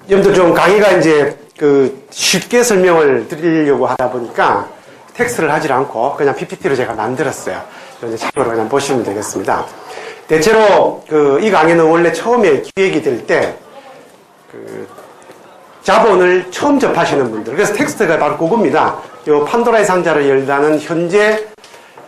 여러분들 좀 강의가 이제 쉽게 설명을 드리려고 하다 보니까 텍스트를 하지 않고 그냥 PPT로 제가 만들었어요. 이제 참고로 그냥 보시면 되겠습니다. 대체로 이 강의는 원래 처음에 기획이 될 때 자본을 처음 접하시는 분들, 그래서 텍스트가 바로 그겁니다. 요 판도라의 상자를 열다는 현재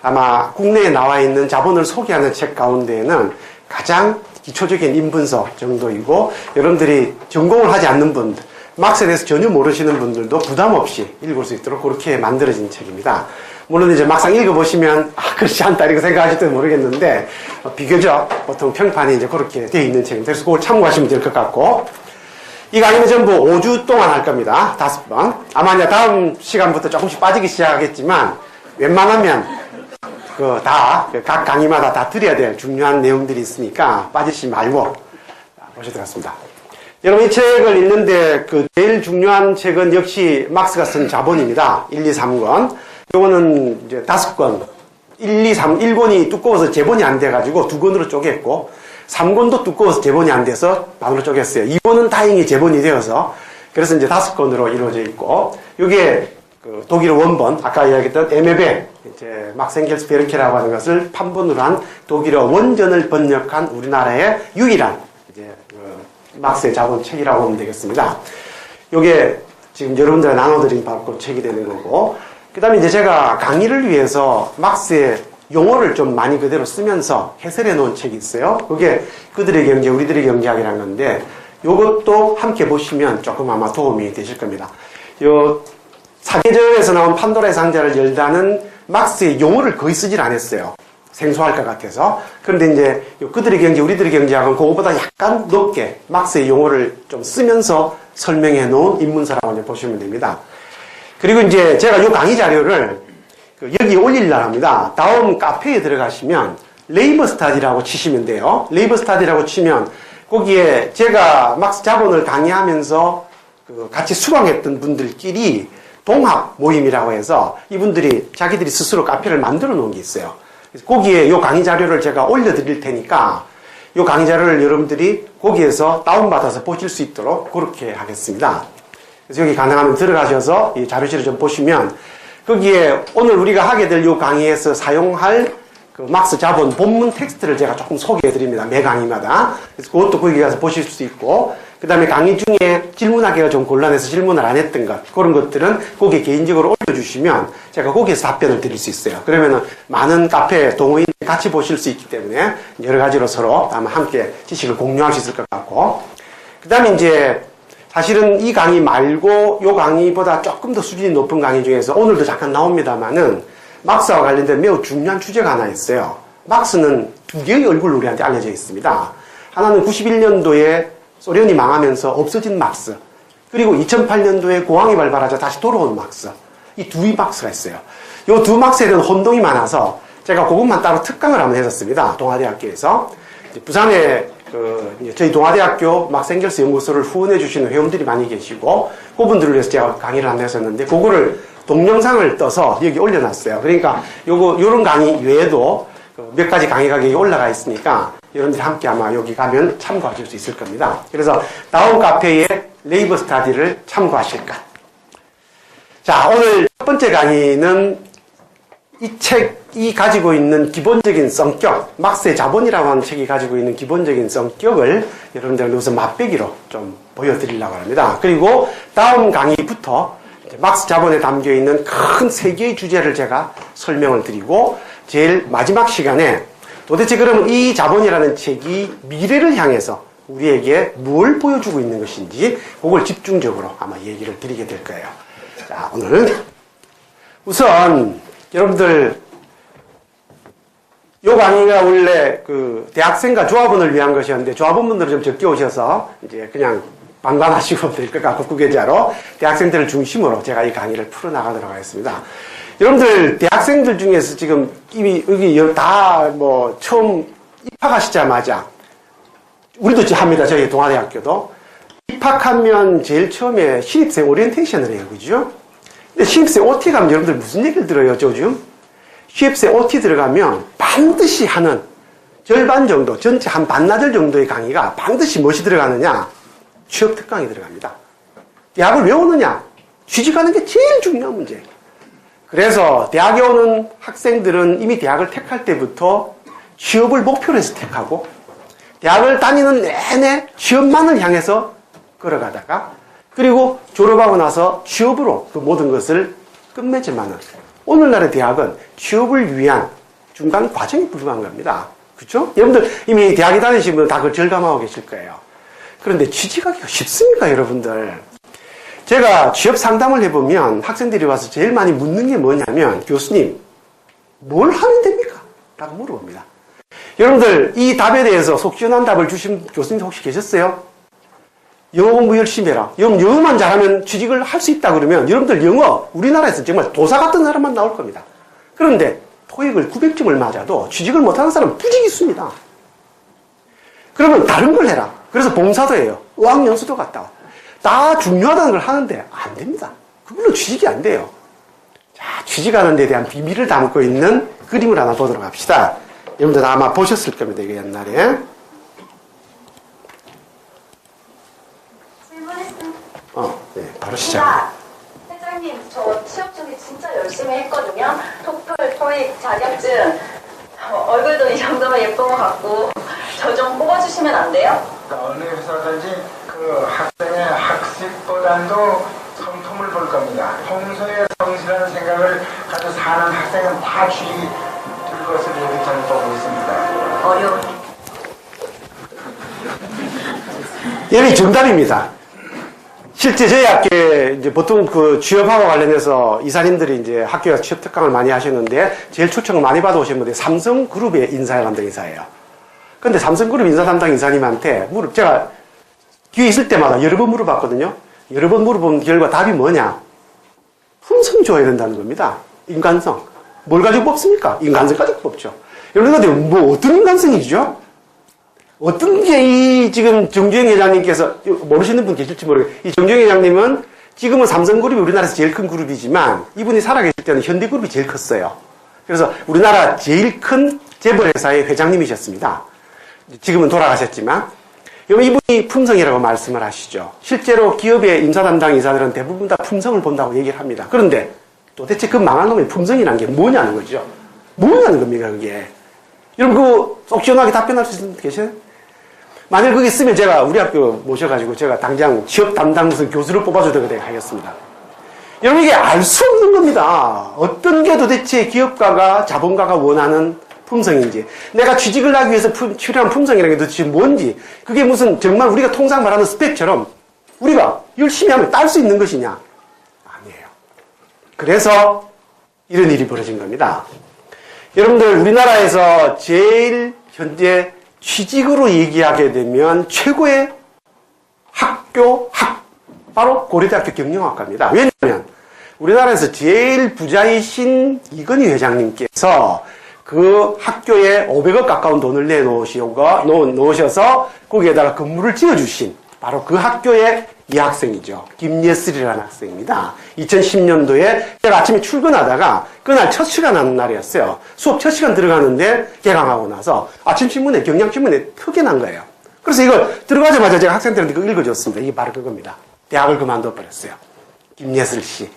아마 국내에 나와 있는 자본을 소개하는 책 가운데에는 가장 기초적인 인분서 정도이고, 여러분들이 전공을 하지 않는 분들, 막스에 대해서 전혀 모르시는 분들도 부담 없이 읽을 수 있도록 그렇게 만들어진 책입니다. 물론 이제 막상 읽어보시면 그렇지 않다 이렇게 생각하실지도 모르겠는데, 비교적 보통 평판이 이제 그렇게 되어 있는 책입니다. 그래서 그걸 참고하시면 될 것 같고, 이 강의는 전부 5주 동안 할 겁니다. 5번. 아마 이제 다음 시간부터 조금씩 빠지기 시작하겠지만, 웬만하면 각 강의마다 다 드려야 될 중요한 내용들이 있으니까 빠지지 말고 보셔도 되겠습니다. 여러분, 이 책을 읽는데 제일 중요한 책은 역시 막스가 쓴 자본입니다. 1, 2, 3권. 요거는 이제 5권. 1, 2, 3, 1권이 두꺼워서 제본이 안 돼가지고 2권으로 쪼갰고, 3권도 두꺼워서 제본이 안 돼서 반으로 쪼갰어요. 2권은 다행히 제본이 되어서, 그래서 이제 5권으로 이루어져 있고, 요게 독일어 원본, 아까 이야기했던 에메베, 이제 막스 엥겔스 베르케라고 하는 것을 판본으로 한 독일어 원전을 번역한 우리나라의 유일한 이제 막스의 자본 책이라고 보면 되겠습니다. 요게 지금 여러분들 나눠드린 바로 그 책이 되는 거고, 그 다음에 이제 제가 강의를 위해서 막스의 용어를 좀 많이 그대로 쓰면서 해설해 놓은 책이 있어요. 그게 그들의 경제, 우리들의 경제학이라는 건데, 요것도 함께 보시면 조금 아마 도움이 되실 겁니다. 요 사계절에서 나온 판도라의 상자를 열다는 막스의 용어를 거의 쓰질 않았어요. 생소할 것 같아서. 그런데 이제 그들의 경제, 우리들의 경제학은 그거보다 약간 높게 막스의 용어를 좀 쓰면서 설명해 놓은 입문서라고 이제 보시면 됩니다. 그리고 이제 제가 이 강의 자료를 여기 올리려고 합니다. 다음 카페에 들어가시면 레이버 스타디라고 치시면 돼요. 레이버 스타디라고 치면 거기에 제가 막스 자본을 강의하면서 같이 수강했던 분들끼리 동학 모임이라고 해서 이분들이 자기들이 스스로 카페를 만들어 놓은 게 있어요. 그래서 거기에 이 강의 자료를 제가 올려드릴 테니까 이 강의 자료를 여러분들이 거기에서 다운받아서 보실 수 있도록 그렇게 하겠습니다. 그래서 여기 가능하면 들어가셔서 이 자료실을 좀 보시면 거기에 오늘 우리가 하게 될 이 강의에서 사용할 막스 자본 본문 텍스트를 제가 조금 소개해 드립니다. 매 강의마다. 그래서 그것도 거기 가서 보실 수 있고, 그 다음에 강의 중에 질문하기가 좀 곤란해서 질문을 안 했던 것, 그런 것들은 거기에 개인적으로 올려주시면 제가 거기에서 답변을 드릴 수 있어요. 그러면은 많은 카페 동호인 같이 보실 수 있기 때문에 여러 가지로 서로 아마 함께 지식을 공유할 수 있을 것 같고, 그 다음에 이제 사실은 이 강의 말고 이 강의보다 조금 더 수준이 높은 강의 중에서 오늘도 잠깐 나옵니다만은 막스와 관련된 매우 중요한 주제가 하나 있어요. 막스는 두 개의 얼굴로 우리한테 알려져 있습니다. 하나는 91년도에 소련이 망하면서 없어진 막스, 그리고 2008년도에 공황이 발발하자 다시 돌아온 막스. 이 두 막스가 있어요. 이 두 막스에 대한 혼동이 많아서 제가 그것만 따로 특강을 한번 했었습니다. 동아대학교에서. 부산에 저희 동아대학교 막스 엥겔스 연구소를 후원해 주시는 회원들이 많이 계시고, 그분들을 위해서 제가 강의를 한번 했었는데, 그거를 동영상을 떠서 여기 올려놨어요. 그러니까 요런 강의 외에도 몇 가지 강의가 여기 올라가 있으니까 여러분들이 함께 아마 여기 가면 참고하실 수 있을 겁니다. 그래서 다음 카페에 레이버 스타디를 참고하실 것. 자, 오늘 첫 번째 강의는 이 책이 가지고 있는 기본적인 성격, 막스의 자본이라고 하는 책이 가지고 있는 기본적인 성격을 여러분들에게 우선 맛배기로 좀 보여드리려고 합니다. 그리고 다음 강의부터 막스 자본에 담겨있는 큰 세 개의 주제를 제가 설명을 드리고, 제일 마지막 시간에 도대체 그러면 이 자본이라는 책이 미래를 향해서 우리에게 뭘 보여주고 있는 것인지 그걸 집중적으로 아마 얘기를 드리게 될 거예요. 자, 오늘 우선 여러분들 요 강의가 원래 대학생과 조합원을 위한 것이었는데 조합원분들은 좀 적게 오셔서 이제 그냥 방관하시고 될 것 같고, 구계자로 대학생들을 중심으로 제가 이 강의를 풀어나가도록 하겠습니다. 여러분들 대학생들 중에서 지금 이미 여기 다 처음 입학하시자마자, 우리도 합니다. 저희 동아대학교도 입학하면 제일 처음에 신입생 오리엔테이션을 해요. 그죠? 근데 신입생 OT 가면 여러분들 무슨 얘기를 들어요? 요즘 신입생 OT 들어가면 반드시 하는 절반 정도, 전체 한 반나절 정도의 강의가 반드시 무엇이 들어가느냐? 취업 특강이 들어갑니다. 대학을 왜 오느냐? 취직하는 게 제일 중요한 문제예요. 그래서 대학에 오는 학생들은 이미 대학을 택할 때부터 취업을 목표로 해서 택하고 대학을 다니는 내내 취업만을 향해서 걸어가다가 그리고 졸업하고 나서 취업으로 그 모든 것을 끝맺지만은 오늘날의 대학은 취업을 위한 중간 과정이 불과한 겁니다. 그렇죠? 여러분들 이미 대학에 다니시는 분들 다 그걸 절감하고 계실 거예요. 그런데 취직하기가 쉽습니까, 여러분들? 제가 취업 상담을 해보면 학생들이 와서 제일 많이 묻는 게 뭐냐면 교수님, 뭘 하면 됩니까? 라고 물어봅니다. 여러분들 이 답에 대해서 속 시원한 답을 주신 교수님 혹시 계셨어요? 영어 공부 열심히 해라. 여러분 영어만 잘하면 취직을 할 수 있다 그러면 여러분들 영어 우리나라에서 정말 도사 같은 사람만 나올 겁니다. 그런데 토익을 900점을 맞아도 취직을 못하는 사람은 부지기수입니다. 그러면 다른 걸 해라. 그래서 봉사도 해요. 어학연수도 갔다 와. 다 중요하다는 걸 하는데 안 됩니다. 그걸로 취직이 안 돼요. 자, 취직하는 데 대한 비밀을 담고 있는 그림을 하나 보도록 합시다. 여러분들 아마 보셨을 겁니다. 이거 옛날에. 네, 바로 시작. 회장님, 저 취업 준비 진짜 열심히 했거든요. 토플, 토익, 자격증. 얼굴도 이 정도면 예쁜 것 같고 저 좀 뽑아주시면 안 돼요? 어느 회사든지 그 학생의 학습보다도 성품을 볼 겁니다. 평소에 성실한 생각을 가지고 사는 학생은 다 취직이 될 것을 이렇게 저는 보고 있습니다. 어려운. 여기 정답입니다. 실제 저희 학교에 이제 보통 그 취업하고 관련해서 이사님들이 이제 학교에 취업 특강을 많이 하셨는데 제일 초청을 많이 받아오신 분들이 삼성그룹의 인사 담당 이사예요. 근데 삼성그룹 인사 담당 이사님한테 제가 뒤에 있을 때마다 여러 번 물어봤거든요. 여러 번 물어본 결과 답이 뭐냐? 품성이 좋아야 된다는 겁니다. 인간성. 뭘 가지고 뽑습니까? 인간성 가지고 뽑죠. 여러분들 뭐 어떤 인간성이죠? 어떤 게 이 지금 정주영 회장님께서 모르시는 분 계실지 모르겠어요. 이 정주영 회장님은 지금은 삼성그룹이 우리나라에서 제일 큰 그룹이지만 이분이 살아계실 때는 현대그룹이 제일 컸어요. 그래서 우리나라 제일 큰 재벌회사의 회장님이셨습니다. 지금은 돌아가셨지만 이분이 품성이라고 말씀을 하시죠. 실제로 기업의 임사 담당 이사들은 대부분 다 품성을 본다고 얘기를 합니다. 그런데 도대체 그 망한 놈의 품성이라는 게 뭐냐는 거죠. 뭐냐는 겁니까 그게. 여러분 그거 속 시원하게 답변할 수 있는 분 계세요? 만약 그게 있으면 제가 우리 학교 모셔가지고 제가 당장 취업 담당 무슨 교수를 뽑아주도록 내가 하겠습니다. 여러분 이게 알 수 없는 겁니다. 어떤 게 도대체 기업가가 자본가가 원하는 품성인지 내가 취직을 하기 위해서 필요한 품성이라는 게 도대체 뭔지 그게 무슨 정말 우리가 통상 말하는 스펙처럼 우리가 열심히 하면 딸 수 있는 것이냐? 아니에요. 그래서 이런 일이 벌어진 겁니다. 여러분들 우리나라에서 제일 현재 취직으로 얘기하게 되면 최고의 바로 고려대학교 경영학과입니다. 왜냐하면 우리나라에서 제일 부자이신 이건희 회장님께서 그 학교에 500억 가까운 돈을 내놓으셔서 거기에다가 건물을 지어주신 바로 그 학교의 이 학생이죠. 김예슬이라는 학생입니다. 2010년도에 제가 아침에 출근하다가 그날 첫 시간 하는 날이었어요. 수업 첫 시간 들어가는데 개강하고 나서 아침 신문에 경향신문에 크게 난 거예요. 그래서 이걸 들어가자마자 제가 학생들한테 그거 읽어줬습니다. 이게 바로 그겁니다. 대학을 그만둬 버렸어요. 김예슬 씨.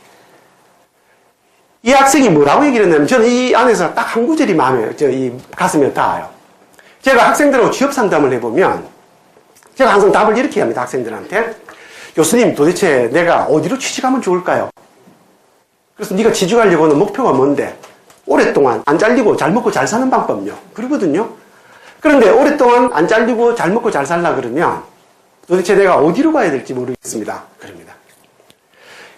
이 학생이 뭐라고 얘기를 했냐면 저는 이 안에서 딱 한 구절이 이 가슴에 닿아요. 제가 학생들하고 취업 상담을 해보면 제가 항상 답을 이렇게 합니다. 학생들한테. 교수님 도대체 내가 어디로 취직하면 좋을까요? 그래서 네가 취직하려고 하는 목표가 뭔데? 오랫동안 안 잘리고 잘 먹고 잘 사는 방법요. 그러거든요. 그런데 오랫동안 안 잘리고 잘 먹고 잘 살라 그러면 도대체 내가 어디로 가야 될지 모르겠습니다. 그럽니다.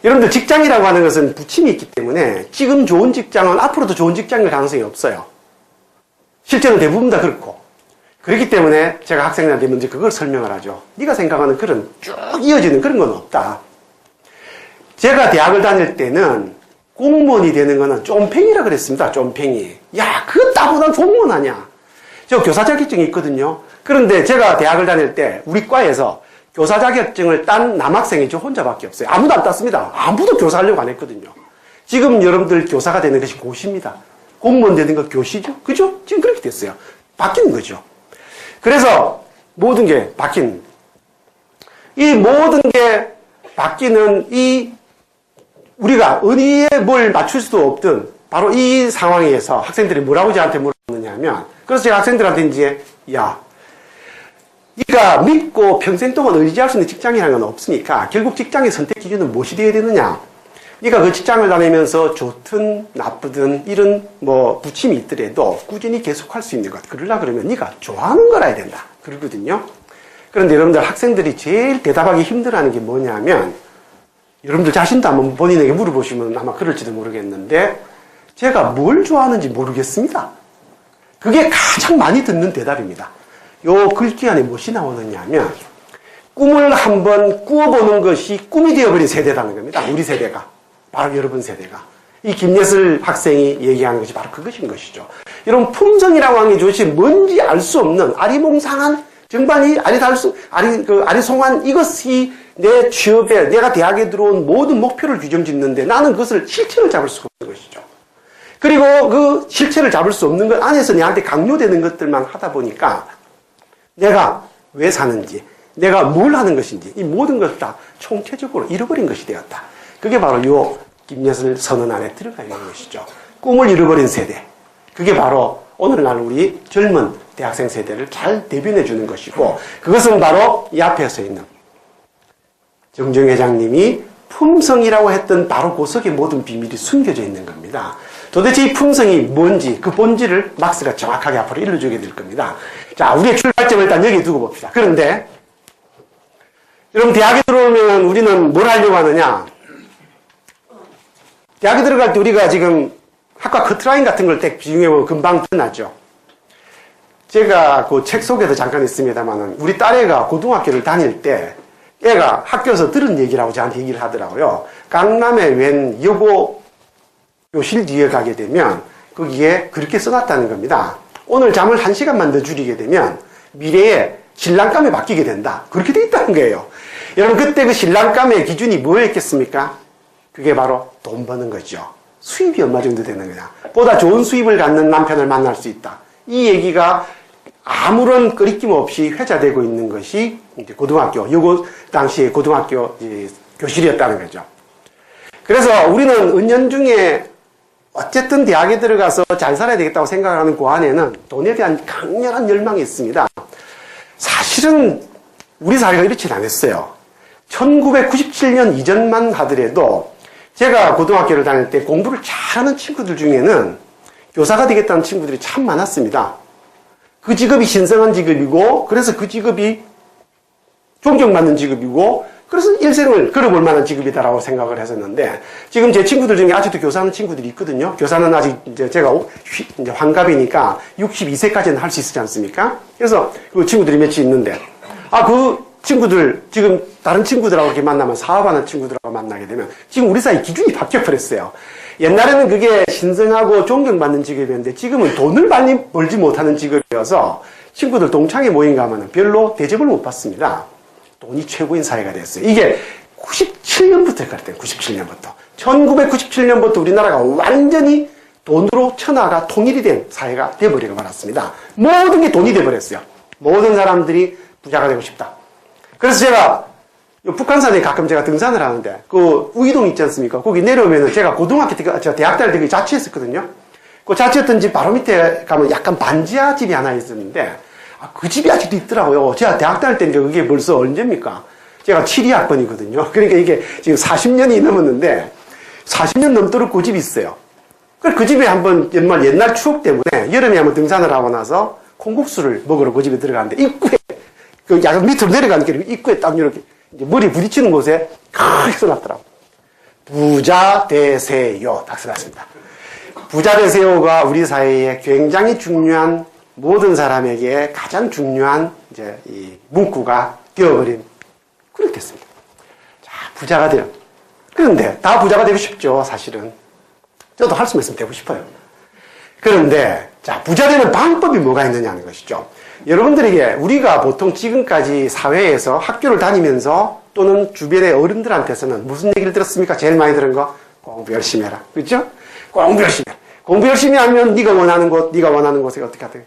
여러분들 직장이라고 하는 것은 부침이 있기 때문에 지금 좋은 직장은 앞으로도 좋은 직장일 가능성이 없어요. 실제로 대부분 다 그렇고. 그렇기 때문에 제가 학생들한테 먼저 그걸 설명을 하죠. 네가 생각하는 그런 쭉 이어지는 그런 건 없다. 제가 대학을 다닐 때는 공무원이 되는 거는 쫌팽이라 그랬습니다. 쫌팽이. 야, 그거 나보다 공무원 아니야. 저 교사 자격증이 있거든요. 그런데 제가 대학을 다닐 때 우리 과에서 교사 자격증을 딴 남학생이 저 혼자밖에 없어요. 아무도 안 땄습니다. 아무도 교사하려고 안 했거든요. 지금 여러분들 교사가 되는 것이 고시입니다. 공무원 되는 거 교시죠? 그죠? 지금 그렇게 됐어요. 바뀌는 거죠. 그래서 모든 게 바뀐. 이 모든 게 바뀌는 우리가 어디에 뭘 맞출 수도 없던 바로 이 상황에서 학생들이 뭐라고 저한테 물어봤느냐 하면, 그래서 제가 학생들한테 이제, 야, 네가 믿고 평생 동안 의지할 수 있는 직장이라는 건 없으니까 결국 직장의 선택 기준은 무엇이 되어야 되느냐? 네가 그 직장을 다니면서 좋든 나쁘든 이런 부침이 있더라도 꾸준히 계속할 수 있는 것, 그러려 그러면 네가 좋아하는 걸 해야 된다 그러거든요. 그런데 여러분들, 학생들이 제일 대답하기 힘들어하는 게 뭐냐면, 여러분들 자신도 한번 본인에게 물어보시면 아마 그럴지도 모르겠는데, 제가 뭘 좋아하는지 모르겠습니다. 그게 가장 많이 듣는 대답입니다. 요 글귀 안에 무엇이 나오느냐 하면, 꿈을 한번 꾸어보는 것이 꿈이 되어버린 세대라는 겁니다. 우리 세대가. 바로 여러분 세대가. 이 김예슬 학생이 얘기하는 것이 바로 그것인 것이죠. 여러분, 품성이라고 하는 게 도대체 뭔지 알 수 없는 아리몽상한 정반이 아리송한 이것이 내 취업에, 내가 대학에 들어온 모든 목표를 규정짓는데 나는 그것을 실체를 잡을 수가 없는 것이죠. 그리고 그 실체를 잡을 수 없는 것 안에서 내한테 강요되는 것들만 하다 보니까 내가 왜 사는지, 내가 뭘 하는 것인지, 이 모든 것을 다 총체적으로 잃어버린 것이 되었다. 그게 바로 요 김예슬 선언 안에 들어가 있는 것이죠. 꿈을 잃어버린 세대. 그게 바로 오늘날 우리 젊은 대학생 세대를 잘 대변해 주는 것이고, 그것은 바로 이 앞에 서 있는 정정 회장님이 품성이라고 했던 바로 그 속에 모든 비밀이 숨겨져 있는 겁니다. 도대체 이 품성이 뭔지, 그 본질을 막스가 정확하게 앞으로 일러주게 될 겁니다. 자, 우리의 출발점을 일단 여기 두고 봅시다. 그런데 여러분, 대학에 들어오면 우리는 뭘 하려고 하느냐? 대학에 들어갈 때 우리가 지금 학과 커트라인 같은 걸 딱 비중해보면 금방 드러나죠. 제가 그 책 속에도 잠깐 있습니다만은, 우리 딸애가 고등학교를 다닐 때 애가 학교에서 들은 얘기라고 저한테 얘기를 하더라고요. 강남의 웬 여고 교실 뒤에 가게 되면 거기에 그렇게 써놨다는 겁니다. 오늘 잠을 1시간만 더 줄이게 되면 미래에 신랑감에 바뀌게 된다. 그렇게 돼 있다는 거예요. 여러분, 그때 그 신랑감의 기준이 뭐였겠습니까? 그게 바로 돈 버는 거죠. 수입이 얼마 정도 되는 거냐. 보다 좋은 수입을 갖는 남편을 만날 수 있다. 이 얘기가 아무런 끄리낌 없이 회자되고 있는 것이 이제 고등학교, 여고 당시의 고등학교 교실이었다는 거죠. 그래서 우리는 은연중에 어쨌든 대학에 들어가서 잘 살아야 되겠다고 생각하는 그 안에는 돈에 대한 강렬한 열망이 있습니다. 사실은 우리 사회가 이렇지는 않았어요. 1997년 이전만 하더라도 제가 고등학교를 다닐 때 공부를 잘하는 친구들 중에는 교사가 되겠다는 친구들이 참 많았습니다. 그 직업이 신성한 직업이고, 그래서 그 직업이 존경받는 직업이고, 그래서 일생을 걸어볼 만한 직업이다라고 생각을 했었는데, 지금 제 친구들 중에 아직도 교사하는 친구들이 있거든요. 교사는 아직 제가 이제 환갑이니까 62세까지는 할 수 있지 않습니까? 그래서 그 친구들이 몇이 있는데, 그 친구들, 지금 다른 친구들하고 이렇게 만나면, 사업하는 친구들하고 만나게 되면 지금 우리 사이 기준이 바뀌어버렸어요. 옛날에는 그게 신성하고 존경받는 직업이었는데 지금은 돈을 많이 벌지 못하는 직업이어서 친구들 동창회 모임 가면 별로 대접을 못 받습니다. 돈이 최고인 사회가 됐어요. 이게 97년부터 그랬대요. 97년부터. 1997년부터 우리나라가 완전히 돈으로 천하가 통일이 된 사회가 돼버리고 말았습니다. 모든 게 돈이 돼버렸어요. 모든 사람들이 부자가 되고 싶다. 그래서 제가 북한산에 가끔 제가 등산을 하는데 그 우이동 있지 않습니까? 거기 내려오면은 제가 고등학교 때, 제가 대학 다닐 때 자취했었거든요. 그 자취했던 집 바로 밑에 가면 약간 반지하 집이 하나 있었는데 그 집이 아직도 있더라고요. 제가 대학 다닐 때니까 그게 벌써 언제입니까? 제가 72학번이거든요. 그러니까 이게 지금 40년이 넘었는데 40년 넘도록 그 집이 있어요. 그 집에 한번 정말 옛날 추억 때문에 여름에 한번 등산을 하고 나서 콩국수를 먹으러 그 집에 들어갔는데 입구에 그 약간 밑으로 내려가는 길 입구에 딱 이렇게 머리 부딪히는 곳에 크게 써놨더라고. 부자 되세요. 딱 써놨습니다. 부자 되세요가 우리 사회에 굉장히 중요한, 모든 사람에게 가장 중요한 이제 이 문구가 되어버린 그렇겠습니다. 자, 부자가 되려. 그런데 다 부자가 되고 싶죠, 사실은. 저도 할 수만 있으면 되고 싶어요. 그런데 자, 부자 되는 방법이 뭐가 있느냐는 것이죠. 여러분들에게 우리가 보통 지금까지 사회에서 학교를 다니면서 또는 주변의 어른들한테서는 무슨 얘기를 들었습니까? 제일 많이 들은 거? 공부 열심히 해라. 그렇죠? 공부 열심히 해라. 공부 열심히 하면 네가 원하는 곳에 어떻게 하든.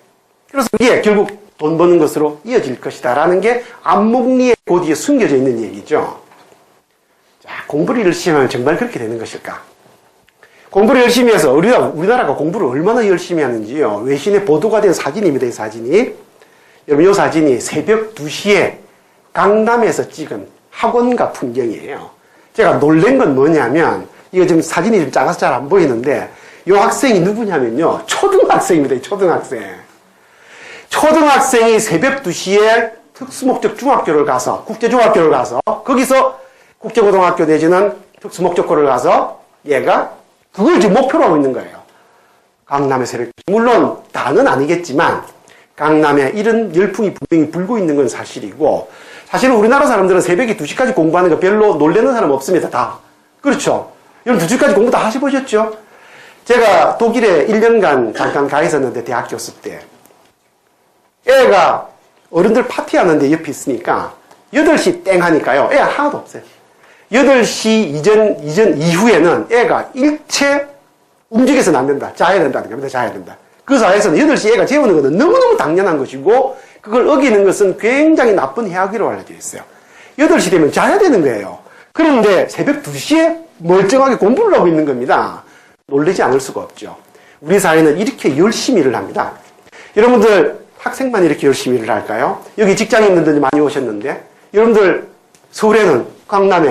그래서 이게 결국 돈 버는 것으로 이어질 것이다 라는 게 안목리의 고디에 숨겨져 있는 얘기죠. 자, 공부를 열심히 하면 정말 그렇게 되는 것일까? 공부를 열심히 해서 우리나라가 공부를 얼마나 열심히 하는지요. 외신에 보도가 된 사진입니다. 이 사진이. 여러분 이 사진이 새벽 2시에 강남에서 찍은 학원가 풍경이에요. 제가 놀란 건 뭐냐면 이거 지금 사진이 좀 작아서 잘 안 보이는데 이 학생이 누구냐면요. 초등학생입니다. 초등학생. 초등학생이 새벽 2시에 특수목적 중학교를 가서 국제중학교를 가서 거기서 국제고등학교 내지는 특수목적고를 가서 얘가 그걸 지금 목표로 하고 있는 거예요. 강남의 새벽 2시. 물론 다는 아니겠지만 강남에 이런 열풍이 분명히 불고 있는 건 사실이고 사실은 우리나라 사람들은 새벽에 2시까지 공부하는 거 별로 놀라는 사람 없습니다. 다. 그렇죠. 여러분 2시까지 공부 다 하셔보셨죠? 제가 독일에 1년간 잠깐 가 있었는데 대학교 있을 때 애가 어른들 파티하는데 옆에 있으니까 8시 땡 하니까요. 애 하나도 없어요. 8시 이후에는 애가 일체 움직여서는 안 된다. 자야 된다는 겁니다. 자야 된다. 그 사회에서는 8시 애가 재우는 것은 너무너무 당연한 것이고 그걸 어기는 것은 굉장히 나쁜 해악이라고 알려져 있어요. 8시 되면 자야 되는 거예요. 그런데 새벽 2시에 멀쩡하게 공부를 하고 있는 겁니다. 놀라지 않을 수가 없죠. 우리 사회는 이렇게 열심히 일을 합니다. 여러분들 학생만 이렇게 열심히 일을 할까요? 여기 직장인분들이 많이 오셨는데 여러분들 서울에는 강남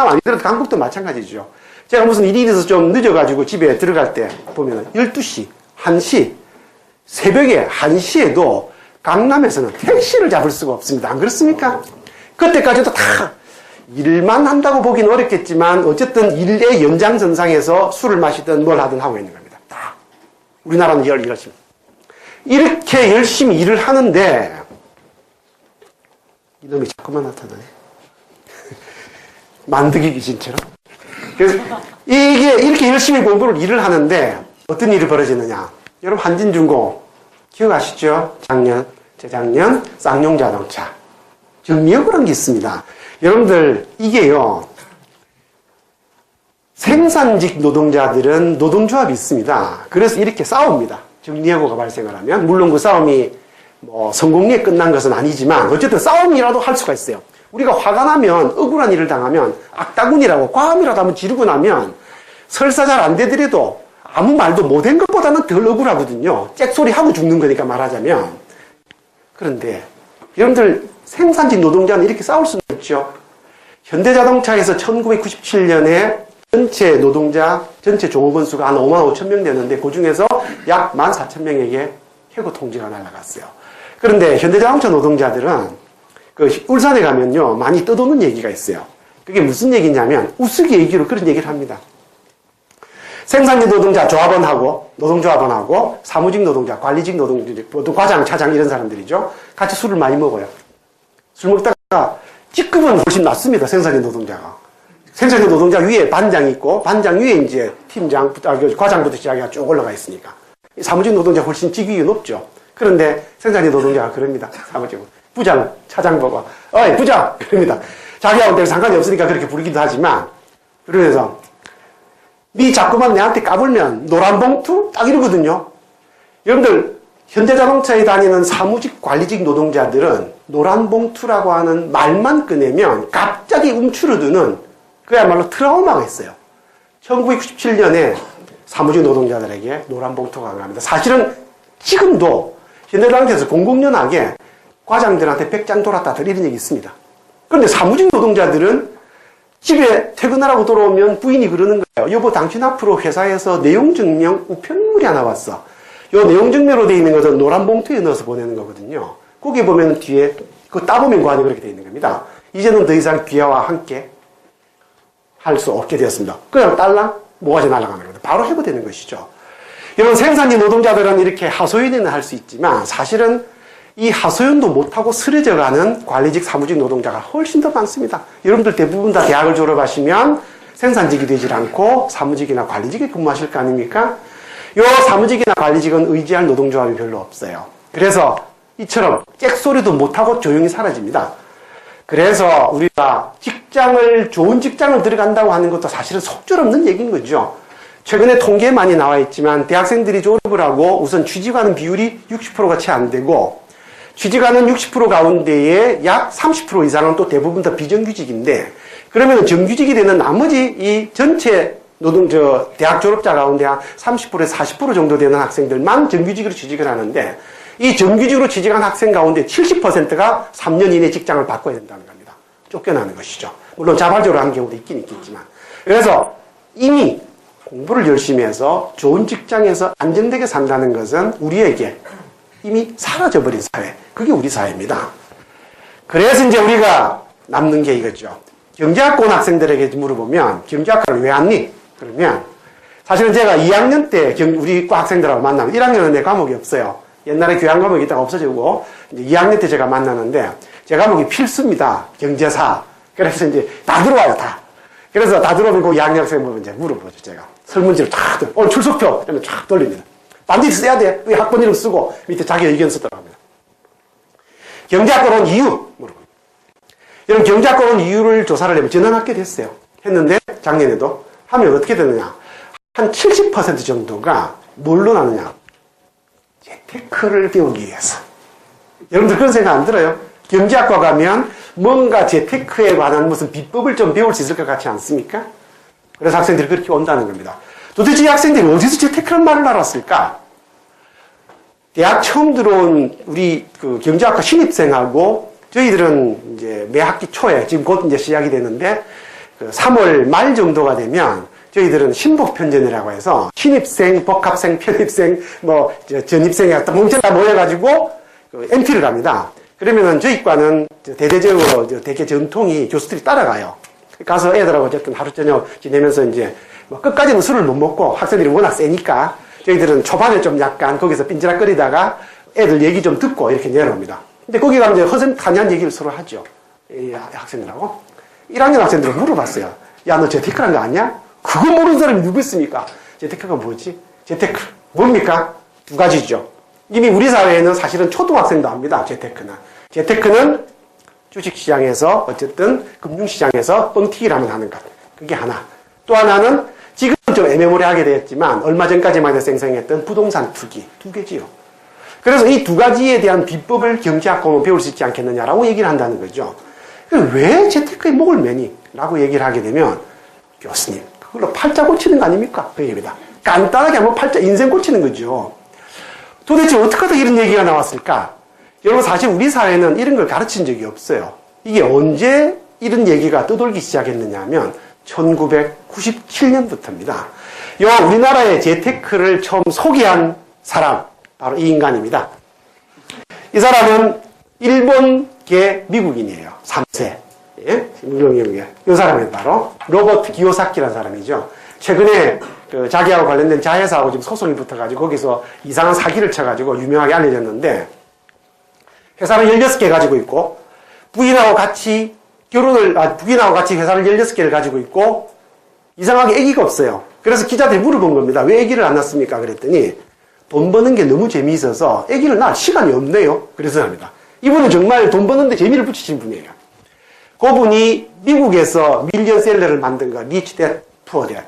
아니더라도 강북도 마찬가지죠. 제가 무슨 일이 있어서 좀 늦어가지고 집에 들어갈 때 보면 12시, 1시, 새벽에 1시에도 강남에서는 택시를 잡을 수가 없습니다. 안 그렇습니까? 그때까지도 다 일만 한다고 보기는 어렵겠지만 어쨌든 일의 연장선상에서 술을 마시든 뭘 하든 하고 있는 겁니다. 다. 우리나라는 열심히. 이렇게 열심히 일을 하는데 이놈이 자꾸만 나타나네. 만드기 귀신처럼. 그래서 이게 이렇게 열심히 공부를 일을 하는데 어떤 일이 벌어지느냐. 여러분 한진중공 기억하시죠? 재작년 쌍용자동차 정리해보라는 게 있습니다. 여러분들 이게요. 생산직 노동자들은 노동조합이 있습니다. 그래서 이렇게 싸웁니다. 정리해고가 발생을 하면 물론 그 싸움이 성공리에 끝난 것은 아니지만 어쨌든 싸움이라도 할 수가 있어요. 우리가 화가 나면 억울한 일을 당하면 악다군이라고 과함이라도 한번 지르고 나면 설사 잘 안 되더라도 아무 말도 못한 것보다는 덜 억울하거든요. 잭소리 하고 죽는 거니까 말하자면. 그런데 여러분들 생산직 노동자는 이렇게 싸울 수는 없죠. 현대자동차에서 1997년에 전체 노동자, 전체 종업원 수가 한 5만 5천 명 되는데 그 중에서 약 1만 4천 명에게 해고 통지가 날아갔어요. 그런데 현대자동차 노동자들은 울산에 가면요 많이 떠도는 얘기가 있어요. 그게 무슨 얘기냐면 우스갯얘기로 그런 얘기를 합니다. 생산직 노동자 조합원하고 노동조합원하고 사무직 노동자, 관리직 노동자, 과장, 차장 이런 사람들이죠. 같이 술을 많이 먹어요. 술 먹다가 직급은 훨씬 낮습니다. 생산직 노동자가. 생산직 노동자 위에 반장이 있고 반장 위에 이제 팀장, 과장부터 시작해서 쭉 올라가 있으니까. 사무직 노동자 훨씬 직위가 높죠. 그런데 생산직 노동자가 그럽니다. 사무직은. 부장, 차장 보고 어이 부장! 그럽니다. 자기하고 상관이 없으니까 그렇게 부르기도 하지만 그러면서 니 자꾸만 내한테 까불면 노란 봉투? 딱 이러거든요. 여러분들 현대자동차에 다니는 사무직, 관리직 노동자들은 노란 봉투라고 하는 말만 꺼내면 갑자기 움츠러드는 그야말로 트라우마가 있어요. 1997년에 사무직 노동자들에게 노란 봉투가 강합니다. 사실은 지금도 현대자동차에서 공공연하게 과장들한테 100장 돌았다들 이런 얘기 있습니다. 그런데 사무직 노동자들은 집에 퇴근하라고 돌아오면 부인이 그러는 거예요. 여보 당신 앞으로 회사에서 내용증명 우편물이 하나 왔어. 요 내용증명으로 되어 있는 것은 노란 봉투에 넣어서 보내는 거거든요. 거기 보면 뒤에 그 따보면 그 안에 그렇게 되어 있는 겁니다. 이제는 더 이상 귀하와 함께 할 수 없게 되었습니다. 그냥 딸랑 모가지 날아가는 겁니다. 바로 해고되는 것이죠. 여러분 생산직 노동자들은 이렇게 하소연은 할 수 있지만 사실은 이 하소연도 못하고 쓰러져가는 관리직, 사무직 노동자가 훨씬 더 많습니다. 여러분들 대부분 다 대학을 졸업하시면 생산직이 되질 않고 사무직이나 관리직에 근무하실 거 아닙니까? 요 사무직이나 관리직은 의지할 노동조합이 별로 없어요. 그래서 이처럼 잭소리도 못하고 조용히 사라집니다. 그래서 우리가 좋은 직장을 들어간다고 하는 것도 사실은 속절없는 얘기인 거죠. 최근에 통계에 많이 나와 있지만 대학생들이 졸업을 하고 우선 취직하는 비율이 60%가 채 안 되고 취직하는 60% 가운데에 약 30% 이상은 또 대부분 다 비정규직인데, 그러면 정규직이 되는 나머지 이 전체 대학 졸업자 가운데 한 30%에서 40% 정도 되는 학생들만 정규직으로 취직을 하는데, 이 정규직으로 취직한 학생 가운데 70%가 3년 이내 직장을 바꿔야 된다는 겁니다. 쫓겨나는 것이죠. 물론 자발적으로 하는 경우도 있긴 있겠지만. 그래서 이미 공부를 열심히 해서 좋은 직장에서 안정되게 산다는 것은 우리에게 이미 사라져버린 사회. 그게 우리 사회입니다. 그래서 이제 우리가 남는 게 이거죠. 경제학과 온 학생들에게 물어보면 경제학과를 왜 왔니? 그러면 사실은 제가 2학년 때 우리 과 학생들하고 만나면 1학년은 내 과목이 없어요. 옛날에 교양 과목이 있다가 없어지고 이제 2학년 때 제가 만나는데 제 과목이 필수입니다. 경제사. 그래서 이제 다 들어와요, 다. 그래서 다 들어오면 그 2학년 학생 보면 이제 물어보죠, 제가. 설문지를 쫙, 오늘 출석표! 이러면 쫙 돌립니다. 반드시 써야 돼. 여기 학번 이름 쓰고 밑에 자기 의견 쓰더라고 합니다. 경제학과로 온 이유 물어봅니다. 여러분, 경제학과로 온 이유를 조사를 해보면 전환학교 됐어요. 했는데 작년에도 하면 어떻게 되느냐. 한 70% 정도가 뭘로 나느냐. 재테크를 배우기 위해서. 여러분들 그런 생각 안 들어요? 경제학과 가면 뭔가 재테크에 관한 무슨 비법을 좀 배울 수 있을 것 같지 않습니까? 그래서 학생들이 그렇게 온다는 겁니다. 도대체 이 학생들이 어디서 재테크라는 말을 알았을까? 대학 처음 들어온 우리 그 경제학과 신입생하고 저희들은 이제 매 학기 초에 지금 곧 이제 시작이 되는데 그 3월 말 정도가 되면 저희들은 신복편전이라고 해서 신입생, 복합생, 편입생, 전입생이 딱 뭉쳐다 모여가지고 그 MT를 갑니다. 그러면은 저희 과는 대대적으로 되게 전통이 교수들이 따라가요. 가서 애들하고 어쨌든 하루 저녁 지내면서 이제 끝까지는 술을 못 먹고 학생들이 워낙 세니까 저희들은 초반에 좀 약간 거기서 삔지락거리다가 애들 얘기 좀 듣고 이렇게 내려옵니다. 근데 거기 가면 이제 허심탄회한 얘기를 서로 하죠. 이 학생들하고. 1학년 학생들은 물어봤어요. 야, 너 재테크란 거 아니야? 그거 모르는 사람이 누구 있습니까? 재테크가 뭐지? 재테크. 뭡니까? 두 가지죠. 이미 우리 사회에는 사실은 초등학생도 합니다. 재테크는 주식시장에서 어쨌든 금융시장에서 뻥튀기를 하면 하는 것. 그게 하나. 또 하나는 지금 좀 애매모호하게 되었지만 얼마 전까지만 해도 생생했던 부동산 투기. 두 개지요. 그래서 이 두 가지에 대한 비법을 경제학과면 배울 수 있지 않겠느냐라고 얘기를 한다는 거죠. 왜 재테크에 목을 매니? 라고 얘기를 하게 되면 교수님, 그걸로 팔자 고치는 거 아닙니까? 그 얘기입니다. 간단하게 하면 팔자, 인생 고치는 거죠. 도대체 어떻게 하다 이런 얘기가 나왔을까? 여러분 사실 우리 사회는 이런 걸 가르친 적이 없어요. 이게 언제 이런 얘기가 떠돌기 시작했느냐 하면 1997년부터입니다. 우리나라의 재테크를 처음 소개한 사람 바로 이 인간입니다. 이 사람은 일본계 미국인이에요. 3세. 예? 이 사람이 바로 로버트 기요사키라는 사람이죠. 최근에 그 자기하고 관련된 자회사하고 지금 소송이 붙어가지고 거기서 이상한 사기를 쳐가지고 유명하게 알려졌는데 회사를 16개 가지고 있고 부인하고 같이 회사를 16개를 가지고 있고 이상하게 아기가 없어요. 그래서 기자들이 물어본 겁니다. 왜 아기를 안 낳습니까? 그랬더니 돈 버는 게 너무 재미있어서 아기를 낳을 시간이 없네요. 그래서 합니다. 이분은 정말 돈 버는데 재미를 붙이신 분이에요. 그분이 미국에서 밀리언셀러를 만든 거 리치 댓 푸어 댓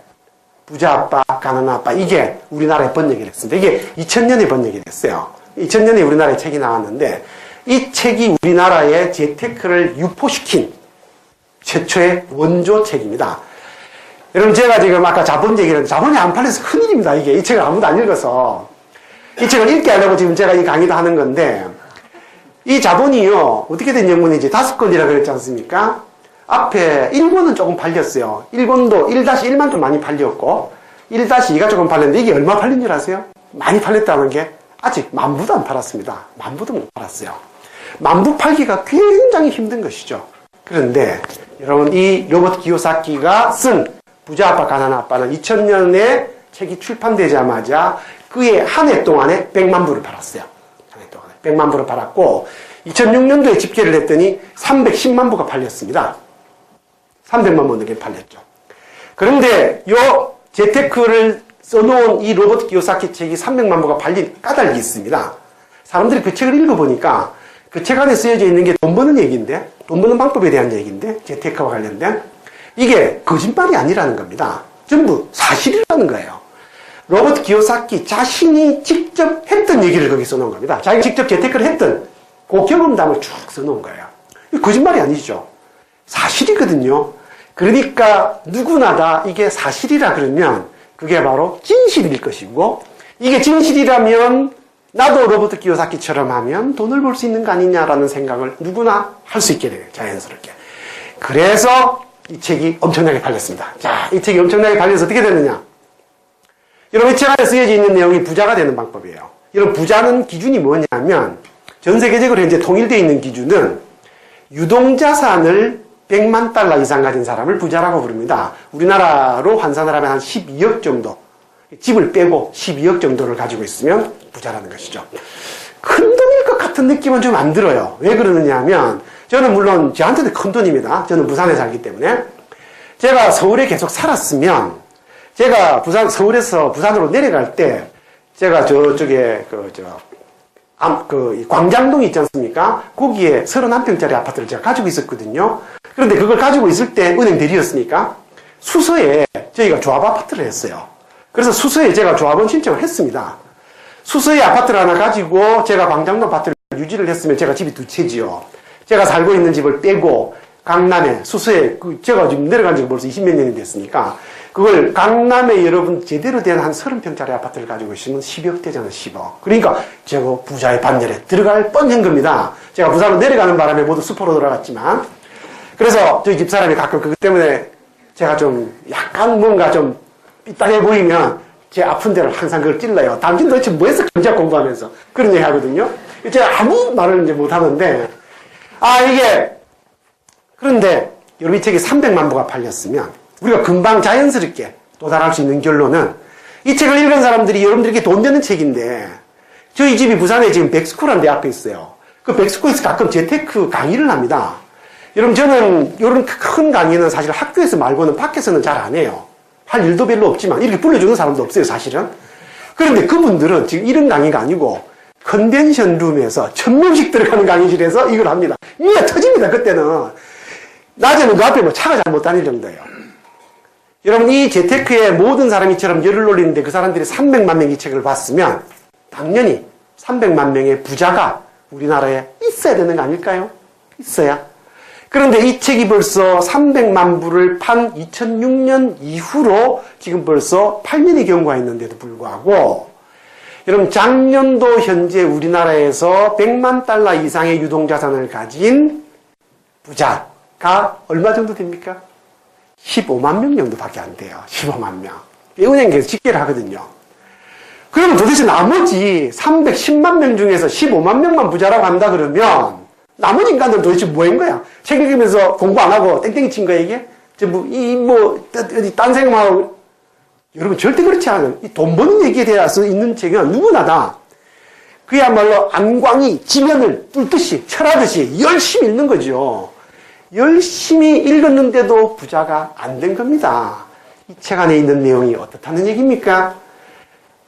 부자 아빠, 가난한 아빠 이게 우리나라에 번역이 됐습니다. 이게 2000년에 번역이 됐어요. 2000년에 우리나라에 책이 나왔는데 이 책이 우리나라의 재테크를 유포시킨 최초의 원조 책입니다. 여러분 제가 지금 아까 자본 얘기를 했는데 자본이 안 팔려서 큰일입니다. 이게 이 책을 아무도 안 읽어서 이 책을 읽게 하려고 지금 제가 이 강의도 하는 건데 이 자본이요 어떻게 된 영문인지 5권이라고 그랬지 않습니까? 앞에 1권은 조금 팔렸어요. 1권도 1-1만 좀 많이 팔렸고 1-2가 조금 팔렸는데 이게 얼마 팔린 줄 아세요? 많이 팔렸다는 게 아직 10,000부도 안 팔았습니다. 10,000부도 못 팔았어요. 10,000부 팔기가 굉장히 힘든 것이죠. 그런데 여러분 이 로버트 기요사키가 쓴 부자 아빠 가난한 아빠는 2000년에 책이 출판되자마자 그의 한 해 동안에 1,000,000부를 팔았어요. 한 해 동안에 1,000,000부를 팔았고 2006년도에 집계를 했더니 310,000부가 팔렸습니다. 300만 부 넘게 팔렸죠. 그런데 이 재테크를 써놓은 이 로버트 기요사키 책이 300만 부가 팔린 까닭이 있습니다. 사람들이 그 책을 읽어보니까 그 책 안에 쓰여져 있는 게 돈 버는 얘기인데, 돈 버는 방법에 대한 얘기인데, 재테크와 관련된 이게 거짓말이 아니라는 겁니다. 전부 사실이라는 거예요. 로버트 기요사키 자신이 직접 했던 얘기를 거기 써놓은 겁니다. 자기가 직접 재테크를 했던 그 경험담을 쭉 써놓은 거예요. 이거 거짓말이 아니죠. 사실이거든요. 그러니까 누구나 다 이게 사실이라 그러면 그게 바로 진실일 것이고, 이게 진실이라면 나도 로버트 키요사키처럼 하면 돈을 벌 수 있는 거 아니냐라는 생각을 누구나 할 수 있게 돼요. 자연스럽게. 그래서 이 책이 엄청나게 팔렸습니다. 자, 이 책이 엄청나게 팔려서 어떻게 되느냐. 여러분, 이 책 안에 쓰여져 있는 내용이 부자가 되는 방법이에요. 여러분, 부자는 기준이 뭐냐면 전 세계적으로 현재 통일되어 있는 기준은 유동자산을 100만 달러 이상 가진 사람을 부자라고 부릅니다. 우리나라로 환산을 하면 한 12억 정도, 집을 빼고 12억 정도를 가지고 있으면 부자라는 것이죠. 큰 돈일 것 같은 느낌은 좀 안 들어요. 왜 그러느냐 하면, 저는 물론 저한테는 큰 돈입니다. 저는 부산에 살기 때문에. 제가 서울에 계속 살았으면, 제가 서울에서 부산으로 내려갈 때, 제가 저쪽에 광장동이 있지 않습니까? 거기에 31평짜리 아파트를 제가 가지고 있었거든요. 그런데 그걸 가지고 있을 때 은행 대리였으니까 수서에 저희가 조합 아파트를 했어요. 그래서 수서에 제가 조합원 신청을 했습니다. 수서에 아파트를 하나 가지고 제가 광장동 아파트를 유지를 했으면 제가 집이 두 채지요. 제가 살고 있는 집을 빼고 강남에 수서에 제가 지금 내려간 지가 벌써 20몇 년이 됐으니까 그걸 강남에 여러분 제대로 된 한 30평짜리 아파트를 가지고 있으면 10억 되잖아요. 10억. 그러니까 제가 부자의 반열에 들어갈 뻔한 겁니다. 제가 부산으로 내려가는 바람에 모두 수포로 돌아갔지만, 그래서 저희 집사람이 가끔 그것 때문에 제가 좀 약간 뭔가 좀 삐딱해 보이면 제 아픈 데를 항상 그걸 찔러요. 당신 도대체 뭐 했어? 경제학 공부하면서. 그런 얘기 하거든요. 제가 아무 말을 이제 못 하는데, 그런데 여러분 이 책이 300만 부가 팔렸으면 우리가 금방 자연스럽게 도달할 수 있는 결론은, 이 책을 읽은 사람들이 여러분들에게 돈 되는 책인데, 저희 집이 부산에 지금 백스쿨이라는 대학교 있어요. 그 백스쿨에서 가끔 재테크 강의를 합니다. 여러분, 저는 이런 큰 강의는 사실 학교에서 말고는 밖에서는 잘 안 해요. 할 일도 별로 없지만 이렇게 불러주는 사람도 없어요, 사실은. 그런데 그분들은 지금 이런 강의가 아니고 컨벤션 룸에서 1000명씩 들어가는 강의실에서 이걸 합니다. 이게 터집니다, 그때는. 낮에는 그 앞에 뭐 차가 잘 못 다닐 정도예요. 여러분, 이 재테크에 모든 사람이 이처럼 열을 올리는데 그 사람들이 300만 명 이 책을 봤으면 당연히 300만 명의 부자가 우리나라에 있어야 되는 거 아닐까요? 있어야. 그런데 이 책이 벌써 300만 부를 판 2006년 이후로 지금 벌써 8년이 경과했는데도 불구하고, 여러분, 작년도 현재 우리나라에서 100만 달러 이상의 유동자산을 가진 부자가 얼마 정도 됩니까? 15만 명 정도밖에 안 돼요. 15만 명. 은행에서 집계를 하거든요. 그러면 도대체 나머지 310만 명 중에서 15만 명만 부자라고 한다 그러면 나머지 인간들은 도대체 뭐인 거야? 책 읽으면서 공부 안 하고 땡땡이 친 거야, 이게? 어디 딴 생각하고. 여러분, 절대 그렇지 않아요. 이 돈 버는 얘기에 대해서 있는 책은 누구나 다 그야말로 안광이 지면을 뚫듯이, 철하듯이 열심히 읽는 거죠. 열심히 읽었는데도 부자가 안 된 겁니다. 이 책 안에 있는 내용이 어떻다는 얘기입니까?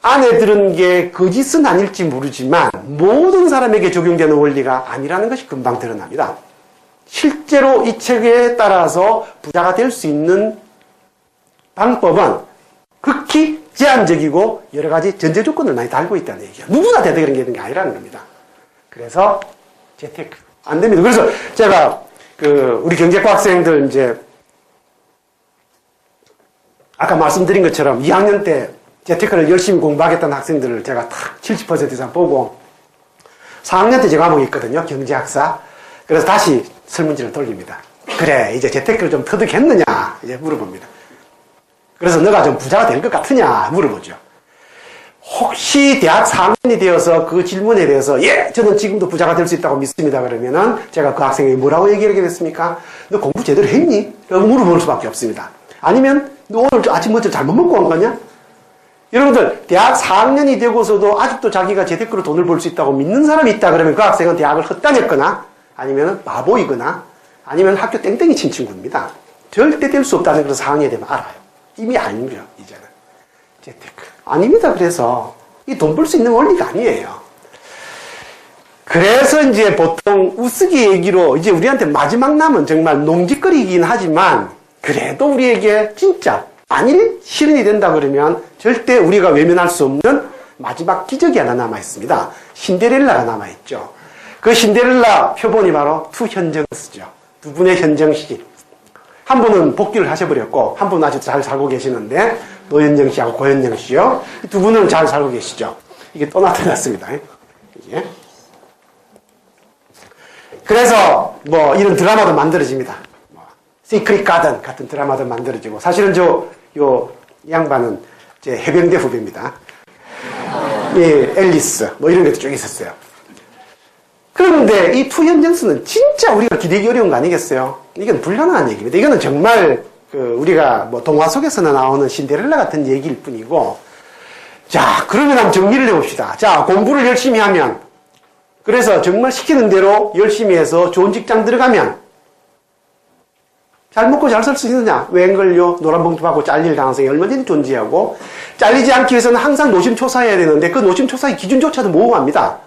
안에 들은 게 거짓은 아닐지 모르지만 모든 사람에게 적용되는 원리가 아니라는 것이 금방 드러납니다. 실제로 이 책에 따라서 부자가 될 수 있는 방법은 극히 제한적이고 여러 가지 전제 조건을 많이 달고 있다는 얘기예요. 누구나 되는 게 아니라는 겁니다. 그래서 재테크 안 됩니다. 그래서 제가 우리 경제과 학생들 이제 아까 말씀드린 것처럼 2학년 때 재테크를 열심히 공부하겠다는 학생들을 제가 딱 70% 이상 보고 4학년 때 제 과목이 있거든요. 경제학사. 그래서 다시 설문지를 돌립니다. 그래, 이제 재테크를 좀 터득했느냐 이제 물어봅니다. 그래서 너가 좀 부자가 될 것 같으냐 물어보죠. 혹시 대학 4학년이 되어서 그 질문에 대해서 예, 저는 지금도 부자가 될 수 있다고 믿습니다. 그러면은 제가 그 학생에게 뭐라고 얘기하겠습니까? 너 공부 제대로 했니? 라고 물어볼 수밖에 없습니다. 아니면 너 오늘 아침 뭐좀 잘못 먹고 온 거냐? 여러분들, 대학 4학년이 되고서도 아직도 자기가 재테크로 돈을 벌 수 있다고 믿는 사람이 있다 그러면 그 학생은 대학을 헛다녔거나 아니면 바보이거나 아니면 학교 땡땡이 친 친구입니다. 절대 될 수 없다는 걸 4학년이 되면 알아요. 이미 알죠, 이제는. 재테크. 아닙니다. 그래서 이 돈 벌 수 있는 원리가 아니에요. 그래서 이제 보통 우스개 얘기로 이제 우리한테 마지막 남은 정말 농지거리이긴 하지만 그래도 우리에게 진짜 만일 실현이 된다 그러면 절대 우리가 외면할 수 없는 마지막 기적이 하나 남아있습니다. 신데렐라가 남아있죠. 그 신데렐라 표본이 바로 투현정스죠. 두 분의 현정씨. 한 분은 복귀를 하셔버렸고, 한 분은 아직 잘 살고 계시는데, 노현정 씨하고 고현정 씨요. 두 분은 잘 살고 계시죠. 이게 또 나타났습니다. 이게. 그래서, 뭐, 이런 드라마도 만들어집니다. 시크릿 가든 같은 드라마도 만들어지고, 사실은 이 양반은 제 해병대 후배입니다. 예, 앨리스, 뭐 이런 것도 쭉 있었어요. 그런데 이 투현정스는 진짜 우리가 기대기 어려운 거 아니겠어요? 이건 불가능한 얘기입니다. 이거는 정말 우리가 뭐 동화 속에서나 나오는 신데렐라 같은 얘기일 뿐이고, 자, 그러면 한번 정리를 해봅시다. 자, 공부를 열심히 하면, 그래서 정말 시키는 대로 열심히 해서 좋은 직장 들어가면, 잘 먹고 잘 살 수 있느냐? 웬걸요? 노란 봉투 받고 잘릴 가능성이 얼마든지 존재하고, 잘리지 않기 위해서는 항상 노심초사해야 되는데, 그 노심초사의 기준조차도 모호합니다.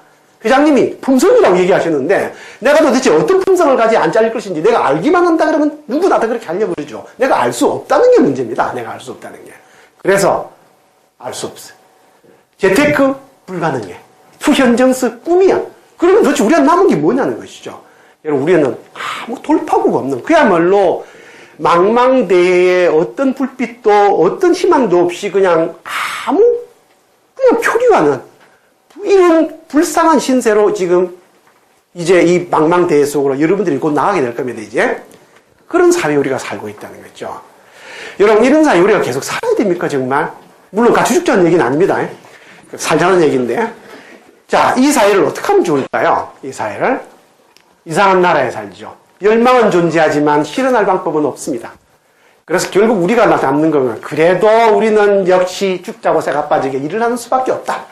회장님이 품성이라고 얘기하셨는데, 내가 도대체 어떤 품성을 가지고 안 잘릴 것인지 내가 알기만 한다 그러면 누구나 다 그렇게 하려고 그러죠. 내가 알 수 없다는 게 문제입니다. 내가 알 수 없다는 게. 그래서 알 수 없어요. 재테크 불가능해. 투현정스 꿈이야. 그러면 도대체 우리가 남은 게 뭐냐는 것이죠. 여러분, 우리는 아무 돌파구가 없는, 그야말로 망망대해에 어떤 불빛도 어떤 희망도 없이 그냥 표류하는 이런 불쌍한 신세로 지금 이제 이 망망대해 속으로 여러분들이 곧 나가게 될 겁니다, 이제. 그런 사회에 우리가 살고 있다는 거죠. 여러분, 이런 사회에 우리가 계속 살아야 됩니까, 정말? 물론 같이 죽자는 얘기는 아닙니다. 살자는 얘기인데. 자, 이 사회를 어떻게 하면 좋을까요? 이 사회를. 이상한 나라에 살죠. 열망은 존재하지만 실현할 방법은 없습니다. 그래서 결국 우리가 남는 건 그래도 우리는 역시 죽자고 새가 빠지게 일을 하는 수밖에 없다.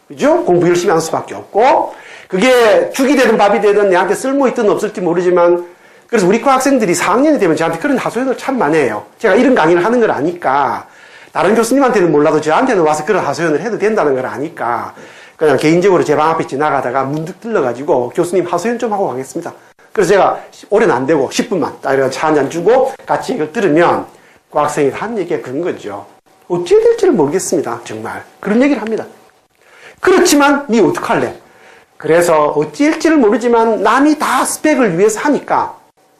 그죠? 공부 열심히 하는 수밖에 없고, 그게 죽이 되든 밥이 되든 내한테 쓸모있든 없을지 모르지만, 그래서 우리 과 학생들이 4학년이 되면 저한테 그런 하소연을 참 많이 해요. 제가 이런 강의를 하는 걸 아니까, 다른 교수님한테는 몰라도 저한테는 와서 그런 하소연을 해도 된다는 걸 아니까, 그냥 개인적으로 제 방 앞에 지나가다가 문득 들러가지고 교수님 하소연 좀 하고 가겠습니다. 그래서 제가 오래는 안 되고 10분만 딱 이렇게 차 한잔 주고 같이 이걸 들으면 그 학생이 한 얘기가 그런 거죠. 어찌해야 될지를 모르겠습니다. 정말. 그런 얘기를 합니다. 그렇지만 니 어떡할래? 그래서 어찌할지를 모르지만 남이 다 스펙을 위해서 하니까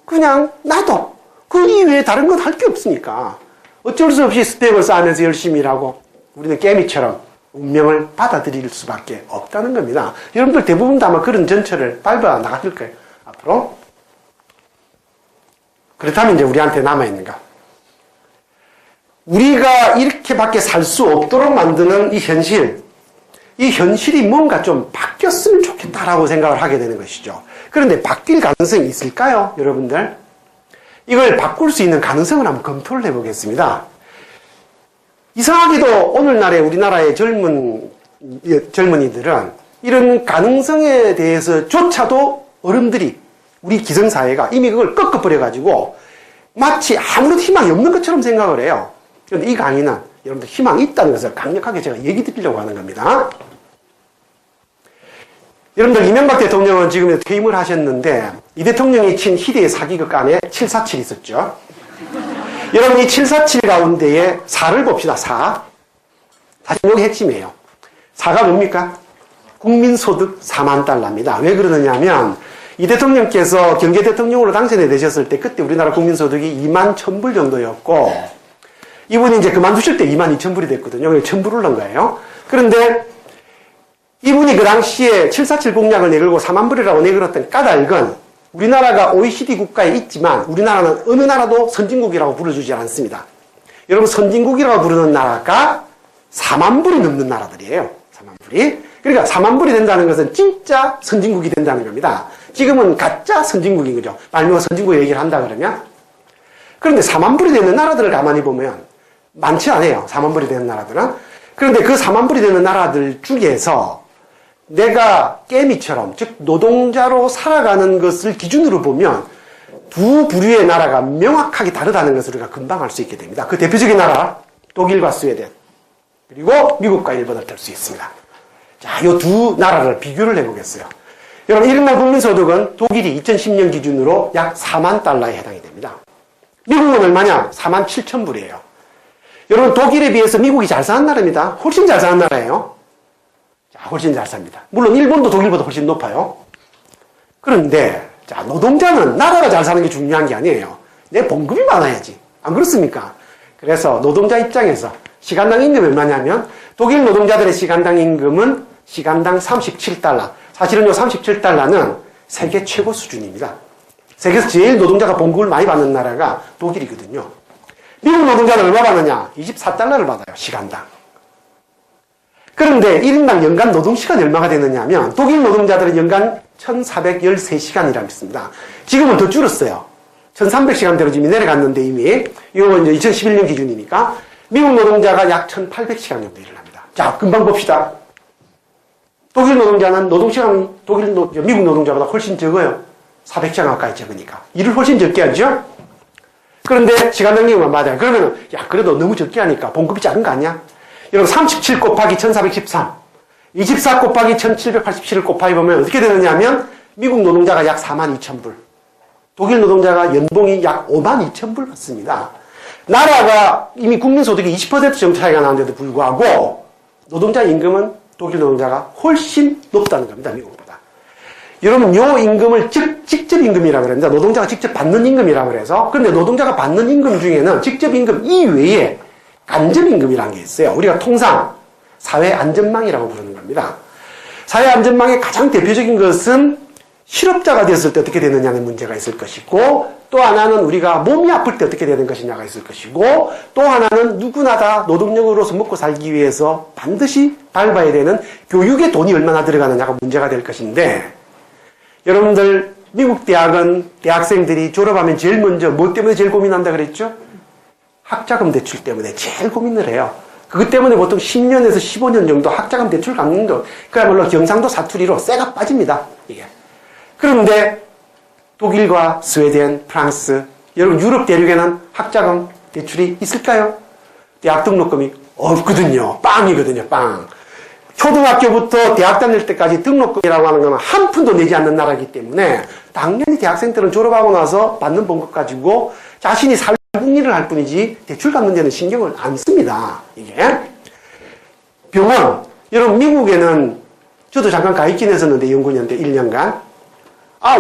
그냥 나도 그 이외에 다른 건 할 게 없으니까 어쩔 수 없이 스펙을 쌓으면서 열심히 일하고 우리는 깨미처럼 운명을 받아들일 수밖에 없다는 겁니다. 여러분들 대부분 아마 그런 전철을 밟아 나가실 거예요. 앞으로. 그렇다면 이제 우리한테 남아있는가? 우리가 이렇게밖에 살 수 없도록 만드는 이 현실이 뭔가 좀 바뀌었으면 좋겠다라고 생각을 하게 되는 것이죠. 그런데 바뀔 가능성이 있을까요, 여러분들? 이걸 바꿀 수 있는 가능성을 한번 검토를 해보겠습니다. 이상하게도 오늘날의 우리나라의 젊은이들은 이런 가능성에 대해서조차도 어른들이, 우리 기성사회가 이미 그걸 꺾어버려가지고 마치 아무런 희망이 없는 것처럼 생각을 해요. 그런데 이 강의는 여러분들 희망이 있다는 것을 강력하게 제가 얘기 드리려고 하는 겁니다. 여러분들 이명박 대통령은 지금 퇴임을 하셨는데 이 대통령이 친 희대의 사기극 안에 747 있었죠. 여러분 이 747 가운데에 4를 봅시다. 4. 사실 여기 핵심이에요. 4가 뭡니까? 국민소득 4만 달러입니다. 왜 그러느냐면 이 대통령께서 경제대통령으로 당선이 되셨을 때 그때 우리나라 국민소득이 2만 1,000불 정도였고 이분이 이제 그만두실 때 2만 2,000불이 됐거든요. 1,000불을 넣은 거예요. 그런데 이분이 그 당시에 747 공약을 내걸고 4만 불이라고 내걸었던 까닭은 우리나라가 OECD 국가에 있지만 우리나라는 어느 나라도 선진국이라고 부르주지 않습니다. 여러분 선진국이라고 부르는 나라가 4만 불이 넘는 나라들이에요. 4만 불이. 그러니까 4만 불이 된다는 것은 진짜 선진국이 된다는 겁니다. 지금은 가짜 선진국인 거죠. 말미암아 선진국 얘기를 한다 그러면. 그런데 4만 불이 되는 나라들을 가만히 보면 많지 않아요. 4만 불이 되는 나라들은. 그런데 그 4만 불이 되는 나라들 중에서 내가 깨미처럼, 즉 노동자로 살아가는 것을 기준으로 보면 두 부류의 나라가 명확하게 다르다는 것을 우리가 금방 알 수 있게 됩니다. 그 대표적인 나라 독일과 스웨덴 그리고 미국과 일본을 들 수 있습니다. 자, 이 두 나라를 비교를 해보겠어요. 여러분 1인당 국민소득은 독일이 2010년 기준으로 약 4만 달러에 해당이 됩니다. 미국은 얼마냐? 4만 7천 불이에요. 여러분 독일에 비해서 미국이 잘 사는 나라입니다. 훨씬 잘 사는 나라예요. 자, 훨씬 잘 삽니다. 물론 일본도 독일보다 훨씬 높아요. 그런데 자, 노동자는 나라가 잘 사는 게 중요한 게 아니에요. 내 봉급이 많아야지. 안 그렇습니까? 그래서 노동자 입장에서 시간당 임금이 얼마냐면 독일 노동자들의 시간당 임금은 시간당 37달러. 사실은 요 37달러는 세계 최고 수준입니다. 세계에서 제일 노동자가 봉급을 많이 받는 나라가 독일이거든요. 미국 노동자는 얼마 받느냐? 24달러를 받아요. 시간당. 그런데 1인당 연간 노동시간이 얼마가 되느냐 하면 독일 노동자들은 연간 1413시간이라고 했습니다. 지금은 더 줄었어요. 1300시간대로 지금 내려갔는데 이미 이건 이제 2011년 기준이니까 미국 노동자가 약 1800시간 정도 일을 합니다. 자, 금방 봅시다. 독일 노동자는 노동시간이 미국 노동자보다 훨씬 적어요. 400시간 가까이 적으니까. 일을 훨씬 적게 하죠? 그런데 시간당 임금만 맞아요. 그러면 야, 그래도 너무 적게 하니까 봉급이 작은 거 아니야? 여러분 37 곱하기 1413 24 곱하기 1787을 곱하기 보면 어떻게 되느냐 하면 미국 노동자가 약 42,000불 독일 노동자가 연봉이 약 52,000불 받습니다. 나라가 이미 국민소득이 20% 정도 차이가 나는데도 불구하고 노동자 임금은 독일 노동자가 훨씬 높다는 겁니다. 미국보다. 여러분 요 임금을 직접 임금이라고 그럽니다. 노동자가 직접 받는 임금이라고 그래서 그런데 노동자가 받는 임금 중에는 직접 임금 이외에 간접임금이라는 게 있어요. 우리가 통상 사회안전망이라고 부르는 겁니다. 사회안전망의 가장 대표적인 것은 실업자가 됐을 때 어떻게 되느냐는 문제가 있을 것이고 또 하나는 우리가 몸이 아플 때 어떻게 되는 것이냐가 있을 것이고 또 하나는 누구나 다 노동력으로서 먹고 살기 위해서 반드시 밟아야 되는 교육에 돈이 얼마나 들어가느냐가 문제가 될 것인데 여러분들 미국 대학은 대학생들이 졸업하면 제일 먼저 뭐 때문에 제일 고민한다 그랬죠? 학자금 대출 때문에 제일 고민을 해요. 그것 때문에 보통 10년에서 15년 정도 학자금 대출 갚는 거 그야말로 경상도 사투리로 쇠가 빠집니다. 이게. 그런데 독일과 스웨덴, 프랑스, 여러분 유럽 대륙에는 학자금 대출이 있을까요? 대학 등록금이 없거든요. 빵이거든요. 빵. 초등학교부터 대학 다닐 때까지 등록금이라고 하는 것은 한 푼도 내지 않는 나라이기 때문에 당연히 대학생들은 졸업하고 나서 받는 봉급 가지고 자신이 살 일을 할 뿐이지 대출 갚는 데는 신경을 안 씁니다. 이게 병원 여러분 미국에는 저도 잠깐 가 있긴 했었는데 연구년 때 1년간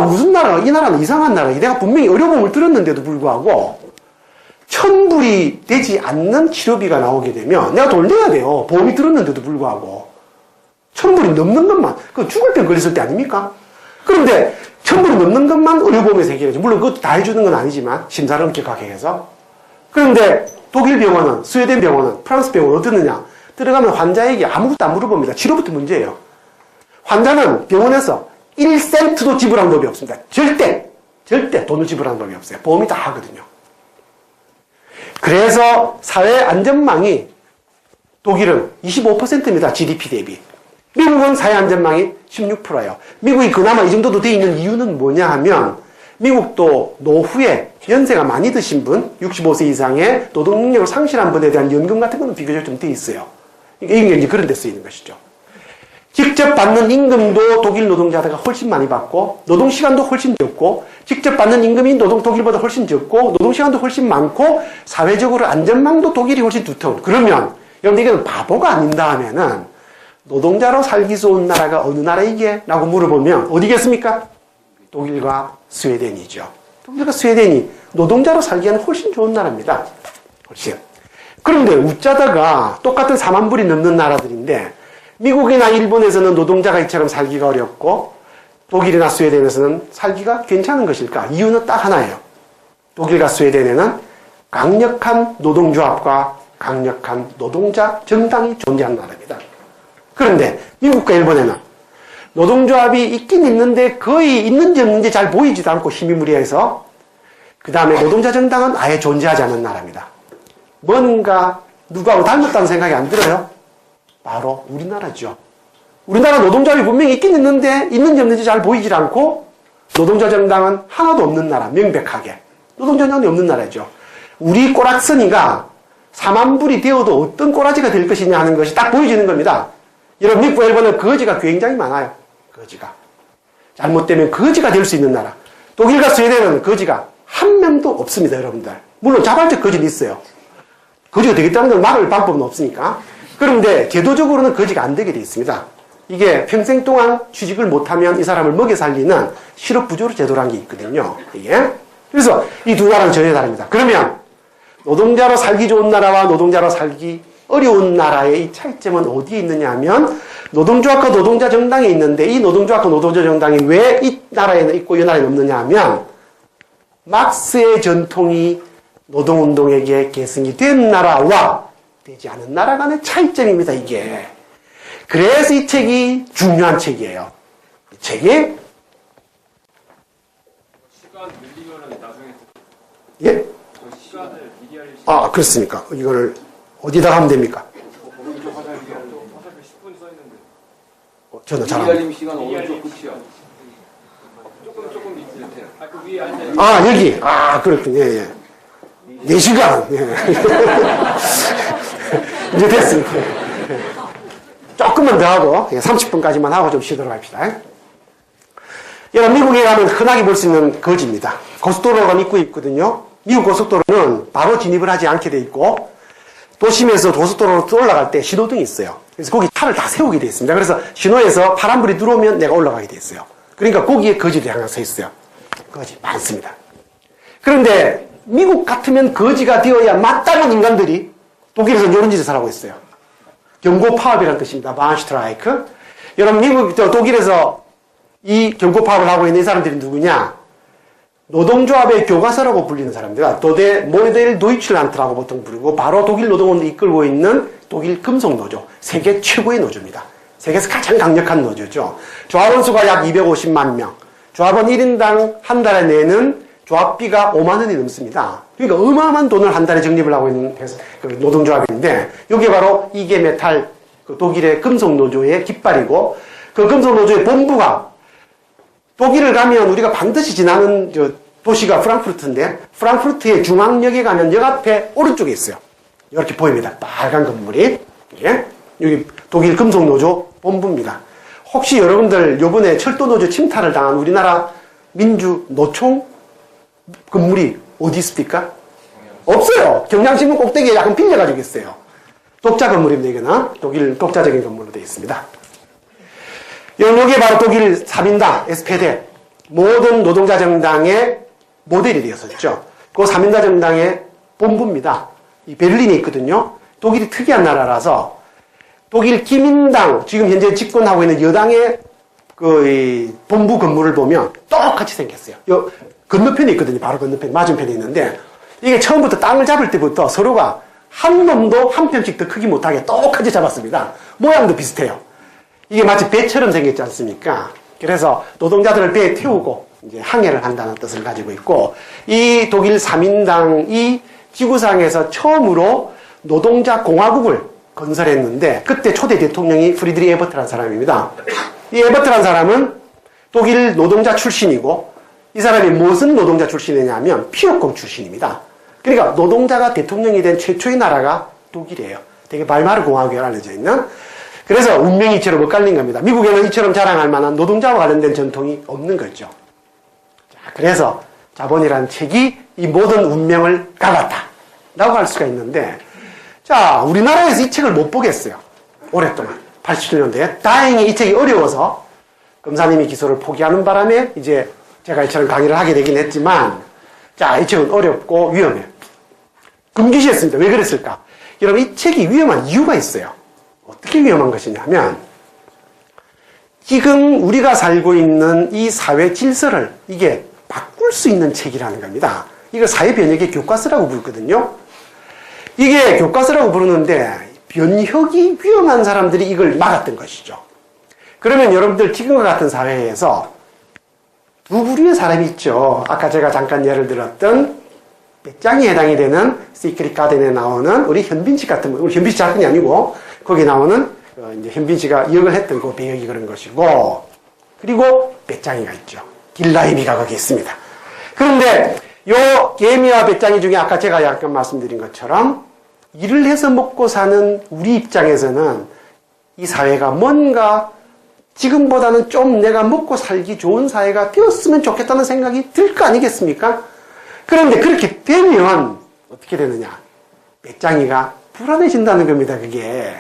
무슨 나라 이 나라는 이상한 나라 내가 분명히 의료보험을 들었는데도 불구하고 1,000불이 되지 않는 치료비가 나오게 되면 내가 돈 내야 돼요. 보험이 들었는데도 불구하고 1,000불이 넘는 것만 그 죽을 병 걸렸을 때 아닙니까? 그런데 1,000불이 넘는 것만 의료보험에서 해결해줘. 물론 그것도 다 해주는 건 아니지만 심사를 엄격하게 해서. 그런데 독일 병원은 스웨덴 병원은 프랑스 병원은 어떻느냐 들어가면 환자에게 아무것도 안 물어봅니다. 치료부터 문제예요. 환자는 병원에서 1센트도 지불한 법이 없습니다. 절대 돈을 지불하는 법이 없어요. 보험이 다 하거든요. 그래서 사회 안전망이 독일은 25%입니다. GDP 대비. 미국은 사회 안전망이 16%예요. 미국이 그나마 이 정도도 돼 있는 이유는 뭐냐 하면 미국도 노후에 연세가 많이 드신 분, 65세 이상의 노동 능력을 상실한 분에 대한 연금 같은 거는 비교적 좀 돼 있어요. 이게 이제 그런 데 쓰이는 것이죠. 직접 받는 임금도 독일 노동자들가 훨씬 많이 받고 노동시간도 훨씬 적고 직접 받는 임금이 독일보다 훨씬 적고 노동시간도 훨씬 많고 사회적으로 안전망도 독일이 훨씬 두터운 그러면 여러분 이거는 바보가 아닌다 하면은 노동자로 살기 좋은 나라가 어느 나라이게? 라고 물어보면 어디겠습니까? 독일과 스웨덴이죠. 독일과 스웨덴이 노동자로 살기에는 훨씬 좋은 나라입니다. 훨씬. 그런데 웃자다가 똑같은 4만 불이 넘는 나라들인데 미국이나 일본에서는 노동자가 이처럼 살기가 어렵고 독일이나 스웨덴에서는 살기가 괜찮은 것일까? 이유는 딱 하나예요. 독일과 스웨덴에는 강력한 노동조합과 강력한 노동자 정당이 존재하는 나라입니다. 그런데 미국과 일본에는 노동조합이 있긴 있는데 거의 있는지 없는지 잘 보이지도 않고 힘이 무리해서 그 다음에 노동자 정당은 아예 존재하지 않는 나라입니다. 뭔가 누구하고 닮았다는 생각이 안 들어요? 바로 우리나라죠. 우리나라 노동조합이 분명히 있긴 있는데 있는지 없는지 잘 보이질 않고 노동자 정당은 하나도 없는 나라, 명백하게. 노동자 정당이 없는 나라죠. 우리 꼬락서니가 4만 불이 되어도 어떤 꼬라지가 될 것이냐 하는 것이 딱 보여지는 겁니다. 여러분 미국과 일본은 거지가 굉장히 많아요. 거지가. 잘못되면 거지가 될 수 있는 나라. 독일과 스웨덴은 거지가 한 명도 없습니다. 여러분들. 물론 자발적 거지는 있어요. 거지가 되겠다는 건 막을 방법은 없으니까. 그런데 제도적으로는 거지가 안 되게 돼 있습니다. 이게 평생 동안 취직을 못하면 이 사람을 먹여 살리는 실업부조로 제도라는 게 있거든요. 이게. 그래서 이 두 나라는 전혀 다릅니다. 그러면 노동자로 살기 좋은 나라와 노동자로 살기 어려운 나라의 이 차이점은 어디에 있느냐 하면 노동조합과 노동자 정당이 있는데 이 노동조합과 노동자 정당이 왜 이 나라에는 있고 이 나라에 없느냐 하면 막스의 전통이 노동운동에게 계승이 된 나라와 되지 않은 나라 간의 차이점입니다. 이게. 그래서 이 책이 중요한 책이에요. 이 책이 시간 밀리면은 나중에 예? 그 시간을 미리 알리시면 아 그렇습니까? 이거를 어디다 하면 됩니까? 오른쪽 화살표 10분 써 있는데 저는 잘 안. 기다림 시간 오른쪽 끝이야. 조금 밑에 그 위에 앉아 아 여기. 아 그렇군요. 예, 예. 4시간. 예. 이제 됐습니다. 조금만 더 하고 30분까지만 하고 좀 쉬도록 합시다. 여러분 미국에 가면 흔하게 볼 수 있는 거지입니다. 고속도로가 입구에 있거든요. 미국 고속도로는 바로 진입을 하지 않게 돼 있고 도심에서 고속도로로 올라갈 때 신호등이 있어요. 그래서 거기 차를 다 세우게 돼 있습니다. 그래서 신호에서 파란불이 들어오면 내가 올라가게 돼 있어요. 그러니까 거기에 거지들이 항상 서 있어요. 거지 많습니다. 그런데 미국 같으면 거지가 되어야 마땅한 인간들이 독일에서는 이런 짓을 하고 있어요. 경고 파업이라는 뜻입니다. 바운슈트라이크. 여러분 미국 독일에서 이 경고 파업을 하고 있는 이 사람들이 누구냐? 노동조합의 교과서라고 불리는 사람들. 도대 모델 도이칠란트라고 보통 부르고 바로 독일 노동운동을 이끌고 있는 독일 금속노조. 세계 최고의 노조입니다. 세계에서 가장 강력한 노조죠. 조합원 수가 약 250만 명. 조합원 1인당 한 달에 내는 조합비가 5만 원이 넘습니다. 그러니까 어마어마한 돈을 한 달에 적립을 하고 있는 노동조합인데 여기에 바로 이게 메탈 독일의 금속노조의 깃발이고 그 금속노조의 본부가 독일을 가면 우리가 반드시 지나는 도시가 프랑크푸르트인데 프랑크푸르트의 중앙역에 가면 역 앞에 오른쪽에 있어요. 이렇게 보입니다. 빨간 건물이. 예? 여기 독일 금속노조 본부입니다. 혹시 여러분들 요번에 철도노조 침탈을 당한 우리나라 민주노총 건물이 어디 있습니까? 없어요. 경향신문 꼭대기에 약간 빌려가지고 있어요. 독자 건물입니다. 이거는 독일 독자적인 건물로 되어 있습니다. 여기에 바로 독일 3인당 SPD 모든 노동자 정당의 모델이 되었었죠. 그 3인당 정당의 본부입니다. 이 베를린에 있거든요. 독일이 특이한 나라라서 독일 기민당 지금 현재 집권하고 있는 여당의 이 본부 건물을 보면 똑같이 생겼어요. 요 건너편에 있거든요. 바로 건너편 맞은편에 있는데 이게 처음부터 땅을 잡을 때부터 서로가 한 놈도 한 편씩 더 크기 못하게 똑같이 잡았습니다. 모양도 비슷해요. 이게 마치 배처럼 생겼지 않습니까? 그래서 노동자들을 배에 태우고 이제 항해를 한다는 뜻을 가지고 있고 이 독일 3인당이 지구상에서 처음으로 노동자 공화국을 건설했는데 그때 초대 대통령이 프리드리 에버트라는 사람입니다. 이 에버트라는 사람은 독일 노동자 출신이고 이 사람이 무슨 노동자 출신이냐면 피업공 출신입니다. 그러니까 노동자가 대통령이 된 최초의 나라가 독일이에요. 되게 발마르 공화국이라 알려져 있는. 그래서 운명이 이처럼 엇갈린 겁니다. 미국에는 이처럼 자랑할 만한 노동자와 관련된 전통이 없는 거죠. 자, 그래서 자본이라는 책이 이 모든 운명을 갈았다 라고 할 수가 있는데 자, 우리나라에서 이 책을 못 보겠어요. 오랫동안. 87년도에. 다행히 이 책이 어려워서 검사님이 기소를 포기하는 바람에 이제 제가 이처럼 강의를 하게 되긴 했지만 자, 이 책은 어렵고 위험해요. 금기시했습니다. 왜 그랬을까? 여러분, 이 책이 위험한 이유가 있어요. 어떻게 위험한 것이냐면 지금 우리가 살고 있는 이 사회 질서를 이게 바꿀 수 있는 책이라는 겁니다. 이걸 사회변혁의 교과서라고 부르거든요. 이게 교과서라고 부르는데 변혁이 위험한 사람들이 이걸 막았던 것이죠. 그러면 여러분들 지금과 같은 사회에서 두 부류의 사람이 있죠. 아까 제가 잠깐 예를 들었던 배짱이 해당이 되는 시크릿 가든에 나오는 우리 현빈 씨 같은 분, 우리 현빈 씨 작품이 아니고 거기 나오는 이제 현빈 씨가 역을 했던 그 배역이 그런 것이고 그리고 배짱이가 있죠. 길라이비가 거기 있습니다. 그런데 요 개미와 배짱이 중에 아까 제가 약간 말씀드린 것처럼 일을 해서 먹고 사는 우리 입장에서는 이 사회가 뭔가 지금보다는 좀 내가 먹고 살기 좋은 사회가 되었으면 좋겠다는 생각이 들 거 아니겠습니까? 그런데 그렇게 되면 어떻게 되느냐? 배짱이가 불안해진다는 겁니다, 그게.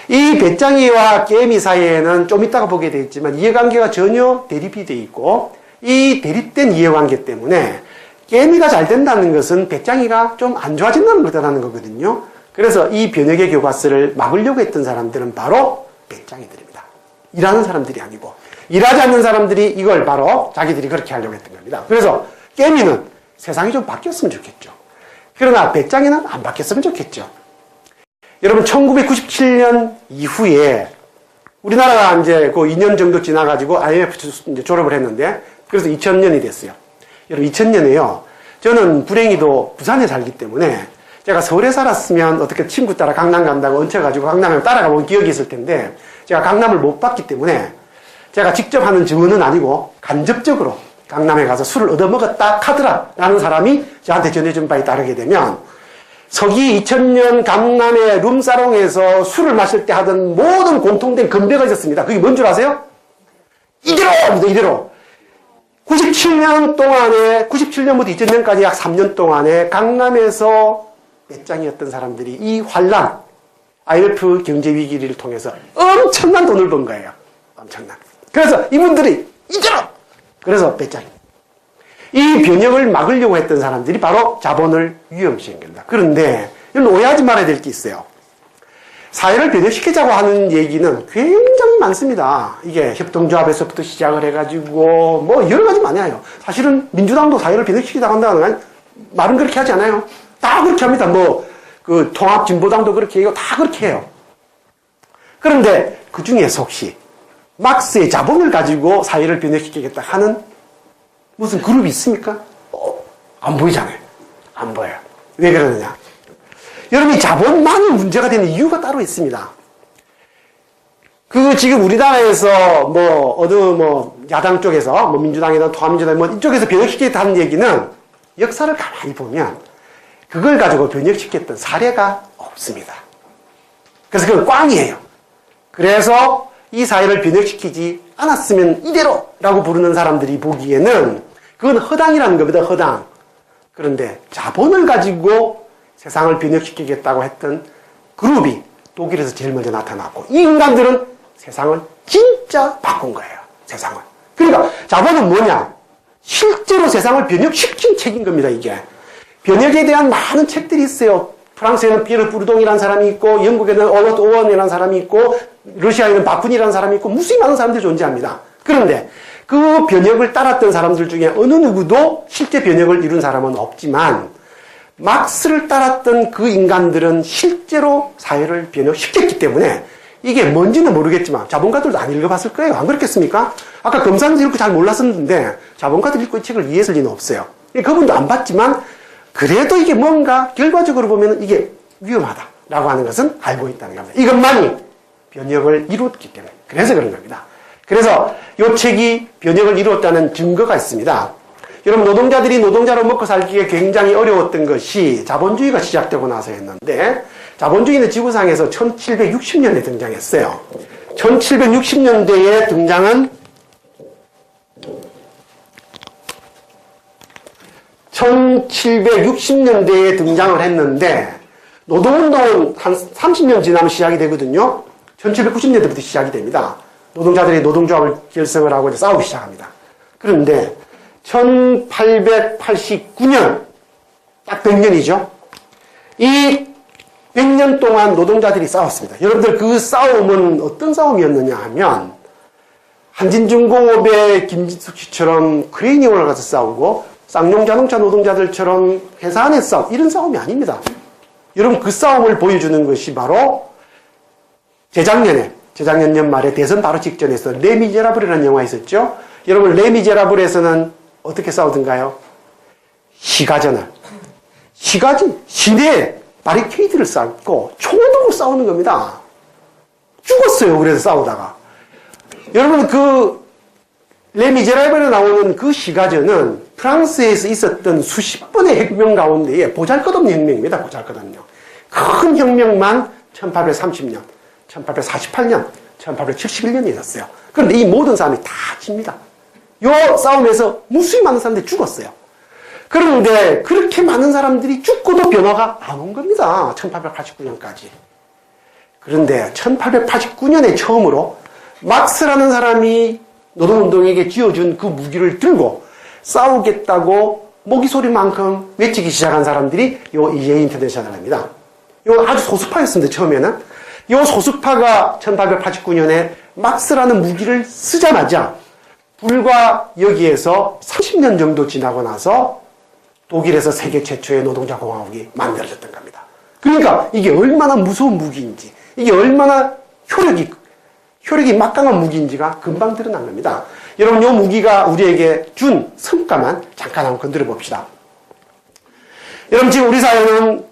이 배짱이와 깨미 사이에는 좀 이따가 보게 되겠지만 이해관계가 전혀 대립이 되어 있고 이 대립된 이해관계 때문에 깨미가 잘 된다는 것은 배짱이가 좀 안 좋아진다는 걸 뜻하는 거거든요. 그래서 이 변혁의 교과서를 막으려고 했던 사람들은 바로 배짱이들입니다. 일하는 사람들이 아니고 일하지 않는 사람들이 이걸 바로 자기들이 그렇게 하려고 했던 겁니다. 그래서 깨미는 세상이 좀 바뀌었으면 좋겠죠. 그러나 배짱이는 안 바뀌었으면 좋겠죠. 여러분 1997년 이후에 우리나라가 이제 그 2년 정도 지나가지고 IMF 이제 졸업을 했는데 그래서 2000년이 됐어요. 여러분 2000년에요. 저는 불행히도 부산에 살기 때문에 제가 서울에 살았으면 어떻게 친구 따라 강남 간다고 얹혀가지고 강남에 따라가 본 기억이 있을 텐데 제가 강남을 못 봤기 때문에 제가 직접 하는 증언은 아니고 간접적으로 강남에 가서 술을 얻어먹었다 카더라라는 사람이 저한테 전해준 바에 따르게 되면 서기 2000년 강남의 룸사롱에서 술을 마실 때 하던 모든 공통된 건배가 있었습니다. 그게 뭔 줄 아세요? 이대로 97년 동안에 97년부터 2000년까지 약 3년 동안에 강남에서 배짱이었던 사람들이 이 환란 IMF 경제 위기를 통해서 엄청난 돈을 번 거예요. 엄청난. 그래서 이분들이 이대로 그래서 배짱이. 이 변혁을 막으려고 했던 사람들이 바로 자본을 위험시킨 겁니다. 그런데 여러분 오해하지 말아야 될 게 있어요. 사회를 변혁시키자고 하는 얘기는 굉장히 많습니다. 이게 협동조합에서부터 시작을 해가지고 뭐 여러 가지 많아요. 사실은 민주당도 사회를 변혁시키자고 한다는 말은 그렇게 하지 않아요. 다 그렇게 합니다. 뭐 그 통합진보당도 그렇게 해요. 다 그렇게 해요. 그런데 그 중에서 혹시 막스의 자본을 가지고 사회를 변혁시키겠다 하는 무슨 그룹이 있습니까? 안 보이잖아요. 안 보여요. 왜 그러느냐? 여러분이 자본만이 문제가 되는 이유가 따로 있습니다. 그 지금 우리나라에서 야당 쪽에서 민주당이나 통합민주당 이쪽에서 변혁시키겠다는 얘기는 역사를 가만히 보면 그걸 가지고 변혁시켰던 사례가 없습니다. 그래서 그건 꽝이에요. 그래서 이 사회를 변혁시키지 않았으면 이대로라고 부르는 사람들이 보기에는 그건 허당이라는 겁니다. 허당. 그런데 자본을 가지고 세상을 변혁시키겠다고 했던 그룹이 독일에서 제일 먼저 나타났고 이 인간들은 세상을 진짜 바꾼 거예요. 세상을. 그러니까 자본은 뭐냐? 실제로 세상을 변혁시킨 책인 겁니다. 이게. 변혁에 대한 많은 책들이 있어요. 프랑스에는 피에르 부르동이라는 사람이 있고 영국에는 얼버트 오원이라는 사람이 있고 러시아에는 바쿤이라는 사람이 있고 무수히 많은 사람들이 존재합니다. 그런데 그 변혁을 따랐던 사람들 중에 어느 누구도 실제 변혁을 이룬 사람은 없지만 막스를 따랐던 그 인간들은 실제로 사회를 변혁시켰기 때문에 이게 뭔지는 모르겠지만 자본가들도 안 읽어봤을 거예요. 안 그렇겠습니까? 아까 검사는 읽고 잘 몰랐었는데 자본가들 읽고 이 책을 이해했을 리는 없어요. 그분도 안 봤지만 그래도 이게 뭔가 결과적으로 보면 이게 위험하다라고 하는 것은 알고 있다는 겁니다. 이것만이 변혁을 이뤘기 때문에. 그래서 그런 겁니다. 그래서 이 책이 변혁을 이루었다는 증거가 있습니다. 여러분 노동자들이 노동자로 먹고 살기에 굉장히 어려웠던 것이 자본주의가 시작되고 나서였는데 자본주의는 지구상에서 1760년에 등장했어요. 1760년대에 등장은 1760년대에 등장을 했는데 노동운동은 한 30년 지나면 시작이 되거든요. 1790년대부터 시작이 됩니다. 노동자들이 노동조합을 결성을 하고 이제 싸우기 시작합니다. 그런데 1889년 딱 100년이죠. 이 100년 동안 노동자들이 싸웠습니다. 여러분들 그 싸움은 어떤 싸움이었느냐 하면 한진중공업의 김진숙 씨처럼 크레인이 올라가서 싸우고 쌍용자동차 노동자들처럼 회사 안에 싸움 이런 싸움이 아닙니다. 여러분 그 싸움을 보여주는 것이 바로 재작년 연말에 대선 바로 직전에서 레미제라블이라는 영화 있었죠. 여러분 레미제라블에서는 어떻게 싸우던가요? 시내에 바리케이드를 쌓고 총을 들고 싸우는 겁니다. 죽었어요. 그래서 싸우다가. 여러분 그 레미제라블에 나오는 그 시가전은 프랑스에서 있었던 수십 번의 혁명 가운데에 보잘것없는 혁명입니다. 보잘것없는. 큰 혁명만 1830년, 1848년, 1871년에 있었어요. 그런데 이 모든 사람이 다 집니다. 이 싸움에서 무수히 많은 사람들이 죽었어요. 그런데 그렇게 많은 사람들이 죽고도 변화가 안 온 겁니다. 1889년까지. 그런데 1889년에 처음으로 막스라는 사람이 노동운동에게 쥐어준 그 무기를 들고 싸우겠다고 모기 소리만큼 외치기 시작한 사람들이 요 이에 인터내셔널입니다. 요 아주 소수파였습니다, 처음에는. 요 소수파가 1889년에 막스라는 무기를 쓰자마자 불과 여기에서 30년 정도 지나고 나서 독일에서 세계 최초의 노동자 공화국이 만들어졌던 겁니다. 그러니까 이게 얼마나 무서운 무기인지, 이게 얼마나 효력이 막강한 무기인지가 금방 드러난 겁니다. 여러분, 이 무기가 우리에게 준 성과만 잠깐 한번 건드려 봅시다. 여러분, 지금 우리 사회는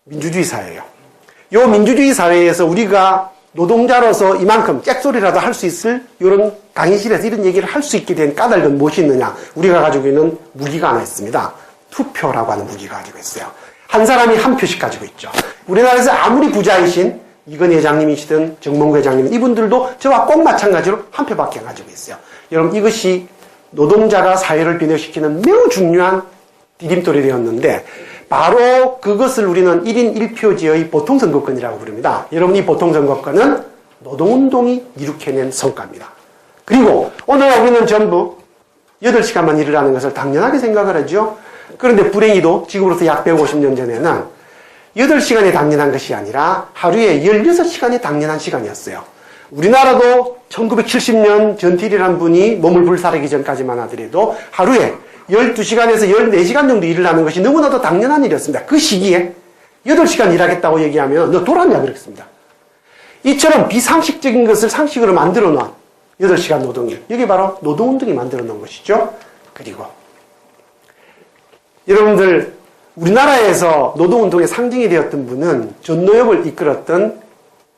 민주주의 사회예요. 이 민주주의 사회에서 우리가 노동자로서 이만큼 잭소리라도 할 수 있을 이런 강의실에서 이런 얘기를 할 수 있게 된 까닭은 무엇이 있느냐? 우리가 가지고 있는 무기가 하나 있습니다. 투표라고 하는 무기가 가지고 있어요. 한 사람이 한 표씩 가지고 있죠. 우리나라에서 아무리 부자이신 이건희 회장님이시든 정몽구 회장님, 이분들도 저와 꼭 마찬가지로 한 표밖에 가지고 있어요. 여러분, 이것이 노동자가 사회를 변혁시키는 매우 중요한 디딤돌이 되었는데, 바로 그것을 우리는 1인 1표제의 보통선거권이라고 부릅니다. 여러분, 이 보통선거권은 노동운동이 이룩해낸 성과입니다. 그리고 오늘 우리는 전부 8시간만 일을 하는 것을 당연하게 생각을 하죠. 그런데 불행히도 지금으로부터 약 150년 전에는 8시간이 당연한 것이 아니라 하루에 16시간이 당연한 시간이었어요. 우리나라도 1970년 전틸이라는 분이 몸을 불사르기 전까지만 하더라도 하루에 12시간에서 14시간 정도 일을 하는 것이 너무나도 당연한 일이었습니다. 그 시기에 8시간 일하겠다고 얘기하면 너 돌았냐 그랬습니다. 이처럼 비상식적인 것을 상식으로 만들어 놓은 8시간 노동일. 이게 바로 노동운동이 만들어 놓은 것이죠. 그리고 여러분들, 우리나라에서 노동운동의 상징이 되었던 분은 전노협을 이끌었던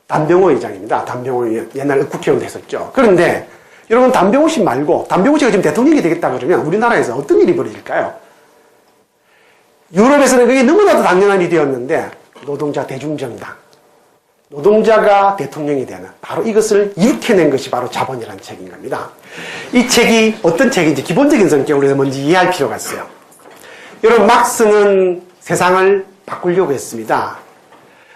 단병호 회장입니다. 단병호 의원, 옛날 국회의원도 했었죠. 그런데 여러분, 단병호 씨 말고 단병호 씨가 지금 대통령이 되겠다 그러면 우리나라에서 어떤 일이 벌어질까요? 유럽에서는 그게 너무나도 당연한 일이 되었는데 노동자 대중정당, 노동자가 대통령이 되는 바로 이것을 일으켜낸 것이 바로 자본이라는 책인 겁니다. 이 책이 어떤 책인지 기본적인 성격을 우리가 먼저 이해할 필요가 있어요. 여러분, 막스는 세상을 바꾸려고 했습니다.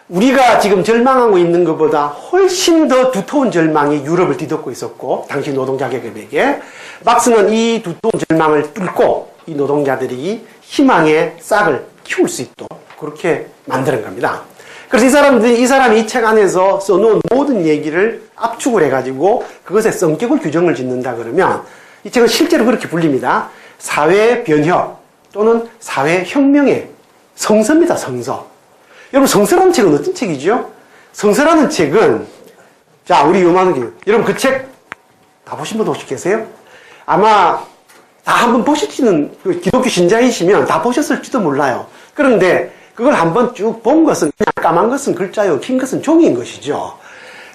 우리가 지금 절망하고 있는 것보다 훨씬 더 두터운 절망이 유럽을 뒤덮고 있었고, 당시 노동자 계급에게 막스는 이 두터운 절망을 뚫고 이 노동자들이 희망의 싹을 키울 수 있도록 그렇게 만드는 겁니다. 그래서 이 사람이 이 책 안에서 써놓은 모든 얘기를 압축을 해가지고 그것의 성격을 규정을 짓는다 그러면 이 책은 실제로 그렇게 불립니다. 사회 변혁 또는 사회 혁명의 성서입니다. 성서. 여러분, 성서라는 책은 어떤 책이죠? 성서라는 책은, 자, 우리 요만한 게, 여러분 그 책 다 보신 분 혹시 계세요? 아마 다 한번 보셨지는, 기독교 신자이시면 다 보셨을지도 몰라요. 그런데 그걸 한번 쭉 본 것은 그냥 까만 것은 글자요, 흰 것은 종이인 것이죠.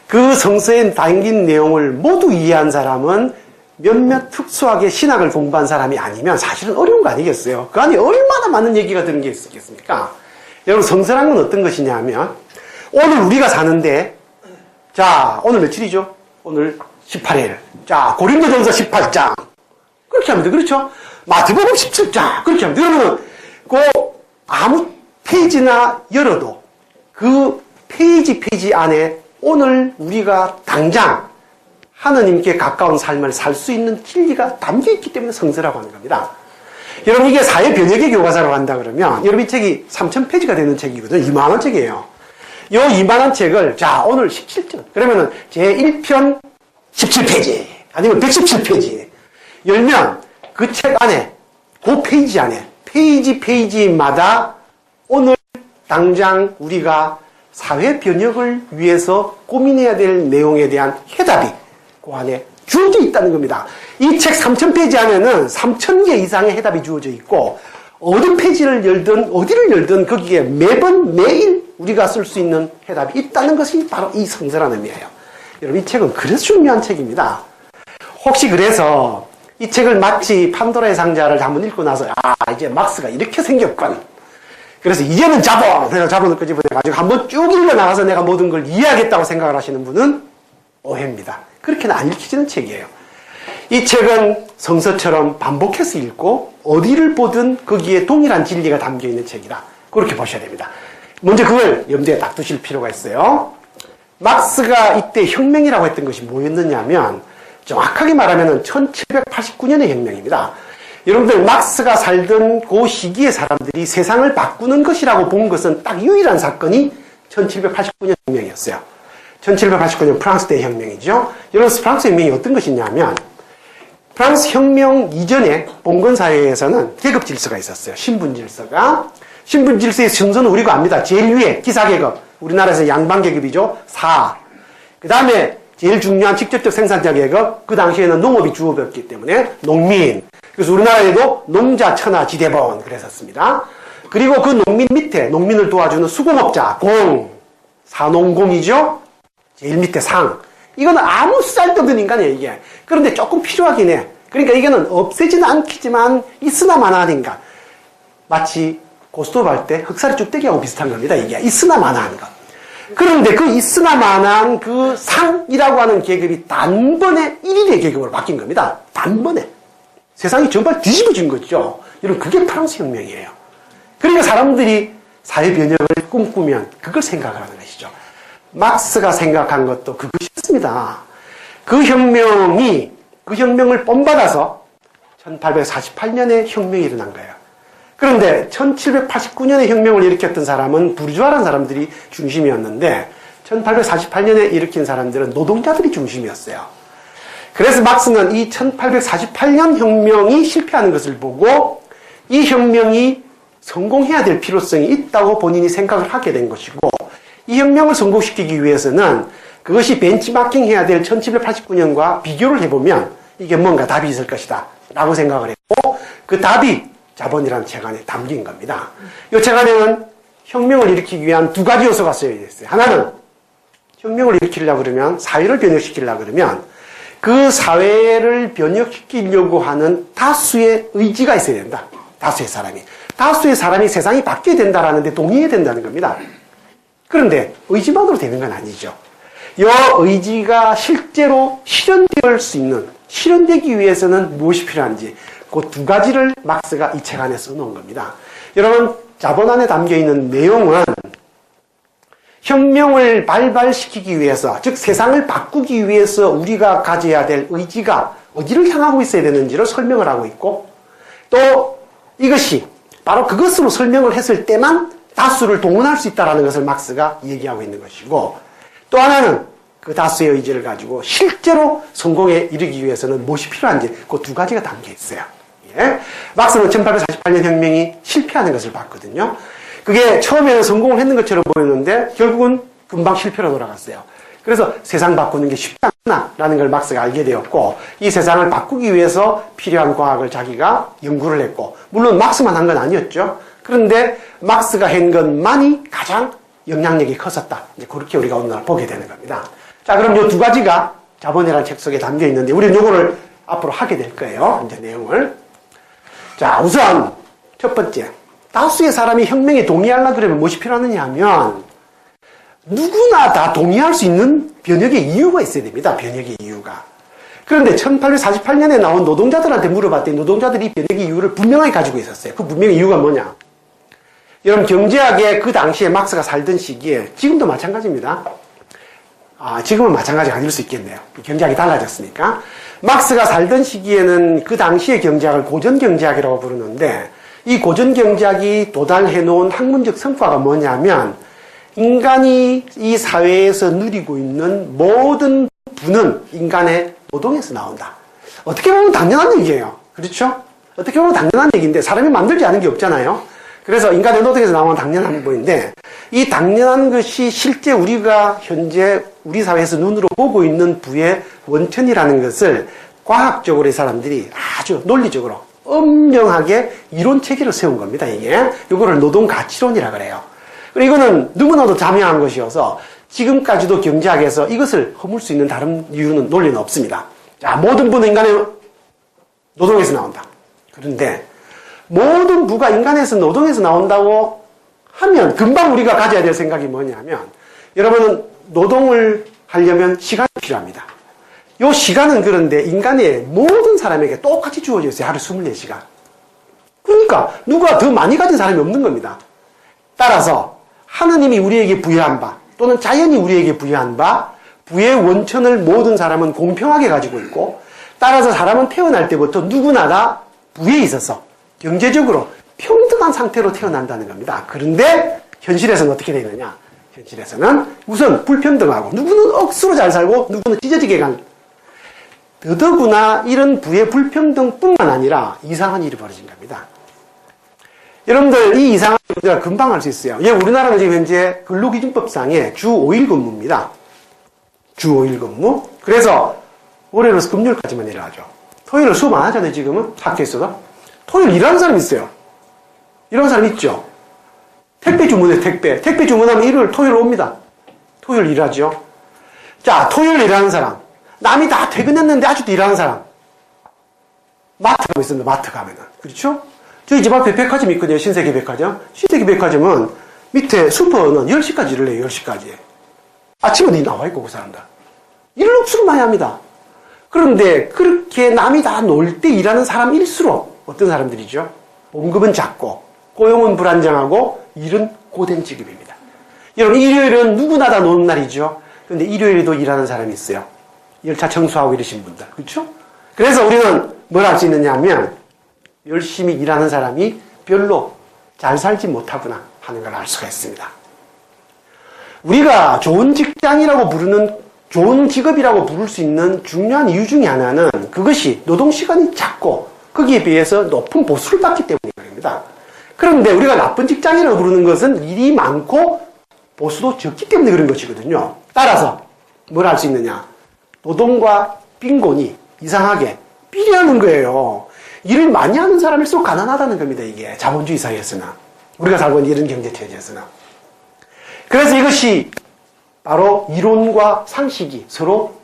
그 성서에 담긴 내용을 모두 이해한 사람은 몇몇 특수하게 신학을 공부한 사람이 아니면 사실은 어려운 거 아니겠어요? 그 안에 얼마나 많은 얘기가 드는 게 있겠습니까? 여러분, 성서란 건 어떤 것이냐 하면, 오늘 우리가 사는데, 자, 오늘 며칠이죠? 오늘 18일. 자, 고린도전서 18장. 그렇게 합니다. 그렇죠? 마태복음 17장. 그렇게 합니다. 그러면, 아무 페이지나 열어도 그 페이지 안에 오늘 우리가 당장 하느님께 가까운 삶을 살 수 있는 진리가 담겨 있기 때문에 성서라고 하는 겁니다. 여러분, 이게 사회 변혁의 교과서라고 한다 그러면, 여러분, 이 책이 3,000페이지가 되는 책이거든요. 이만한 책이에요. 요 이만한 책을, 자, 오늘 17장. 그러면은 제1편 17페이지, 아니면 117페이지. 열면 그 책 안에, 그 페이지 안에, 페이지마다 오늘 당장 우리가 사회 변혁을 위해서 고민해야 될 내용에 대한 해답이 그 안에 주어져 있다는 겁니다. 이 책 3,000페이지 안에는 3,000개 이상의 해답이 주어져 있고, 어느 페이지를 열든 어디를 열든 거기에 매일 우리가 쓸 수 있는 해답이 있다는 것이 바로 이 성서라는 의미예요. 여러분, 이 책은 그래서 중요한 책입니다. 혹시 그래서 이 책을 마치 판도라의 상자를 한번 읽고 나서, 이제 막스가 이렇게 생겼군, 그래서 이제는 자본! 그래서 자본을 끄집어내가지고 한번 쭉 읽어나가서 내가 모든 걸 이해하겠다고 생각을 하시는 분은 오해입니다. 그렇게는 안 읽히지는 책이에요. 이 책은 성서처럼 반복해서 읽고 어디를 보든 거기에 동일한 진리가 담겨있는 책이다. 그렇게 보셔야 됩니다. 먼저 그걸 염두에 딱 두실 필요가 있어요. 막스가 이때 혁명이라고 했던 것이 뭐였느냐면 정확하게 말하면 1789년의 혁명입니다. 여러분들 막스가 살던 그 시기의 사람들이 세상을 바꾸는 것이라고 본 것은 딱 유일한 사건이 1789년 혁명이었어요. 1789년 프랑스 대혁명이죠. 여러분 프랑스 혁명이 어떤 것이냐면 프랑스 혁명 이전에 봉건 사회에서는 계급 질서가 있었어요. 신분 질서가. 신분 질서의 순서는 우리가 압니다. 제일 위에 기사계급. 우리나라에서 양반계급이죠. 사. 그 다음에 제일 중요한 직접적 생산자 계급. 그 당시에는 농업이 주업이었기 때문에 농민. 그래서 우리나라에도 농자, 천하, 지대본 그랬었습니다. 그리고 그 농민 밑에 농민을 도와주는 수공업자, 공. 사농공이죠. 제일 밑에 상. 이거는 아무 쓸데없는 인간이에요, 이게. 그런데 조금 필요하긴 해. 그러니까 이거는 없애지는 않겠지만 있으나 마나한 인간. 마치 고스톱 할 때 흑살이 쭉대기하고 비슷한 겁니다, 이게. 있으나 마나한 것. 그런데 그 있으나 마나한 그 상이라고 하는 계급이 단번에 1일의 계급으로 바뀐 겁니다. 단번에. 세상이 정말 뒤집어진 거죠. 여러분, 그게 프랑스 혁명이에요. 그러니까 사람들이 사회 변혁을 꿈꾸면 그걸 생각을 하는 것이죠. 막스가 생각한 것도 그것이었습니다. 그 혁명을 본받아서 1848년에 혁명이 일어난 거예요. 그런데 1789년에 혁명을 일으켰던 사람은 부르주아라는 사람들이 중심이었는데 1848년에 일으킨 사람들은 노동자들이 중심이었어요. 그래서 막스는 이 1848년 혁명이 실패하는 것을 보고 이 혁명이 성공해야 될 필요성이 있다고 본인이 생각을 하게 된 것이고 이 혁명을 성공시키기 위해서는 그것이 벤치마킹 해야 될 1789년과 비교를 해보면 이게 뭔가 답이 있을 것이다 라고 생각을 했고 그 답이 자본이라는 책 안에 담긴 겁니다. 이 책 안에는 혁명을 일으키기 위한 두 가지 요소가 쓰여져 있어요. 하나는 혁명을 일으키려고 그러면 사회를 변혁시키려고 그러면 그 사회를 변혁시키려고 하는 다수의 의지가 있어야 된다. 다수의 사람이 세상이 바뀌어야 된다라는 데 동의해야 된다는 겁니다. 그런데 의지만으로 되는 건 아니죠. 이 의지가 실제로 실현되기 위해서는 무엇이 필요한지 그 두 가지를 막스가 이 책 안에 써놓은 겁니다. 여러분, 자본 안에 담겨있는 내용은 혁명을 발발시키기 위해서, 즉 세상을 바꾸기 위해서 우리가 가져야 될 의지가 어디를 향하고 있어야 되는지를 설명을 하고 있고 또 이것이 바로 그것으로 설명을 했을 때만 다수를 동원할 수 있다는 것을 막스가 얘기하고 있는 것이고 또 하나는 그 다수의 의지를 가지고 실제로 성공에 이르기 위해서는 무엇이 필요한지 그 두 가지가 담겨 있어요. 예? 막스는 1848년 혁명이 실패하는 것을 봤거든요. 그게 처음에는 성공을 했는 것처럼 보였는데 결국은 금방 실패로 돌아갔어요. 그래서 세상 바꾸는 게 쉽지 않구나라는 걸 막스가 알게 되었고 이 세상을 바꾸기 위해서 필요한 과학을 자기가 연구를 했고 물론 막스만 한 건 아니었죠. 그런데 막스가 한 것만이 가장 영향력이 컸었다. 이제 그렇게 우리가 오늘 보게 되는 겁니다. 자, 그럼 이 두 가지가 자본이라는 책 속에 담겨 있는데 우리는 이거를 앞으로 하게 될 거예요. 이제 내용을. 자, 우선 첫 번째. 다수의 사람이 혁명에 동의하려고 그러면 무엇이 필요하느냐 하면 누구나 다 동의할 수 있는 변혁의 이유가 있어야 됩니다. 변혁의 이유가. 그런데 1848년에 나온 노동자들한테 물어봤더니 노동자들이 변혁의 이유를 분명하게 가지고 있었어요. 그 분명한 이유가 뭐냐? 여러분 경제학의 그 당시에 막스가 살던 시기에 지금도 마찬가지입니다. 지금은 마찬가지가 아닐 수 있겠네요. 경제학이 달라졌으니까. 막스가 살던 시기에는 그 당시의 경제학을 고전경제학이라고 부르는데 이 고전경제학이 도달해놓은 학문적 성과가 뭐냐면 인간이 이 사회에서 누리고 있는 모든 부는 인간의 노동에서 나온다. 어떻게 보면 당연한 얘기예요. 그렇죠? 어떻게 보면 당연한 얘기인데 사람이 만들지 않은 게 없잖아요. 그래서 인간의 노동에서 나오는 당연한 부분인데 이 당연한 것이 실제 우리가 현재 우리 사회에서 눈으로 보고 있는 부의 원천이라는 것을 과학적으로 이 사람들이 아주 논리적으로 엄정하게 이론 체계를 세운 겁니다. 이거를 노동가치론이라 그래요. 그리고 이거는 너무나도 자명한 것이어서 지금까지도 경제학에서 이것을 허물 수 있는 다른 이유는 논리는 없습니다. 자, 모든 부는 인간의 노동에서 나온다. 그런데 모든 부가 인간에서 노동에서 나온다고 하면 금방 우리가 가져야 될 생각이 뭐냐면 여러분은 노동을 하려면 시간이 필요합니다. 이 시간은 그런데 인간의 모든 사람에게 똑같이 주어져 있어요. 하루 24시간. 그러니까 누가 더 많이 가진 사람이 없는 겁니다. 따라서 하느님이 우리에게 부여한 바, 또는 자연이 우리에게 부여한 바 부의 원천을 모든 사람은 공평하게 가지고 있고 따라서 사람은 태어날 때부터 누구나 다 부에 있어서 경제적으로 평등한 상태로 태어난다는 겁니다. 그런데 현실에서는 어떻게 되느냐? 현실에서는 우선 불평등하고 누구는 억수로 잘 살고 누구는 찢어지게 간 더더구나 이런 부의 불평등뿐만 아니라 이상한 일이 벌어진 겁니다. 여러분들 이 이상한 일을 우리가 금방 알 수 있어요. 예, 우리나라는 지금 현재 근로기준법상에 주 5일 근무입니다. 주 5일 근무. 그래서 월요일에서 금요일까지만 일을 하죠. 토요일을 수업 안 하잖아요, 지금은. 학교에서도. 토요일 일하는 사람 있어요. 이런 사람 있죠. 택배 주문해, 택배. 택배 주문하면 일요일, 토요일 옵니다. 토요일 일하죠. 자, 토요일 일하는 사람. 남이 다 퇴근했는데 아직도 일하는 사람. 마트 가고 있습니다, 마트 가면은. 그렇죠? 저희 집 앞에 백화점이 있거든요, 신세계 백화점. 신세계 백화점은 밑에 슈퍼는 10시까지 일을 해요, 10시까지. 아침에 어디 나와 있고, 그 사람들. 일을 억수로 많이 합니다. 그런데 그렇게 남이 다 놀 때 일하는 사람일수록 어떤 사람들이죠? 봉급은 작고, 고용은 불안정하고, 일은 고된 직업입니다. 여러분, 일요일은 누구나 다 노는 날이죠. 그런데 일요일에도 일하는 사람이 있어요. 열차 청소하고 이러신 분들. 그렇죠? 그래서 우리는 뭘 할 수 있느냐 하면, 열심히 일하는 사람이 별로 잘 살지 못하구나 하는 걸 알 수가 있습니다. 우리가 좋은 직장이라고 부르는, 좋은 직업이라고 부를 수 있는 중요한 이유 중에 하나는 그것이 노동시간이 작고 거기에 비해서 높은 보수를 받기 때문입니다. 그런데 우리가 나쁜 직장이라고 부르는 것은 일이 많고 보수도 적기 때문에 그런 것이거든요. 따라서 뭘 할 수 있느냐? 노동과 빈곤이 이상하게 비례하는 거예요. 일을 많이 하는 사람일수록 가난하다는 겁니다, 이게. 자본주의 사회에서는. 우리가 살고 있는 이런 경제체제에서는. 그래서 이것이 바로 이론과 상식이 서로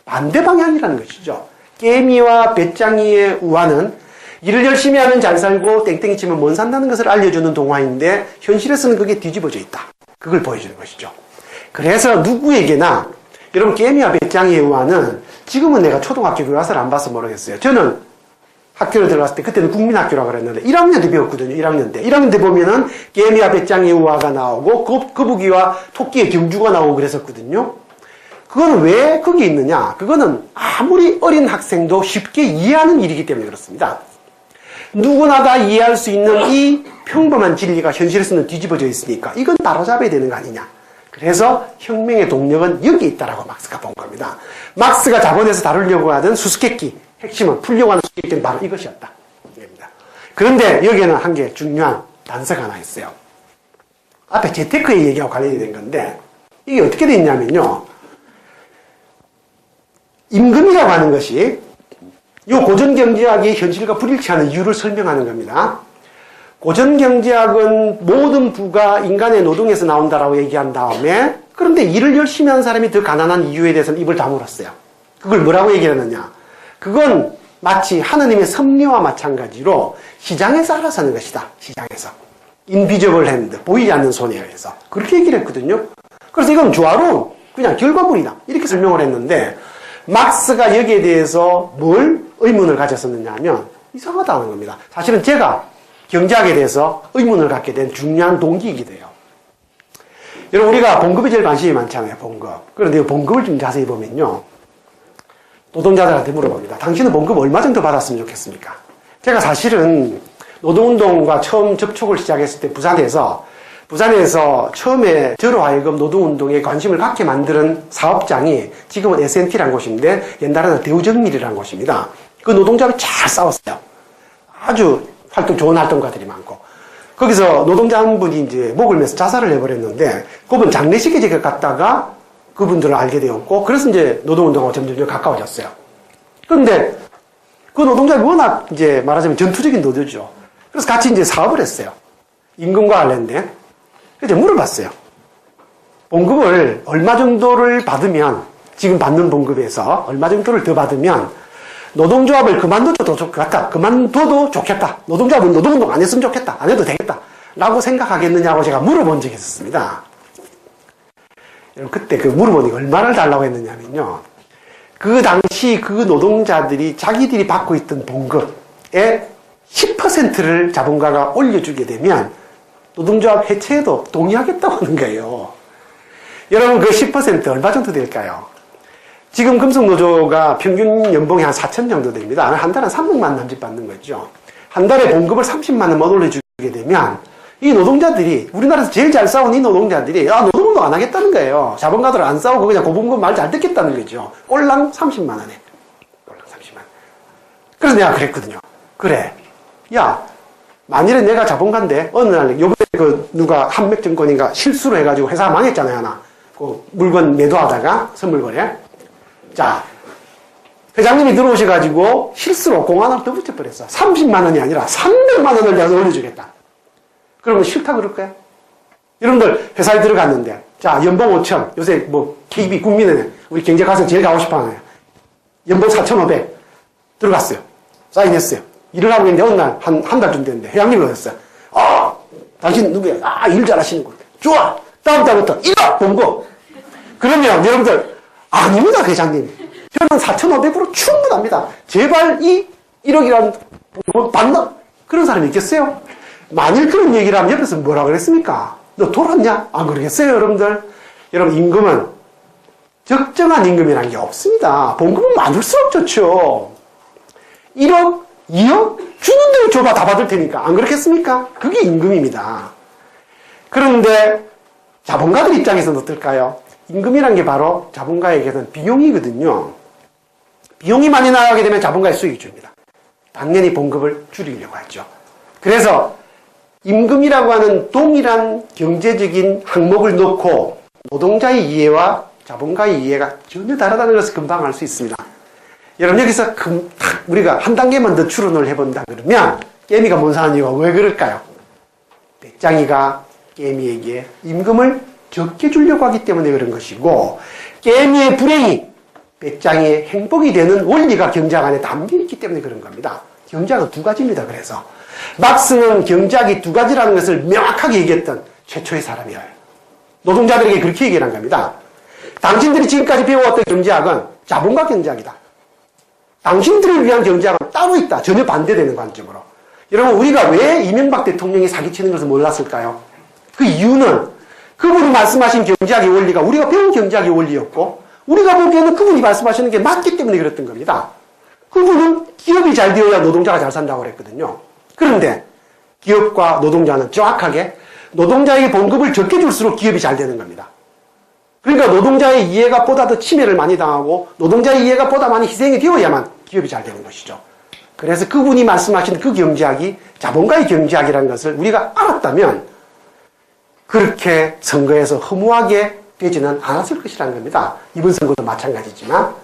반대 방향이라는 것이죠. 깨미와 배짱이의 우화는 일을 열심히 하면 잘 살고 땡땡이 치면 못 산다는 것을 알려주는 동화인데 현실에서는 그게 뒤집어져 있다. 그걸 보여주는 것이죠. 그래서 누구에게나 여러분 깨미와 배짱이의 우화는 지금은 내가 초등학교 교과서를 안 봐서 모르겠어요. 저는 학교를 들어갔을 때 그때는 국민학교라고 그랬는데 1학년 때 배웠거든요. 1학년 때. 1학년 때 보면은 개미와 배짱의 우화가 나오고 거북이와 토끼의 경주가 나오고 그랬었거든요. 그거는 왜 거기 있느냐? 그거는 아무리 어린 학생도 쉽게 이해하는 일이기 때문에 그렇습니다. 누구나 다 이해할 수 있는 이 평범한 진리가 현실에서는 뒤집어져 있으니까 이건 바로잡아야 되는 거 아니냐. 그래서 혁명의 동력은 여기에 있다라고 막스가 본 겁니다. 막스가 자본에서 다루려고 하던 수수께끼 핵심은 풀려고 하는 수수께끼는 바로 이것이었다. 그런데 여기에는 한 개 중요한 단서가 하나 있어요. 앞에 재테크의 얘기하고 관련이 된 건데 이게 어떻게 돼 있냐면요. 임금이라고 하는 것이 이 고전경제학이 현실과 불일치하는 이유를 설명하는 겁니다. 고전경제학은 모든 부가 인간의 노동에서 나온다라고 얘기한 다음에 그런데 일을 열심히 하는 사람이 더 가난한 이유에 대해서는 입을 다물었어요. 그걸 뭐라고 얘기하느냐. 그건 마치 하느님의 섭리와 마찬가지로 시장에서 알아서 하는 것이다. 시장에서. 인비저블 핸드, 보이지 않는 손에 의해서. 그렇게 얘기를 했거든요. 그래서 이건 조화로운 그냥 결과물이다. 이렇게 설명을 했는데 막스가 여기에 대해서 뭘 의문을 가졌었느냐 하면 이상하다는 겁니다. 사실은 제가 경제학에 대해서 의문을 갖게 된 중요한 동기이기도 해요. 여러분 우리가 봉급에 제일 관심이 많잖아요. 봉급. 그런데 봉급을 좀 자세히 보면요. 노동자들한테 물어봅니다. 당신은 봉급 얼마 정도 받았으면 좋겠습니까? 제가 사실은 노동운동과 처음 접촉을 시작했을 때 부산에서 처음에 저로 하여금 노동운동에 관심을 갖게 만드는 사업장이 지금은 S&T라는 곳인데 옛날에는 대우정밀이라는 곳입니다. 그 노동자를 잘 싸웠어요. 아주 좋은 활동가들이 많고. 거기서 노동자 한 분이 이제 목을 매서 자살을 해버렸는데 그분 장례식에 제가 갔다가 그분들을 알게 되었고 그래서 이제 노동운동하고 점점 가까워졌어요. 그런데 그 노동자가 워낙 이제 말하자면 전투적인 노조죠. 그래서 같이 이제 사업을 했어요. 임금과 관련된. 그래서 물어봤어요. 봉급을 얼마 정도를 받으면 지금 받는 봉급에서 얼마 정도를 더 받으면 노동조합을 그만둬도 좋겠다. 그만둬도 좋겠다. 노동조합은 노동운동 안 했으면 좋겠다. 안 해도 되겠다. 라고 생각하겠느냐고 제가 물어본 적이 있었습니다. 그때 그 물어보니까 얼마를 달라고 했느냐면요. 그 당시 그 노동자들이 자기들이 받고 있던 봉급의 10%를 자본가가 올려주게 되면 노동조합 해체에도 동의하겠다고 하는 거예요. 여러분 그 10% 얼마 정도 될까요? 지금 금속노조가 평균 연봉이 한 4천 정도 됩니다. 한 달에 300만 원 남짓 받는 거죠. 한 달에 봉급을 30만 원만 올려주게 되면 이 노동자들이, 우리나라에서 제일 잘 싸운 이 노동자들이 노동운동 안 하겠다는 거예요. 자본가들 안 싸우고 그냥 고봉급 말 잘 듣겠다는 거죠. 꼴랑 30만 원에. 꼴랑 30만 원. 그래서 내가 그랬거든요. 그래. 야, 만일에 내가 자본가인데 어느 날 요번에 그 누가 한맥증권인가 실수로 해가지고 회사가 망했잖아요. 하나. 그 물건 매도하다가 선물거래. 자, 회장님이 들어오셔가지고 실수로 공 하나 더 붙여버렸어. 30만 원이 아니라 300만 원을 내가 올려주겠다. 그러면 싫다 그럴 거야? 여러분들 회사에 들어갔는데, 자, 연봉 5천. 요새 뭐 KB 국민은행, 우리 경제가서 제일 가고 싶어 하네요. 연봉 4,500. 들어갔어요. 사인했어요. 일을 하고 있는데 어느 날 한 달쯤 됐는데 회장님이 오셨어요. 당신 누구야? 일 잘하시는군. 좋아. 다음 달부터 1억 봉급. 그러면 여러분들, 아닙니다, 회장님. 저는 4,500으로 충분합니다. 제발 이 1억이라는 봉급 받나? 그런 사람이 있겠어요? 만일 그런 얘기를 하면 옆에서 뭐라 그랬습니까? 너 돌았냐? 안 그러겠어요, 여러분들? 여러분, 임금은 적정한 임금이라는 게 없습니다. 봉급은 많을수록 좋죠. 1억, 2억? 주는 대로 줘봐 다 받을 테니까. 안 그렇겠습니까? 그게 임금입니다. 그런데 자본가들 입장에서는 어떨까요? 임금이란 게 바로 자본가에게는 비용이거든요. 비용이 많이 나가게 되면 자본가의 수익이 줍니다. 당연히 봉급을 줄이려고 하죠. 그래서 임금이라고 하는 동일한 경제적인 항목을 놓고 노동자의 이해와 자본가의 이해가 전혀 다르다는 것을 금방 알 수 있습니다. 여러분 여기서 우리가 한 단계만 더 추론을 해본다 그러면 깨미가 뭔사는 이유가 왜 그럴까요? 배짱이가 깨미에게 임금을 적게 주려고 하기 때문에 그런 것이고, 깨미의 불행이 배짱이의 행복이 되는 원리가 경제학 안에 담겨있기 때문에 그런 겁니다. 경제학은 두 가지입니다. 그래서 막스는 경제학이 두 가지라는 것을 명확하게 얘기했던 최초의 사람이에요. 노동자들에게 그렇게 얘기를 한 겁니다. 당신들이 지금까지 배워왔던 경제학은 자본가 경제학이다. 당신들을 위한 경제학은 따로 있다. 전혀 반대되는 관점으로. 여러분, 우리가 왜 이명박 대통령이 사기치는 것을 몰랐을까요? 그 이유는 그분이 말씀하신 경제학의 원리가 우리가 배운 경제학의 원리였고, 우리가 보기에는 그분이 말씀하시는 게 맞기 때문에 그랬던 겁니다. 그분은 기업이 잘 되어야 노동자가 잘 산다고 그랬거든요. 그런데 기업과 노동자는 정확하게 노동자에게 봉급을 적게 줄수록 기업이 잘 되는 겁니다. 그러니까 노동자의 이해가 보다 더 침해를 많이 당하고 노동자의 이해가 보다 많이 희생이 되어야만 기업이 잘 되는 것이죠. 그래서 그분이 말씀하신 그 경제학이 자본가의 경제학이라는 것을 우리가 알았다면 그렇게 선거에서 허무하게 되지는 않았을 것이라는 겁니다. 이번 선거도 마찬가지지만.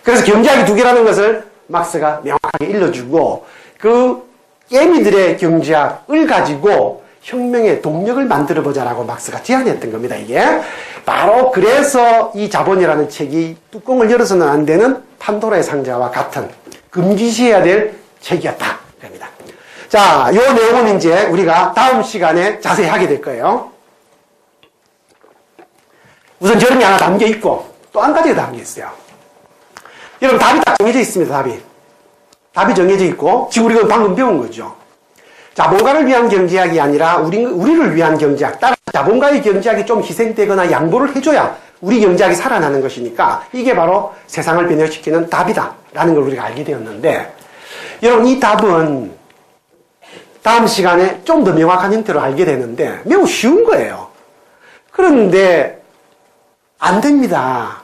그래서 경제학이 두 개라는 것을 막스가 명확하게 일러주고, 그 깨미들의 경제학을 가지고 혁명의 동력을 만들어보자라고 막스가 제안했던 겁니다. 이게 바로 그래서 이 자본이라는 책이 뚜껑을 열어서는 안 되는 판도라의 상자와 같은 금기시해야 될 책이었다. 그럽니다. 자, 이 내용은 이제 우리가 다음 시간에 자세히 하게 될 거예요. 우선 저름이 하나 담겨 있고 또 한 가지가 담겨 있어요. 여러분, 답이 딱 정해져 있습니다. 답이 정해져 있고 지금 우리가 방금 배운 거죠. 자본가를 위한 경제학이 아니라 우리를 위한 경제학. 따라서 자본가의 경제학이 좀 희생되거나 양보를 해줘야 우리 경제학이 살아나는 것이니까 이게 바로 세상을 변혁시키는 답이다라는 걸 우리가 알게 되었는데, 여러분, 이 답은 다음 시간에 좀 더 명확한 형태로 알게 되는데 매우 쉬운 거예요. 그런데 안 됩니다.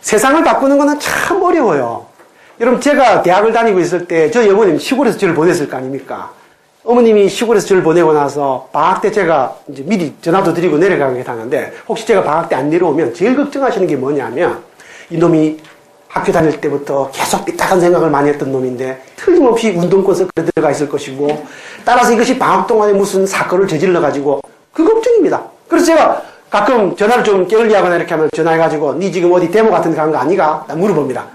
세상을 바꾸는 거는 참 어려워요. 여러분, 제가 대학을 다니고 있을 때 저희 어머님 시골에서 저를 보냈을 거 아닙니까? 어머님이 시골에서 저를 보내고 나서 방학 때 제가 이제 미리 전화도 드리고 내려가게 하는데, 혹시 제가 방학 때 안 내려오면 제일 걱정하시는 게 뭐냐면, 이놈이 학교 다닐 때부터 계속 삐딱한 생각을 많이 했던 놈인데 틀림없이 운동권서 그래 들어가 있을 것이고, 따라서 이것이 방학 동안에 무슨 사건을 저질러가지고 그 걱정입니다. 그래서 제가 가끔 전화를 좀 게을리하거나 이렇게 하면 전화해가지고 니 지금 어디 데모 같은 데 간 거 아니가? 나 물어봅니다.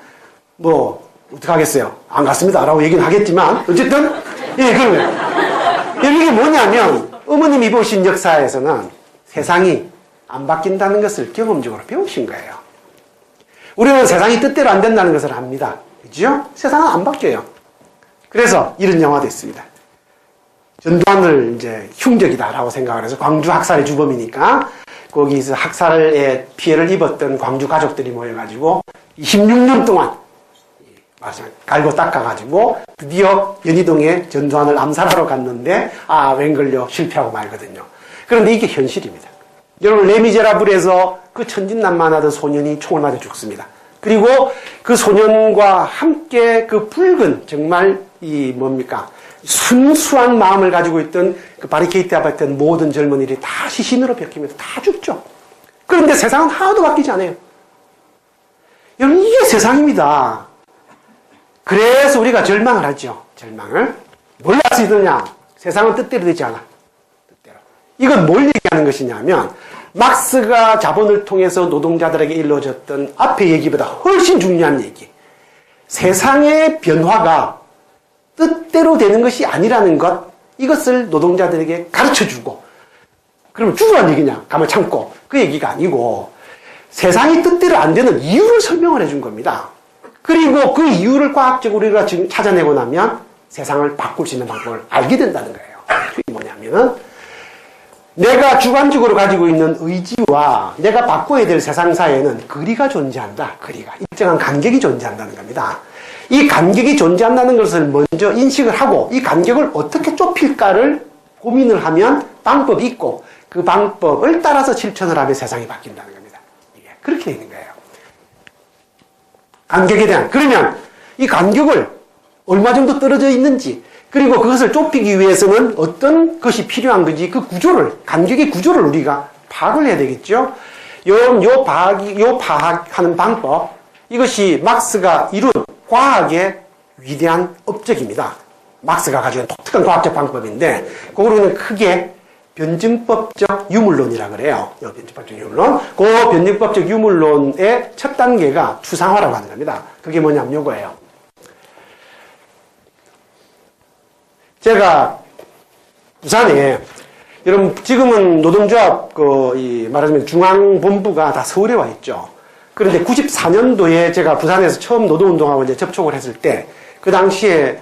뭐 어떡하겠어요? 안 갔습니다 라고 얘기는 하겠지만 어쨌든 예, 그런 거예요. 이게 뭐냐면 어머님이 보신 역사에서는 세상이 안 바뀐다는 것을 경험적으로 배우신 거예요. 우리는 세상이 뜻대로 안 된다는 것을 압니다. 그죠? 세상은 안 바뀌어요. 그래서 이런 영화도 있습니다. 전두환을 이제 흉적이다라고 생각을 해서 광주 학살의 주범이니까 거기서 학살의 피해를 입었던 광주 가족들이 모여가지고 26년 동안 갈고 닦아가지고 드디어 연희동에 전두환을 암살하러 갔는데 웬걸요 실패하고 말거든요. 그런데 이게 현실입니다. 여러분 레미제라블에서 그 천진난만하던 소년이 총을 맞아 죽습니다. 그리고 그 소년과 함께 그 붉은 정말 순수한 마음을 가지고 있던 그 바리케이트 앞에 있던 모든 젊은이들이 다 시신으로 벗기면서 다 죽죠. 그런데 세상은 하나도 바뀌지 않아요. 여러분 이게 세상입니다. 그래서 우리가 절망을 하죠. 절망을. 뭘 할 수 있느냐? 세상은 뜻대로 되지 않아. 뜻대로. 이건 뭘 얘기하는 것이냐면 막스가 자본을 통해서 노동자들에게 일러줬던 앞의 얘기보다 훨씬 중요한 얘기. 세상의 변화가 뜻대로 되는 것이 아니라는 것, 이것을 노동자들에게 가르쳐주고, 그러면 죽으란 얘기냐? 가만 참고. 그 얘기가 아니고, 세상이 뜻대로 안 되는 이유를 설명을 해준 겁니다. 그리고 그 이유를 과학적으로 우리가 지금 찾아내고 나면 세상을 바꿀 수 있는 방법을 알게 된다는 거예요. 그게 뭐냐면은, 내가 주관적으로 가지고 있는 의지와 내가 바꿔야 될 세상 사이에는 거리가 존재한다. 거리가. 일정한 간격이 존재한다는 겁니다. 이 간격이 존재한다는 것을 먼저 인식을 하고 이 간격을 어떻게 좁힐까를 고민을 하면 방법이 있고 그 방법을 따라서 실천을 하면 세상이 바뀐다는 겁니다. 이게 그렇게 있는 거예요. 간격에 대한. 그러면 이 간격을 얼마 정도 떨어져 있는지 그리고 그것을 좁히기 위해서는 어떤 것이 필요한 건지 그 구조를, 간격의 구조를 우리가 파악을 해야 되겠죠. 요 파악하는 방법, 이것이 막스가 이룬 과학의 위대한 업적입니다. 막스가 가지고 있는 독특한 과학적 방법인데, 그거로는 크게 변증법적 유물론이라고 그래요. 변증법적 유물론. 그 변증법적 유물론의 첫 단계가 추상화라고 하는 겁니다. 그게 뭐냐면 요거예요. 제가 부산에, 여러분 지금은 노동조합 말하자면 중앙본부가 다 서울에 와 있죠. 그런데 94년도에 제가 부산에서 처음 노동운동하고 이제 접촉을 했을 때, 그 당시에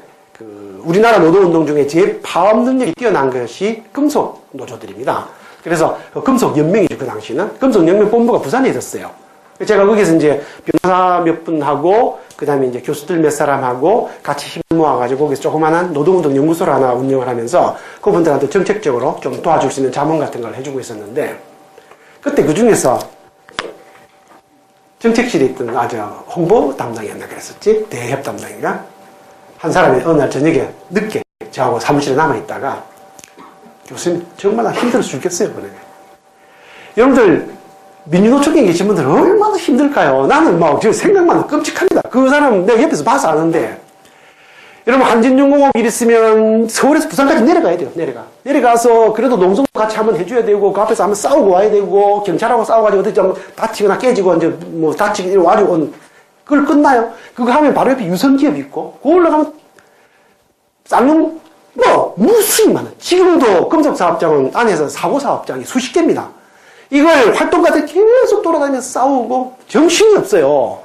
우리나라 노동운동 중에 제일 파업 능력이 뛰어난 것이 금속 노조들입니다. 그래서 금속연맹이죠, 그 당시는. 금속연맹 본부가 부산에 있었어요. 제가 거기서 이제 변호사 몇 분하고, 그 다음에 이제 교수들 몇 사람하고 같이 힘을 모아가지고 거기서 조그마한 노동운동 연구소를 하나 운영을 하면서 그분들한테 정책적으로 좀 도와줄 수 있는 자문 같은 걸 해주고 있었는데, 그때 그 중에서 정책실에 있던 홍보 담당이었나 그랬었지? 대협 담당인가? 한 사람이 어느 날 저녁에 늦게 저하고 사무실에 남아있다가, 교수님 정말 힘들어 죽겠어요, 그래. 여러분들 민주노총에 계신 분들 얼마나 힘들까요? 나는 저 생각만 끔찍합니다. 그 사람 내가 옆에서 봐서 아는데, 여러분 한진중공업 일 있으면 서울에서 부산까지 내려가야 돼요. 내려가서 그래도 농성도 같이 한번 해줘야 되고 그 앞에서 한번 싸우고 와야 되고 경찰하고 싸워가지고 어디 좀 다치거나 깨지고 이제 뭐 다치고 와가지고 그걸 끝나요. 그거 하면 바로 옆에 유성기업이 있고 그 올라가면 쌍용 무수히 많은, 지금도 금속사업장은 안에서 사고사업장이 수십 개입니다. 이걸 활동가들 계속 돌아다니면서 싸우고 정신이 없어요.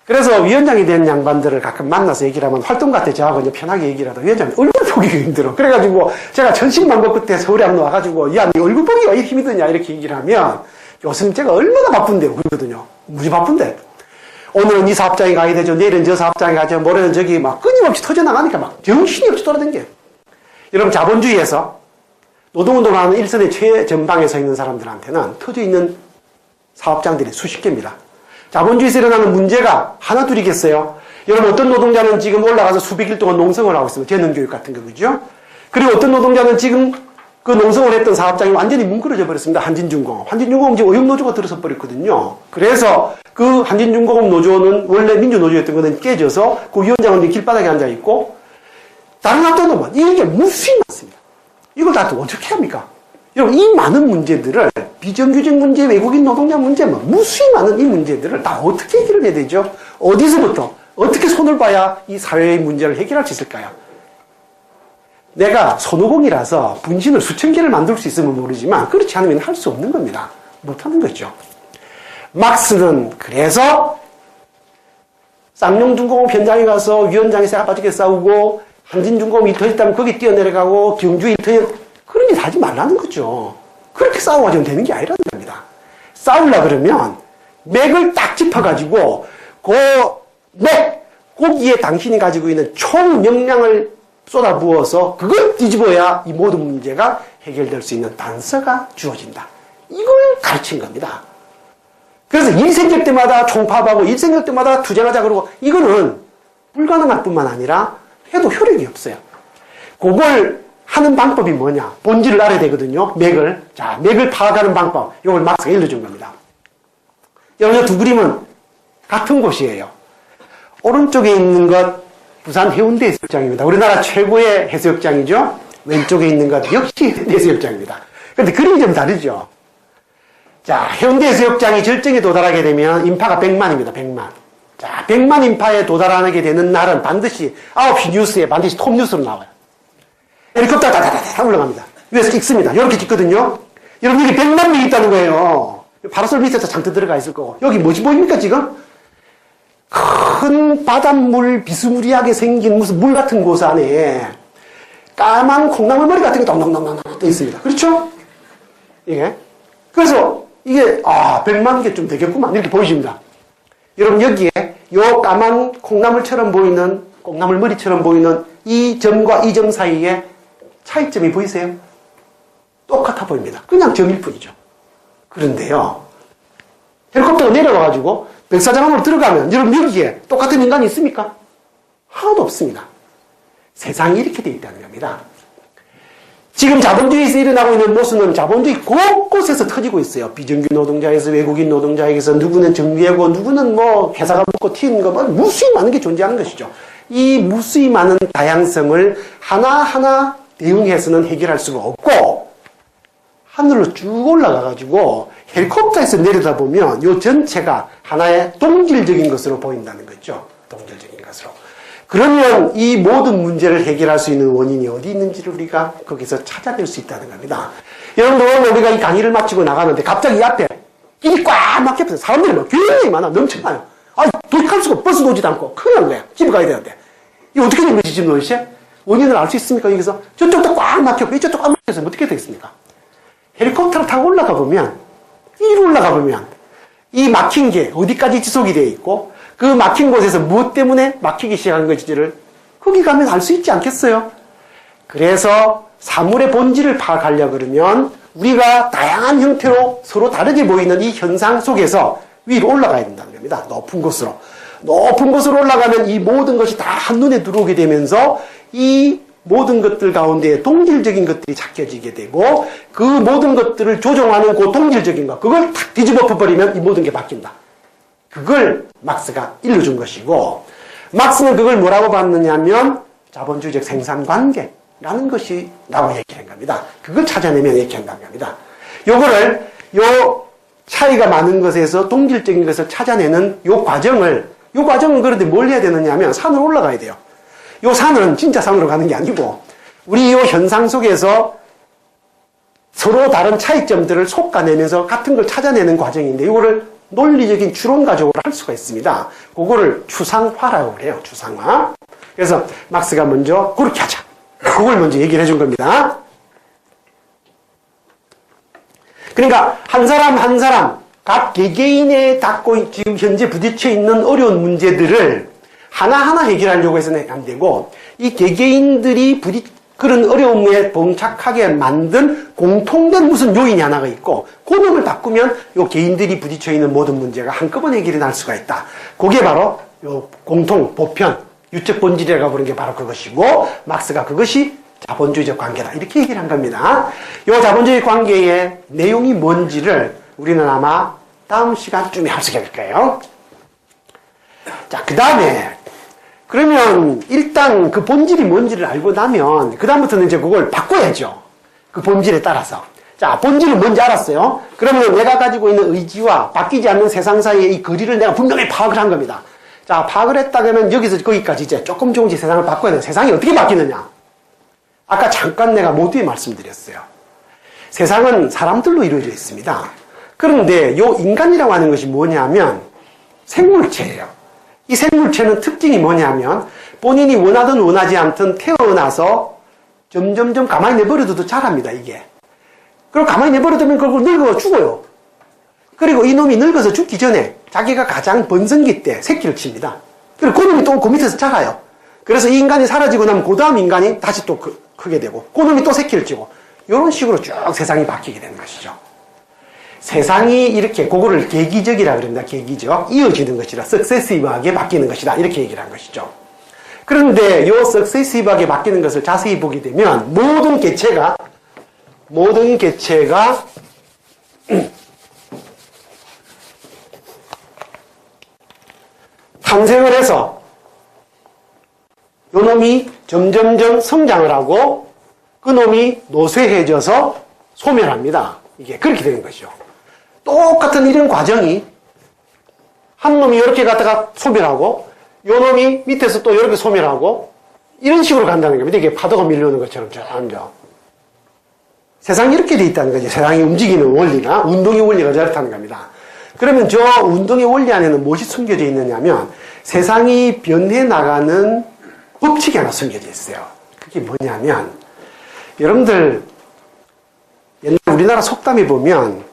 그래서 위원장이 된 양반들을 가끔 만나서 얘기를 하면 활동가 때 저하고 이제 편하게 얘기를 하다 위원장이 얼굴 보기가 힘들어. 그래가지고 제가 천신만고 끝에 서울에 한번 와가지고 야, 네 얼굴 보기가 왜 이렇게 힘드냐 이렇게 얘기를 하면 교수님 제가 얼마나 바쁜데요. 그러거든요. 무지 바쁜데. 오늘은 이 사업장에 가야 되죠. 내일은 저 사업장에 가죠. 모레는 저기 막 끊임없이 터져나가니까 막 정신이 없이 돌아다녀요. 여러분 자본주의에서 노동운동을 하는 일선의 최전방에 서 있는 사람들한테는 터져있는 사업장들이 수십 개입니다. 자본주의에서 일어나는 문제가 하나 둘이겠어요? 여러분 어떤 노동자는 지금 올라가서 수백 일 동안 농성을 하고 있습니다. 재능교육 같은 거, 그죠? 그리고 어떤 노동자는 지금 그 농성을 했던 사업장이 완전히 뭉그러져 버렸습니다. 한진중공업. 한진중공업 지금 의협노조가 들어서 버렸거든요. 그래서 그 한진중공업 노조는 원래 민주노조였던 거는 깨져서 그 위원장은 길바닥에 앉아있고 다른 학교는 이게 무수히 많습니다. 이걸 다 어떻게 합니까? 여러분, 이 많은 문제들을, 비정규직 문제, 외국인 노동자 문제, 무수히 많은 이 문제들을 다 어떻게 해결을 해야 되죠? 어디서부터, 어떻게 손을 봐야 이 사회의 문제를 해결할 수 있을까요? 내가 손오공이라서 분신을 수천 개를 만들 수 있으면 모르지만, 그렇지 않으면 할 수 없는 겁니다. 못하는 거죠. 막스는 그래서 쌍용중공업 현장에 가서 위원장이 새가 빠지게 싸우고, 한진중공업 일터에 있다면 거기 뛰어내려가고 경주 일터에 그런 짓 하지 말라는 거죠. 그렇게 싸워가지고 되는 게 아니라는 겁니다. 싸우려 그러면 맥을 딱 짚어가지고 거기에 당신이 가지고 있는 총 역량을 쏟아부어서 그걸 뒤집어야 이 모든 문제가 해결될 수 있는 단서가 주어진다. 이걸 가르친 겁니다. 그래서 일 생길 때마다 총파업하고 일 생길 때마다 투쟁하자 그러고 이거는 불가능할 뿐만 아니라 해도 효력이 없어요. 그걸 하는 방법이 뭐냐? 본질을 알아야 되거든요. 맥을. 자, 맥을 파악하는 방법. 이걸 막스가 일러준 겁니다. 여러분, 두 그림은 같은 곳이에요. 오른쪽에 있는 것, 부산 해운대 해수욕장입니다. 우리나라 최고의 해수욕장이죠. 왼쪽에 있는 것 역시 해운대 해수욕장입니다. 그런데 그림이 좀 다르죠. 자, 해운대 해수욕장이 절정에 도달하게 되면 인파가 100만입니다. 100만. 자, 100만 인파에 도달하게 되는 날은 반드시 9시 뉴스에 반드시 톱 뉴스로 나와요. 헬리콥터 다다다다 올라갑니다. 위에서 찍습니다. 이렇게 찍거든요. 여러분, 여기 100만 명이 있다는 거예요. 파라솔 밑에서 잠깐 들어가 있을 거고. 여기 뭐지 보입니까, 지금? 큰 바닷물 비스무리하게 생긴 무슨 물 같은 곳 안에 까만 콩나물 머리 같은 게 동동동동 떠 있습니다. 그렇죠? 이게. 그래서 이게, 100만 개 좀 되겠구만. 이렇게 보이십니다. 여러분, 여기에 요 까만 콩나물처럼 보이는, 콩나물 머리처럼 보이는 이 점과 이 점 사이에 차이점이 보이세요? 똑같아 보입니다. 그냥 점일 뿐이죠. 그런데요, 헬리콥터가 내려와가지고 백사장으로 들어가면 여러분 여기에 똑같은 인간이 있습니까? 하나도 없습니다. 세상이 이렇게 돼 있다는 겁니다. 지금 자본주의에서 일어나고 있는 모습은 자본주의 곳곳에서 터지고 있어요. 비정규 노동자에서 외국인 노동자에게서 누구는 정비하고 누구는 뭐 회사가 먹고 튀는 거 무수히 많은 게 존재하는 것이죠. 이 무수히 많은 다양성을 하나하나 대응해서는 해결할 수가 없고 하늘로 쭉 올라가가지고 헬리콥터에서 내려다보면 이 전체가 하나의 동질적인 것으로 보인다는 거죠. 동질적인 것으로. 그러면 이 모든 문제를 해결할 수 있는 원인이 어디 있는지를 우리가 거기서 찾아낼 수 있다는 겁니다. 여러분들 우리가 이 강의를 마치고 나가는데 갑자기 이 앞에 길이 꽉 막혀서 사람들이 막 굉장히 많아. 넘쳐나요. 도착할 수가 없고 버스도 오지도 않고 큰일 난 거야. 집에 가야 되는데. 이거 어떻게 된 거지 지금 도대체? 원인을 알 수 있습니까? 여기서 저쪽도 꽉 막혔고 이쪽도 꽉 막혀서 어떻게 되겠습니까? 헬리콥터를 타고 올라가 보면 위로 올라가 보면 이 막힌 게 어디까지 지속이 되어 있고 그 막힌 곳에서 무엇 때문에 막히기 시작한 것인지를 거기 가면 알 수 있지 않겠어요? 그래서 사물의 본질을 파악하려고 그러면 우리가 다양한 형태로 서로 다르게 보이는 이 현상 속에서 위로 올라가야 된다는 겁니다. 높은 곳으로. 높은 곳으로 올라가면 이 모든 것이 다 한눈에 들어오게 되면서 이 모든 것들 가운데 동질적인 것들이 찾겨지게 되고 그 모든 것들을 조종하는 그 동질적인 것 그걸 탁 뒤집어 버리면 이 모든 게 바뀐다. 그걸 막스가 일러준 것이고 막스는 그걸 뭐라고 봤느냐 하면 자본주의적 생산관계라는 것이라고 얘기한 겁니다. 그걸 찾아내면 이렇게 한다는 겁니다. 요거를 요 차이가 많은 것에서 동질적인 것을 찾아내는 요 과정은 그런데 뭘 해야 되느냐 하면 산으로 올라가야 돼요. 요 산은 진짜 산으로 가는 게 아니고 우리 요 현상 속에서 서로 다른 차이점들을 솎아내면서 같은 걸 찾아내는 과정인데 이거를 논리적인 추론 가족으로 할 수가 있습니다. 그거를 추상화라고 그래요. 추상화. 그래서 막스가 먼저 그렇게 하자. 그걸 먼저 얘기를 해준 겁니다. 그러니까 한 사람 한 사람 각 개개인에 닿고 지금 현재 부딪혀 있는 어려운 문제들을 하나하나 해결하려고 해서는 안 되고 이 개개인들이 그런 어려움에 봉착하게 만든 공통된 무슨 요인이 하나가 있고 그 놈을 바꾸면 요 개인들이 부딪혀 있는 모든 문제가 한꺼번에 해결이 날 수가 있다. 그게 바로 요 공통, 보편, 유적 본질이라고 부르는 게 바로 그것이고 막스가 그것이 자본주의적 관계다. 이렇게 얘기를 한 겁니다. 요 자본주의 관계의 내용이 뭔지를 우리는 아마 다음 시간쯤에 합숙해 볼 거예요. 자, 그 다음에 그러면 일단 그 본질이 뭔지를 알고 나면 그 다음부터는 이제 그걸 바꿔야죠. 그 본질에 따라서. 자, 본질은 뭔지 알았어요. 그러면 내가 가지고 있는 의지와 바뀌지 않는 세상 사이의 이 거리를 내가 분명히 파악을 한 겁니다. 자, 파악을 했다 그러면 여기서 거기까지 이제 조금씩 세상을 바꿔야 돼요. 세상이 어떻게 바뀌느냐? 아까 잠깐 내가 모두에 말씀드렸어요. 세상은 사람들로 이루어져 있습니다. 그런데 요 인간이라고 하는 것이 뭐냐면 생물체예요. 이 생물체는 특징이 뭐냐면 본인이 원하든 원하지 않든 태어나서 점점점 가만히 내버려둬도 자랍니다, 이게. 그리고 가만히 내버려두면 결국 늙어 죽어요. 그리고 이놈이 늙어서 죽기 전에 자기가 가장 번성기 때 새끼를 칩니다. 그리고 그 놈이 또 그 밑에서 자라요. 그래서 이 인간이 사라지고 나면 그 다음 인간이 다시 또 크게 되고 그 놈이 또 새끼를 치고 이런 식으로 쭉 세상이 바뀌게 되는 것이죠. 세상이 이렇게 그거를 계기적이라 그럽니다. 계기적. 이어지는 것이라 석세시브하게 바뀌는 것이다. 이렇게 얘기를 한 것이죠. 그런데 이 석세시브하게 바뀌는 것을 자세히 보게 되면 모든 개체가 탄생을 해서 요 놈이 점점점 성장을 하고 그 놈이 노쇠해져서 소멸합니다. 이게 그렇게 되는 것이죠. 똑같은 이런 과정이 한 놈이 이렇게 갔다가 소멸하고 요 놈이 밑에서 또 이렇게 소멸하고 이런 식으로 간다는 겁니다. 이게 파도가 밀려오는 것처럼 점점. 세상이 이렇게 돼 있다는 거죠. 세상이 움직이는 원리나 운동의 원리가 저렇다는 겁니다. 그러면 저 운동의 원리 안에는 무엇이 숨겨져 있느냐면 세상이 변해 나가는 법칙이 하나 숨겨져 있어요. 그게 뭐냐면 여러분들 옛날 우리나라 속담에 보면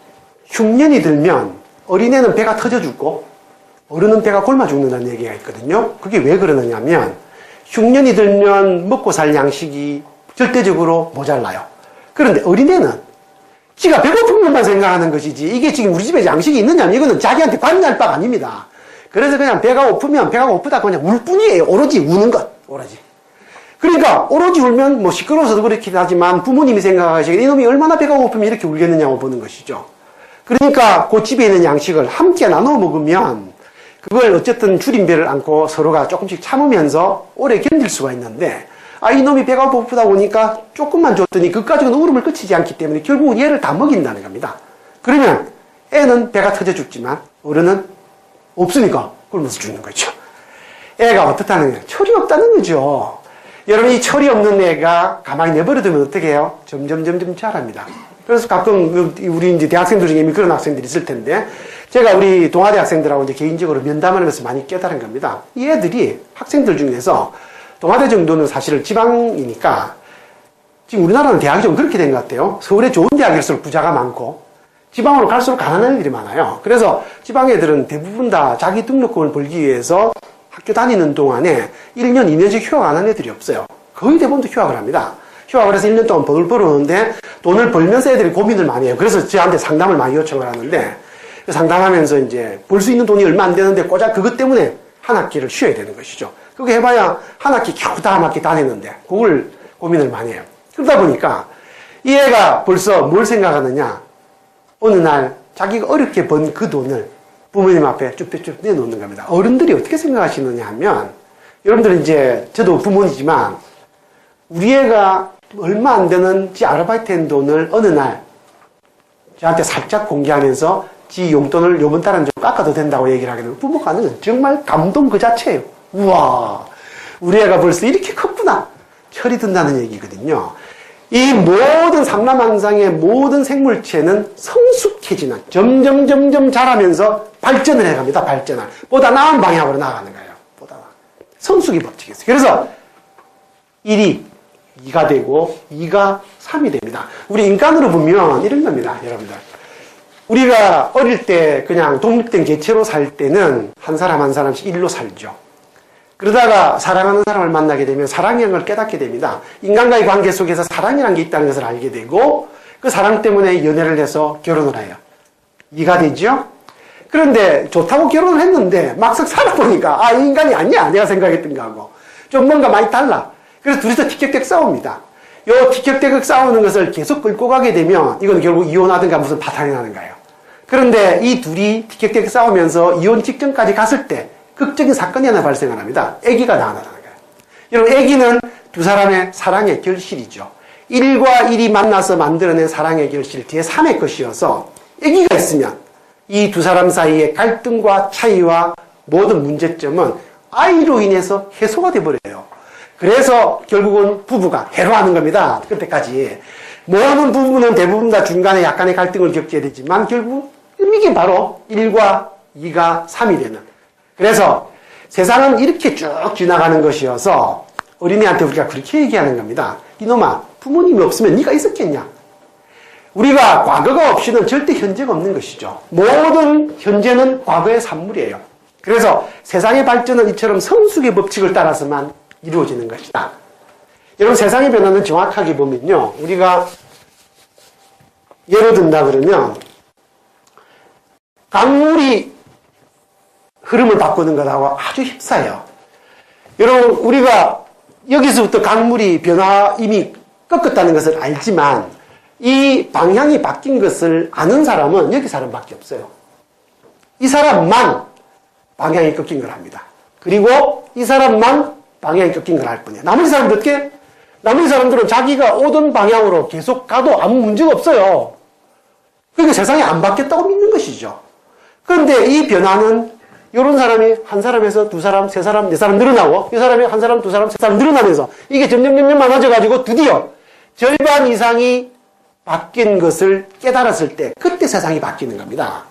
흉년이 들면 어린애는 배가 터져 죽고 어른은 배가 굶어 죽는다는 얘기가 있거든요. 그게 왜 그러느냐면 흉년이 들면 먹고 살 양식이 절대적으로 모자라요. 그런데 어린애는 지가 배고픈 것만 생각하는 것이지 이게 지금 우리 집에 양식이 있느냐면 이거는 자기한테 관여할 바가 아닙니다. 그래서 그냥 배가 고프면 배가 고프다 그냥 울 뿐이에요. 오로지 우는 것. 오로지. 그러니까 오로지 울면 뭐 시끄러워서도 그렇긴 하지만 부모님이 생각하시기에 이놈이 얼마나 배가 고프면 이렇게 울겠느냐고 보는 것이죠. 그러니까 그 집에 있는 양식을 함께 나눠 먹으면 그걸 어쨌든 줄임배를 안고 서로가 조금씩 참으면서 오래 견딜 수가 있는데 이놈이 배가 고프다 보니까 조금만 줬더니 그까지는 울음을 그치지 않기 때문에 결국은 얘를 다 먹인다는 겁니다. 그러면 애는 배가 터져 죽지만 어른은 없으니까 굶어서 죽는 거죠. 애가 어떻다는 거예요? 철이 없다는 거죠. 여러분 이 철이 없는 애가 가만히 내버려두면 어떻게 해요? 점점 자랍니다. 그래서 가끔 우리 이제 대학생들 중에 이미 그런 학생들이 있을 텐데 제가 우리 동아대 학생들하고 이제 개인적으로 면담하면서 많이 깨달은 겁니다. 이 애들이 학생들 중에서 동아대 정도는 사실 지방이니까 지금 우리나라는 대학이 좀 그렇게 된 것 같아요. 서울에 좋은 대학일수록 부자가 많고 지방으로 갈수록 가난한 애들이 많아요. 그래서 지방 애들은 대부분 다 자기 등록금을 벌기 위해서 학교 다니는 동안에 1년, 2년씩 휴학 안 한 애들이 없어요. 거의 대부분 휴학을 합니다. 휴학을 해서 1년 동안 돈을 벌어오는데 돈을 벌면서 애들이 고민을 많이 해요. 그래서 저한테 상담을 많이 요청을 하는데 상담하면서 이제 벌 수 있는 돈이 얼마 안 되는데 고작 그것 때문에 한 학기를 쉬어야 되는 것이죠. 그게 해봐야 한 학기 겨우 다음 학기 다니는데 그걸 고민을 많이 해요. 그러다 보니까 이 애가 벌써 뭘 생각하느냐. 어느 날 자기가 어렵게 번 그 돈을 부모님 앞에 쭈뼛쭈뼛 내놓는 겁니다. 어른들이 어떻게 생각하시느냐 하면 여러분들 이제 저도 부모이지만 우리 애가 얼마 안 되는 지 아르바이트 한 돈을 어느 날 저한테 살짝 공개하면서 지 용돈을 요번 달은 좀 깎아도 된다고 얘기를 하게 되면 부모가 는 정말 감동 그 자체예요. 우와, 우리 애가 벌써 이렇게 컸구나. 철이 든다는 얘기거든요. 이 모든 삼라만상의 모든 생물체는 성숙해지는 점점 자라면서 발전을 해갑니다. 발전을. 보다 나은 방향으로 나아가는 거예요. 보다 나은. 성숙의 법칙이 있어요. 그래서 1이 2가 되고 2가 3이 됩니다. 우리 인간으로 보면 이런 겁니다. 여러분들. 우리가 어릴 때 그냥 독립된 개체로 살 때는 한 사람 한 사람씩 일로 살죠. 그러다가 사랑하는 사람을 만나게 되면 사랑이라는 걸 깨닫게 됩니다. 인간과의 관계 속에서 사랑이라는 게 있다는 것을 알게 되고 그 사랑 때문에 연애를 해서 결혼을 해요. 2가 되죠? 그런데 좋다고 결혼을 했는데 막상 살아보니까 이 인간이 아니야. 내가 생각했던 거하고. 좀 뭔가 많이 달라. 그래서 둘이서 티격태격 싸웁니다. 요 티격태격 싸우는 것을 계속 끌고 가게 되면 이건 결국 이혼하든가 무슨 파탄이 나는 거예요. 그런데 이 둘이 티격태격 싸우면서 이혼 직전까지 갔을 때 극적인 사건이 하나 발생을 합니다. 아기가 나타나는 거예요. 여러분, 아기는 두 사람의 사랑의 결실이죠. 1과 1이 만나서 만들어낸 사랑의 결실 뒤에 3의 것이어서 아기가 있으면 이 두 사람 사이의 갈등과 차이와 모든 문제점은 아이로 인해서 해소가 돼버려요. 그래서 결국은 부부가 해로하는 겁니다. 그때까지. 모든 부부는 대부분 다 중간에 약간의 갈등을 겪게 되지만 결국 이게 바로 1과 2가 3이 되는. 그래서 세상은 이렇게 쭉 지나가는 것이어서 어린이한테 우리가 그렇게 얘기하는 겁니다. 이놈아, 부모님이 없으면 네가 있었겠냐? 우리가 과거가 없이는 절대 현재가 없는 것이죠. 모든 현재는 과거의 산물이에요. 그래서 세상의 발전은 이처럼 성숙의 법칙을 따라서만 이루어지는 것이다. 여러분, 세상의 변화는 정확하게 보면요, 우리가 예를 든다 그러면 강물이 흐름을 바꾸는 것하고 아주 흡사해요. 여러분, 우리가 여기서부터 강물이 변화 이미 꺾었다는 것을 알지만 이 방향이 바뀐 것을 아는 사람은 여기 사람밖에 없어요. 이 사람만 방향이 꺾인 걸 합니다. 그리고 이 사람만 방향이 꺾인 걸 알 뿐이에요. 나머지 사람들 어떻게? 나머지 사람들은 자기가 오던 방향으로 계속 가도 아무 문제가 없어요. 그러니까 세상이 안 바뀌었다고 믿는 것이죠. 그런데 이 변화는 이런 사람이 한 사람에서 두 사람, 세 사람, 네 사람 늘어나고 이 사람이 한 사람, 두 사람, 세 사람 늘어나면서 이게 점점 많아져가지고 드디어 절반 이상이 바뀐 것을 깨달았을 때 그때 세상이 바뀌는 겁니다.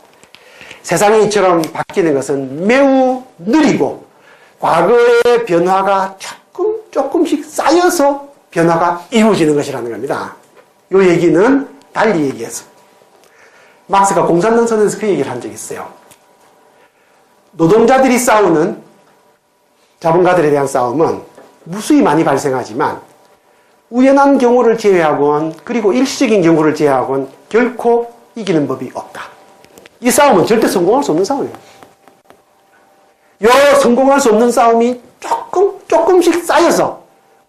세상이 이처럼 바뀌는 것은 매우 느리고 과거의 변화가 조금씩 쌓여서 변화가 이루어지는 것이라는 겁니다. 이 얘기는 달리 얘기해서 막스가 공산당선에서 그 얘기를 한 적이 있어요. 노동자들이 싸우는 자본가들에 대한 싸움은 무수히 많이 발생하지만 우연한 경우를 제외하고는 그리고 일시적인 경우를 제외하고는 결코 이기는 법이 없다. 이 싸움은 절대 성공할 수 없는 싸움이에요. 이 성공할 수 없는 싸움이 조금씩 쌓여서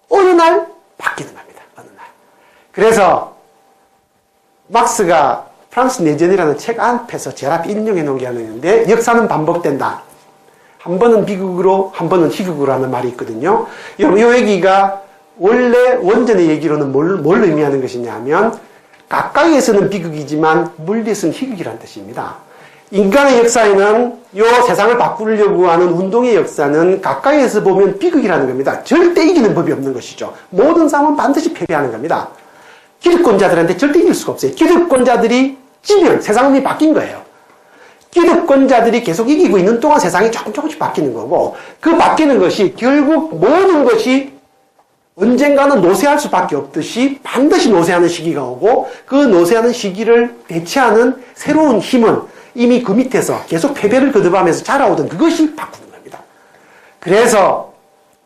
어느 날 바뀌는 겁니다. 어느 날. 그래서 막스가 프랑스 내전이라는 책 앞에서 제일 앞에 인용해 놓은 게 하나 있는데 역사는 반복된다. 한 번은 비극으로 한 번은 희극으로 하는 말이 있거든요. 여러분 이 얘기가 원래 원전의 얘기로는 뭘 의미하는 것이냐면 가까이에서는 비극이지만 멀리에서는 희극이라는 뜻입니다. 인간의 역사에는 이 세상을 바꾸려고 하는 운동의 역사는 가까이에서 보면 비극이라는 겁니다. 절대 이기는 법이 없는 것이죠. 모든 싸움은 반드시 패배하는 겁니다. 기득권자들한테 절대 이길 수가 없어요. 기득권자들이 지면 세상이 바뀐 거예요. 기득권자들이 계속 이기고 있는 동안 세상이 조금씩 바뀌는 거고 그 바뀌는 것이 결국 모든 것이 언젠가는 노쇠할 수밖에 없듯이 반드시 노쇠하는 시기가 오고 그 노쇠하는 시기를 대체하는 새로운 힘은 이미 그 밑에서 계속 패배를 거듭하면서 자라오던 그것이 바꾸는 겁니다. 그래서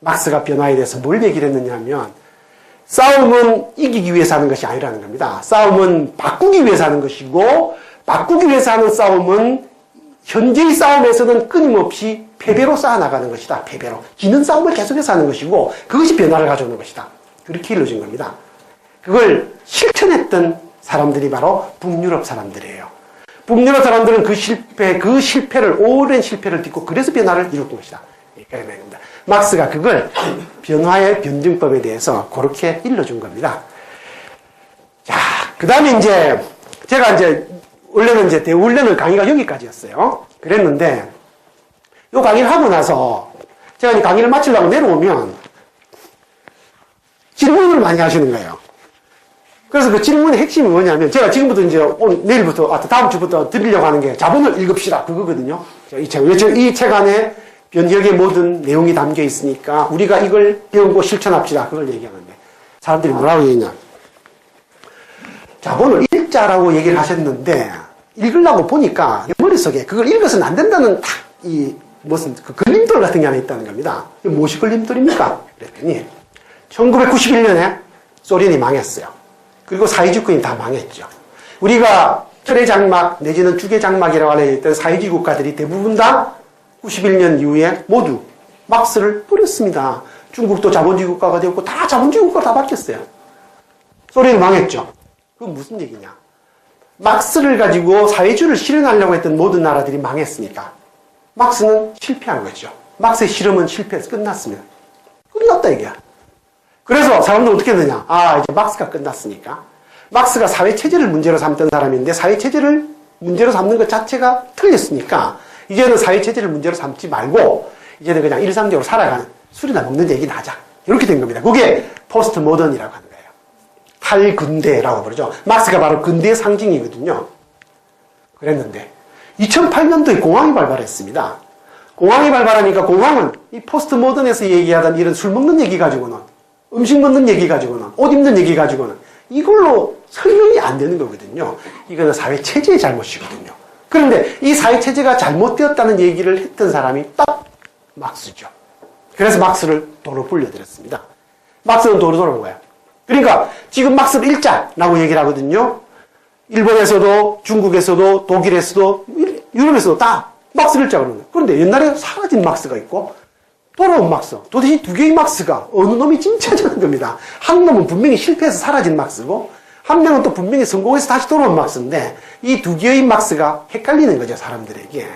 막스가 변화에 대해서 뭘 얘기를 했느냐 하면 싸움은 이기기 위해서 하는 것이 아니라는 겁니다. 싸움은 바꾸기 위해서 하는 것이고 바꾸기 위해서 하는 싸움은 현재의 싸움에서는 끊임없이 패배로 쌓아나가는 것이다. 패배로. 기는 싸움을 계속해서 하는 것이고 그것이 변화를 가져오는 것이다. 그렇게 일러진 겁니다. 그걸 실천했던 사람들이 바로 북유럽 사람들이에요. 북유럽 사람들은 그 실패를 오랜 실패를 딛고 그래서 변화를 이뤘던 것이다. 여기까지 말입니다. 막스가 그걸 변화의 변증법에 대해서 그렇게 일러준 겁니다. 자, 그 다음에 제가 원래는 강의가 여기까지였어요. 그랬는데, 요 강의를 하고 나서, 제가 강의를 마치려고 내려오면, 질문을 많이 하시는 거예요. 그래서 그 질문의 핵심이 뭐냐면, 제가 지금부터 오늘, 내일부터, 다음 주부터 드리려고 하는 게 자본을 읽읍시다. 그거거든요. 이 책 안에 변혁의 모든 내용이 담겨 있으니까 우리가 이걸 배우고 실천합시다. 그걸 얘기하는데 사람들이 뭐라고 얘기하냐. 자본을 읽자라고 얘기를 하셨는데 읽으려고 보니까 머릿속에 그걸 읽어서는 안 된다는 무슨 걸림돌 같은 게 하나 있다는 겁니다. 무엇이 걸림돌입니까? 그랬더니 1991년에 소련이 망했어요. 그리고 사회주권이 다 망했죠. 우리가 철의 장막 내지는 죽의 장막이라고 알려졌던 사회주의 국가들이 대부분 다 91년 이후에 모두 막스를 버렸습니다. 중국도 자본주의 국가가 되었고 다 자본주의 국가가 다 바뀌었어요. 소련이 망했죠. 그건 무슨 얘기냐. 막스를 가지고 사회주의를 실현하려고 했던 모든 나라들이 망했으니까 막스는 실패한 거죠. 막스의 실험은 실패해서 끝났습니다. 끝났다 이게야. 그래서 사람들은 어떻게 했느냐. 이제 막스가 끝났으니까. 막스가 사회체제를 문제로 삼던 사람인데 사회체제를 문제로 삼는 것 자체가 틀렸으니까 이제는 사회체제를 문제로 삼지 말고 이제는 그냥 일상적으로 살아가는 술이나 먹는 얘기나 하자. 이렇게 된 겁니다. 그게 포스트 모던이라고 하는 거예요. 탈근대라고 부르죠. 막스가 바로 근대의 상징이거든요. 그랬는데 2008년도에 공황이 발발했습니다. 공황이 발발하니까 공황은 이 포스트 모던에서 얘기하던 이런 술 먹는 얘기 가지고는, 음식 먹는 얘기 가지고는, 옷 입는 얘기 가지고는 이걸로 설명이 안 되는 거거든요. 이거는 사회 체제의 잘못이거든요. 그런데 이 사회 체제가 잘못되었다는 얘기를 했던 사람이 딱 막스죠. 그래서 막스를 도로 불려드렸습니다. 막스는 도로 돌아온 거예요. 그러니까 지금 막스를 일자라고 얘기를 하거든요. 일본에서도 중국에서도 독일에서도 유럽에서도 다 막스 일자 그러는 거예요. 그런데 옛날에 사라진 막스가 있고 돌아온 막스. 도대체 이 두 개의 막스가 어느 놈이 진짜냐는 겁니다. 한 놈은 분명히 실패해서 사라진 막스고 한 명은 또 분명히 성공해서 다시 돌아온 막스인데 이 두 개의 막스가 헷갈리는 거죠, 사람들에게.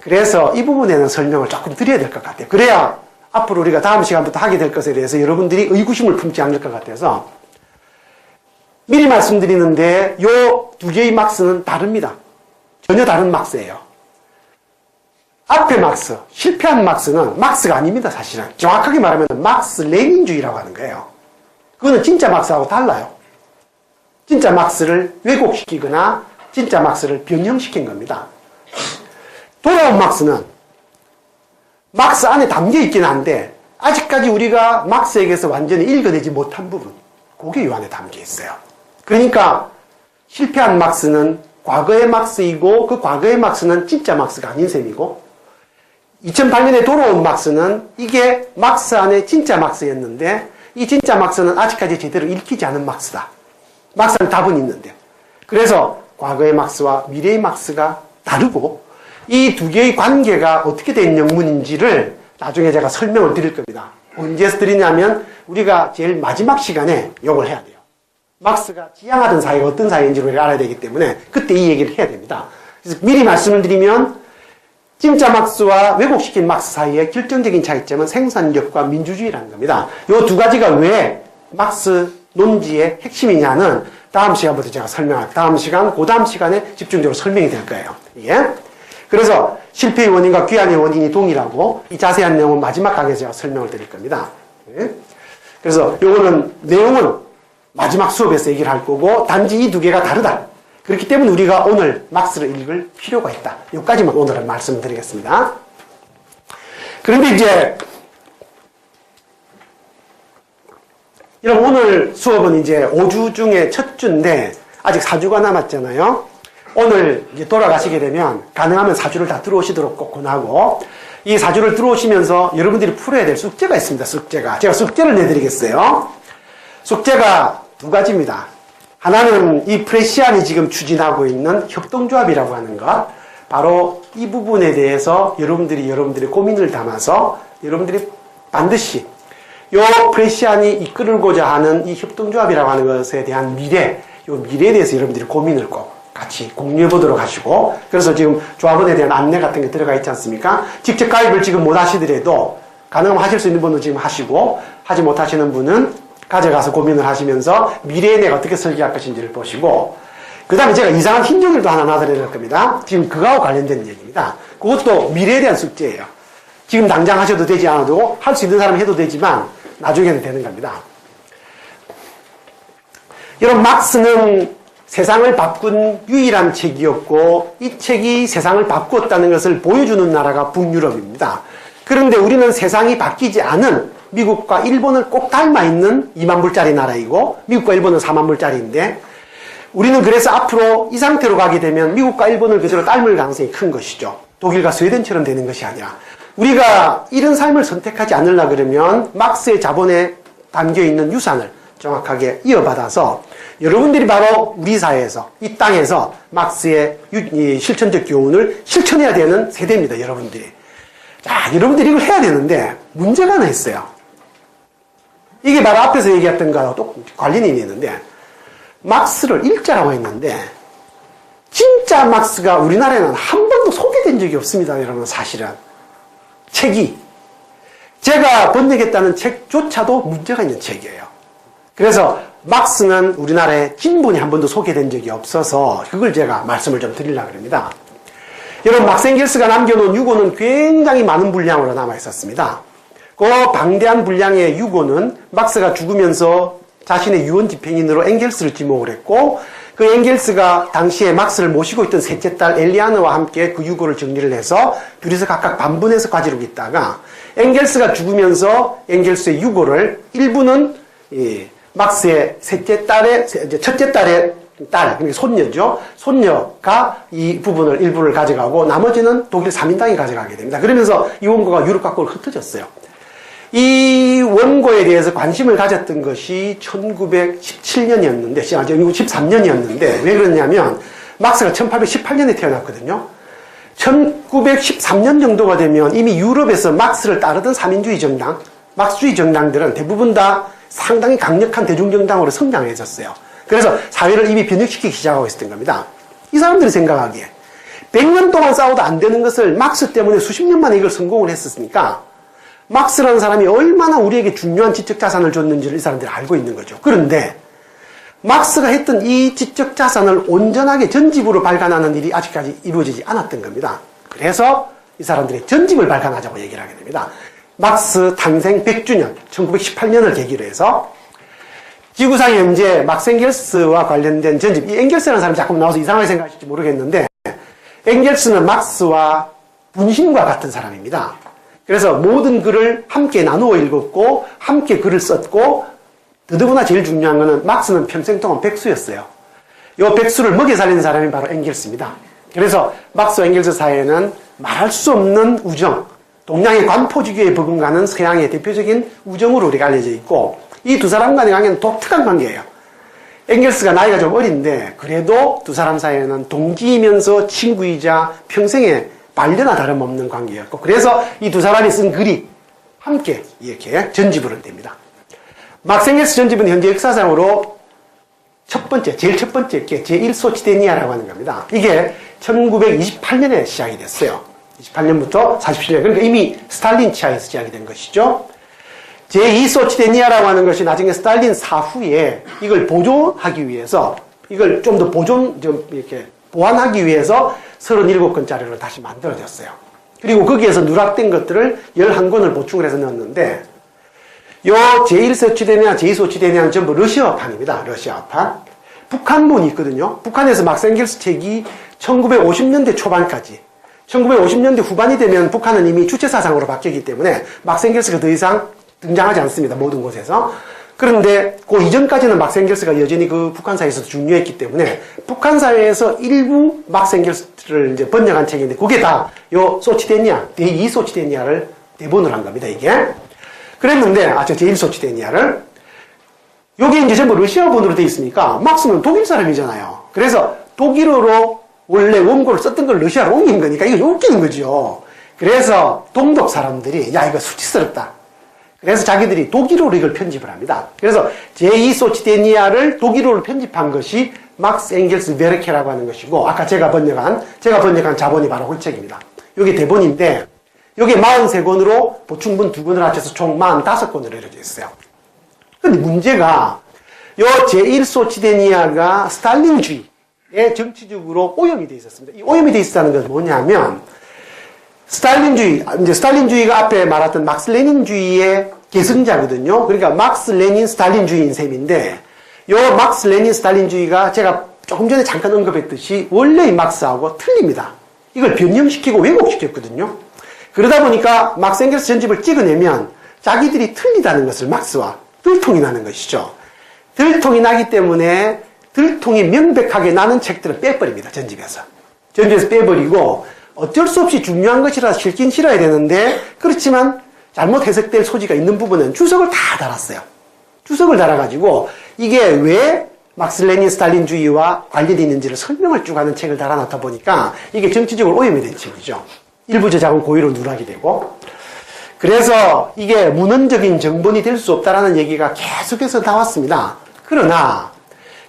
그래서 이 부분에는 설명을 조금 드려야 될 것 같아요. 그래야 앞으로 우리가 다음 시간부터 하게 될 것에 대해서 여러분들이 의구심을 품지 않을 것 같아서 미리 말씀드리는데 요 두 개의 막스는 다릅니다. 전혀 다른 막스예요. 앞에 막스, 실패한 막스는 막스가 아닙니다, 사실은. 정확하게 말하면 막스 레닌주의라고 하는 거예요. 그거는 진짜 막스하고 달라요. 진짜 막스를 왜곡시키거나 진짜 막스를 변형시킨 겁니다. 돌아온 막스는 막스 안에 담겨 있긴 한데 아직까지 우리가 막스에게서 완전히 읽어내지 못한 부분, 그게 이 안에 담겨 있어요. 그러니까 실패한 막스는 과거의 막스이고 그 과거의 막스는 진짜 막스가 아닌 셈이고 2008년에 돌아온 막스는 이게 막스 안에 진짜 막스였는데 이 진짜 막스는 아직까지 제대로 읽히지 않은 막스다. 막스는 답은 있는데. 그래서 과거의 막스와 미래의 막스가 다르고 이 두 개의 관계가 어떻게 된 영문인지를 나중에 제가 설명을 드릴 겁니다. 언제서 드리냐면 우리가 제일 마지막 시간에 이걸 해야 돼요. 막스가 지향하던 사회가 어떤 사회인지를 우리가 알아야 되기 때문에 그때 이 얘기를 해야 됩니다. 그래서 미리 말씀을 드리면 진짜 막스와 왜곡시킨 막스 사이의 결정적인 차이점은 생산력과 민주주의라는 겁니다. 이 두 가지가 왜 막스 논지의 핵심이냐는 다음 시간부터 제가 설명할게요. 다음 시간, 그 다음 시간에 집중적으로 설명이 될 거예요. 예? 그래서 실패의 원인과 귀환의 원인이 동일하고 이 자세한 내용은 마지막 강의에서 제가 설명을 드릴 겁니다. 예? 그래서 요거는 내용은 마지막 수업에서 얘기를 할 거고 단지 이 두 개가 다르다. 그렇기 때문에 우리가 오늘 막스를 읽을 필요가 있다. 여기까지만 오늘은 말씀을 드리겠습니다. 그런데 이제 여러분 오늘 수업은 이제 5주 중에 첫 주인데 아직 4주가 남았잖아요. 오늘 이제 돌아가시게 되면 가능하면 4주를 다 들어오시도록 꼭 권하고 이 4주를 들어오시면서 여러분들이 풀어야 될 숙제가 있습니다. 숙제가. 제가 숙제를 내드리겠어요. 숙제가 두 가지입니다. 하나는 이 프레시안이 지금 추진하고 있는 협동조합이라고 하는 것. 바로 이 부분에 대해서 여러분들의 고민을 담아서 여러분들이 반드시 요 프레시안이 이끌고자 하는 이 협동조합이라고 하는 것에 대한 미래, 요 미래에 대해서 여러분들이 고민을 꼭 같이 공유해 보도록 하시고, 그래서 지금 조합원에 대한 안내 같은 게 들어가 있지 않습니까? 직접 가입을 지금 못 하시더라도 가능하면 하실 수 있는 분은 지금 하시고, 하지 못하시는 분은 가져가서 고민을 하시면서 미래에 내가 어떻게 설계할 것인지를 보시고, 그 다음에 제가 이상한 힌트들도 하나 놔드릴 겁니다. 지금 그거하고 관련된 얘기입니다. 그것도 미래에 대한 숙제예요. 지금 당장 하셔도 되지 않아도 할 수 있는 사람은 해도 되지만 나중에는 되는 겁니다. 여러분, 막스는 세상을 바꾼 유일한 책이었고 이 책이 세상을 바꾸었다는 것을 보여주는 나라가 북유럽입니다. 그런데 우리는 세상이 바뀌지 않은 미국과 일본을 꼭 닮아있는 2만 불짜리 나라이고 미국과 일본은 4만 불짜리인데 우리는 그래서 앞으로 이 상태로 가게 되면 미국과 일본을 그대로 닮을 가능성이 큰 것이죠. 독일과 스웨덴처럼 되는 것이 아니라 우리가 이런 삶을 선택하지 않으려 그러면 막스의 자본에 담겨있는 유산을 정확하게 이어받아서 여러분들이 바로 우리 사회에서 이 땅에서 막스의 실천적 교훈을 실천해야 되는 세대입니다. 여러분들이. 자, 여러분들이 이걸 해야 되는데 문제가 하나 있어요. 이게 바로 앞에서 얘기했던 거하고 또 관련이 있는데 막스를 일자라고 했는데 진짜 막스가 우리나라에는 한 번도 소개된 적이 없습니다. 여러분, 사실은. 책이 제가 번역했다는 책조차도 문제가 있는 책이에요. 그래서 막스는 우리나라에 진본이 한 번도 소개된 적이 없어서 그걸 제가 말씀을 좀 드리려고 합니다. 여러분, 막스 엥겔스가 남겨놓은 유고는 굉장히 많은 분량으로 남아 있었습니다. 그 방대한 분량의 유고는 막스가 죽으면서 자신의 유언 집행인으로 엥겔스를 지목을 했고 그 엥겔스가 당시에 막스를 모시고 있던 셋째 딸 엘리아나와 함께 그 유고를 정리를 해서 둘이서 각각 반분해서 가지고 있다가 엥겔스가 죽으면서 엥겔스의 유고를 일부는 막스의 첫째 딸의 딸, 그러니까 손녀죠. 손녀가 이 부분을 일부를 가져가고 나머지는 독일 3인당이 가져가게 됩니다. 그러면서 이 원고가 유럽 각국으로 흩어졌어요. 이 원고에 대해서 관심을 가졌던 것이 1917년이었는데, 1913년이었는데, 왜 그러냐면, 막스가 1818년에 태어났거든요. 1913년 정도가 되면 이미 유럽에서 막스를 따르던 삼인주의 정당, 막스주의 정당들은 대부분 다 상당히 강력한 대중정당으로 성장해졌어요. 그래서 사회를 이미 변혁시키기 시작하고 있었던 겁니다. 이 사람들이 생각하기에 100년 동안 싸워도 안 되는 것을 막스 때문에 수십 년 만에 이걸 성공을 했었으니까 막스라는 사람이 얼마나 우리에게 중요한 지적 자산을 줬는지를 이 사람들이 알고 있는 거죠. 그런데 막스가 했던 이 지적 자산을 온전하게 전집으로 발간하는 일이 아직까지 이루어지지 않았던 겁니다. 그래서 이 사람들이 전집을 발간하자고 얘기를 하게 됩니다. 막스 탄생 100주년, 1918년을 계기로 해서 지구상의 현재 막스 엥겔스와 관련된 전집, 이 엥겔스라는 사람이 자꾸 나와서 이상하게 생각하실지 모르겠는데, 엥겔스는 막스와 분신과 같은 사람입니다. 그래서 모든 글을 함께 나누어 읽었고, 함께 글을 썼고, 더더구나 제일 중요한 거는 막스는 평생 동안 백수였어요. 이 백수를 먹여 살리는 사람이 바로 엥겔스입니다. 그래서 막스와 엥겔스 사이에는 말할 수 없는 우정, 동양의 관포주기에 버금가는 서양의 대표적인 우정으로 우리가 알려져 있고, 이 두 사람 간의 관계는 독특한 관계예요. 엥겔스가 나이가 좀 어린데 그래도 두 사람 사이에는 동지이면서 친구이자 평생의 반려나 다름없는 관계였고, 그래서 이 두 사람이 쓴 글이 함께 이렇게 전집을 됩니다. 막스 엥겔스 전집은 현재 역사상으로 제일 첫 번째 게 제1소치데니아라고 하는 겁니다. 이게 1928년에 시작이 됐어요. 28년부터 47년. 그러니까 이미 스탈린 치하에서 시작이 된 것이죠. 제2소치데니아라고 하는 것이 나중에 스탈린 사후에 이걸 보존하기 위해서, 이걸 좀 더 이렇게 보완하기 위해서 37권짜리로 다시 만들어졌어요. 그리고 거기에서 누락된 것들을 11권을 보충을 해서 넣었는데, 요 제1소치데니아, 제2소치데니아는 전부 러시아판입니다. 러시아판. 북한본이 있거든요. 북한에서 막스 엥겔스 책이 1950년대 초반까지, 1950년대 후반이 되면 북한은 이미 주체사상으로 바뀌기 때문에 막스 엥겔스가 더 이상 등장하지 않습니다. 모든 곳에서. 그런데 그 이전까지는 막스 엥겔스가 여전히 그 북한 사회에서 중요했기 때문에 북한 사회에서 일부 막스 엥겔스를 이제 번역한 책인데, 그게 다 요 소치데니아, 제2소치데니아를 대본을 한 겁니다, 이게. 그랬는데, 제1소치데니아를. 요게 이제 전부 러시아본으로 되어 있으니까, 막스는 독일 사람이잖아요. 그래서 독일어로 원래 원고를 썼던 걸 러시아로 옮긴 거니까 이거 웃기는 거죠. 그래서 동독 사람들이, 야, 이거 수치스럽다. 그래서 자기들이 독일어로 이걸 편집을 합니다. 그래서 제2소치데니아를 독일어로 편집한 것이 막스 엥겔스 베르케라고 하는 것이고, 아까 제가 번역한 자본이 바로 그 책입니다. 이게 대본인데, 여기 43권으로 보충본 2권을 합쳐서 총 45권으로 이루어져 있어요. 근데 문제가, 요 제1소치데니아가 스탈린주의에 정치적으로 오염이 되어 있었습니다. 이 오염이 되어 있었다는 것은 뭐냐면, 스탈린주의가 앞에 말했던 막스 레닌주의의 계승자거든요. 그러니까 막스 레닌 스탈린주의인 셈인데, 요 막스 레닌 스탈린주의가 제가 조금 전에 잠깐 언급했듯이 원래의 막스하고 틀립니다. 이걸 변형시키고 왜곡시켰거든요. 그러다 보니까 막스 엥겔스 전집을 찍어내면 자기들이 틀리다는 것을 막스와 들통이 나는 것이죠. 들통이 나기 때문에 들통이 명백하게 나는 책들을 빼버립니다. 전집에서 빼버리고, 어쩔 수 없이 중요한 것이라 실긴 실어야 되는데, 그렇지만 잘못 해석될 소지가 있는 부분은 주석을 다 달았어요. 주석을 달아가지고 이게 왜 막스 레닌 스탈린주의와 관련이 있는지를 설명을 쭉 하는 책을 달아놨다 보니까 이게 정치적으로 오염이 된 책이죠. 일부 저작은 고의로 누락이 되고, 그래서 이게 문헌적인 정본이 될 수 없다라는 얘기가 계속해서 나왔습니다. 그러나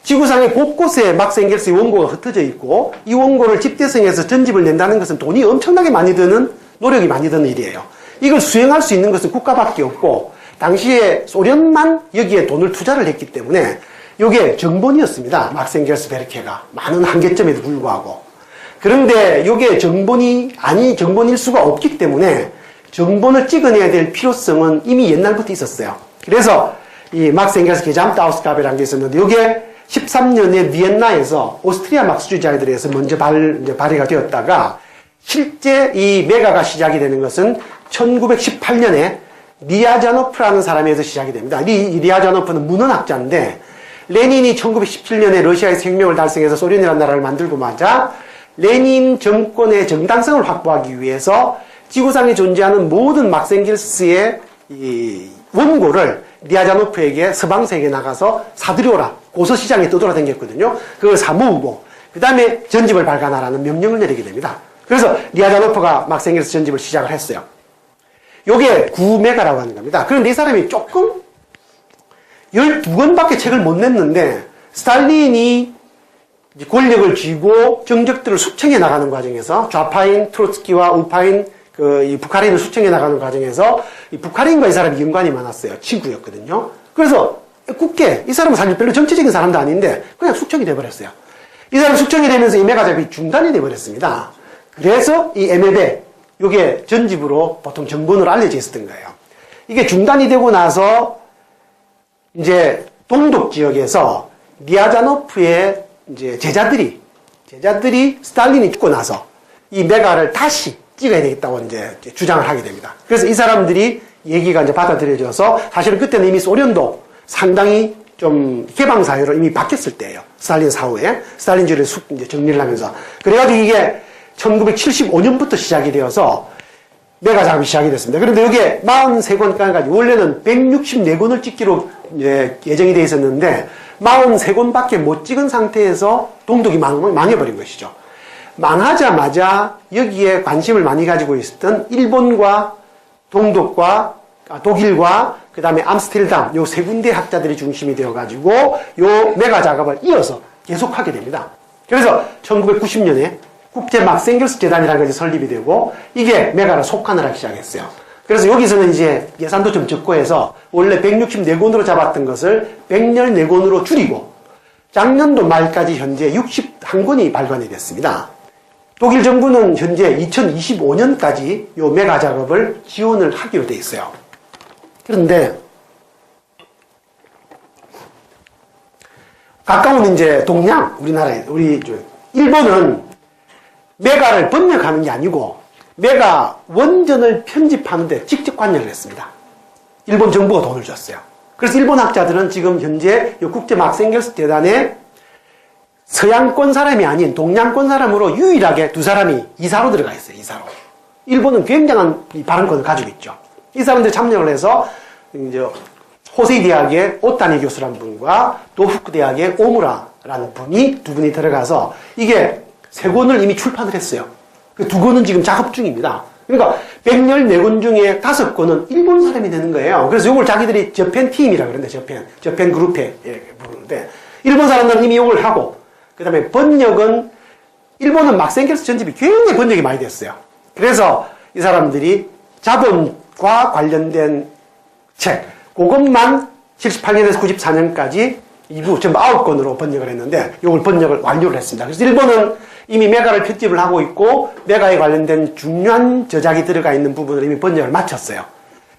지구상의 곳곳에 막스 엥겔스의 원고가 흩어져 있고, 이 원고를 집대성해서 전집을 낸다는 것은 돈이 엄청나게 많이 드는, 노력이 많이 드는 일이에요. 이걸 수행할 수 있는 것은 국가밖에 없고, 당시에 소련만 여기에 돈을 투자를 했기 때문에 이게 정본이었습니다. 막스 엥겔스 베르케가 많은 한계점에도 불구하고. 그런데 이게 정본일 수가 없기 때문에 정본을 찍어내야 될 필요성은 이미 옛날부터 있었어요. 그래서 이 막스 엥겔스 게잠트아우스가베라는 게 있었는데, 이게 13년에 비엔나에서 오스트리아 막스주의자들에 의해서 먼저 발의가 되었다가, 실제 이 매가가 시작이 되는 것은 1918년에 리아자노프라는 사람에서 시작이 됩니다. 리아자노프는 문헌학자인데 레닌이 1917년에 러시아에서 혁명을 달성해서 소련이라는 나라를 만들고마자 레닌 정권의 정당성을 확보하기 위해서 지구상에 존재하는 모든 막생길스의 이 원고를 리아자노프에게 서방 세계에 나가서 사들여오라. 고서시장에 떠돌아다녔거든요. 그걸 사모으고 그 다음에 전집을 발간하라는 명령을 내리게 됩니다. 그래서 리아자노프가 막생길스 전집을 시작을 했어요. 요게 9메가라고 하는 겁니다. 그런데 이 사람이 조금 12권밖에 책을 못 냈는데 스탈린이 권력을 쥐고 정적들을 숙청해 나가는 과정에서 좌파인 트로츠키와 우파인 이 북한인을 숙청해 나가는 과정에서 이 북한인과 이 사람이 연관이 많았어요. 친구였거든요. 그래서 굳게 이 사람은 사실 별로 정치적인 사람도 아닌데 그냥 숙청이 돼버렸어요. 이 사람 숙청이 되면서 이 메가잡이 중단이 돼버렸습니다. 그래서 이 MLB 이게 전집으로 보통 정본으로 알려져 있었던 거예요. 이게 중단이 되고 나서 이제 동독 지역에서 리아자노프의 이제 제자들이 스탈린이 죽고 나서 이 메가를 다시 찍어야 되겠다고 이제 주장을 하게 됩니다. 그래서 이 사람들이 얘기가 이제 받아들여져서 사실은 그때는 이미 소련도 상당히 좀 개방사회로 이미 바뀌었을 때예요. 스탈린 사후에 스탈린주의를 이제 정리를 하면서 그래가지고 이게 1975년부터 시작이 되어서 메가 작업이 시작이 됐습니다. 그런데 이게 43권까지 원래는 164권을 찍기로 예정이 되어 있었는데 43권밖에 못 찍은 상태에서 동독이 망해버린 것이죠. 망하자마자 여기에 관심을 많이 가지고 있었던 일본과 동독과 독일과 그 다음에 암스테르담 요 세 군데 학자들이 중심이 되어가지고 요 메가 작업을 이어서 계속하게 됩니다. 그래서 1990년에 국제 막생길스 재단이라는 것이 설립이 되고 이게 메가를 속한을 하기 시작했어요. 그래서 여기서는 이제 예산도 좀 적고 해서 원래 164권으로 잡았던 것을 114권으로 줄이고 작년도 말까지 현재 61권이 발간이 됐습니다. 독일 정부는 현재 2025년까지 요 메가 작업을 지원을 하기로 돼 있어요. 그런데 가까운 이제 동양 우리나라에 일본은 메가를 번역하는 게 아니고 메가 원전을 편집하는데 직접 관여를 했습니다. 일본 정부가 돈을 줬어요. 그래서 일본 학자들은 지금 현재 국제 막생길스 재단에 서양권 사람이 아닌 동양권 사람으로 유일하게 두 사람이 이사로 들어가 있어요. 이사로. 일본은 굉장한 발언권을 가지고 있죠. 이 사람들이 참여를 해서 이제 호세이 대학의 오타니 교수라는 분과 도후쿠 대학의 오무라라는 분이 두 분이 들어가서 이게 세 권을 이미 출판을 했어요. 그 두 권은 지금 작업 중입니다. 그러니까 114권 중에 5권은 일본 사람이 되는 거예요. 그래서 이걸 자기들이 저펜 팀이라 그러는데 저펜 그룹에 부르는데 일본 사람들은 이미 이걸 하고 그 다음에 번역은 일본은 막생길스 전집이 굉장히 번역이 많이 됐어요. 그래서 이 사람들이 자본과 관련된 책 그것만 78년에서 94년까지 이부 전부 9권으로 번역을 했는데 이걸 번역을 완료를 했습니다. 그래서 일본은 이미 메가를 편집을 하고 있고 메가에 관련된 중요한 저작이 들어가 있는 부분을 이미 번역을 마쳤어요.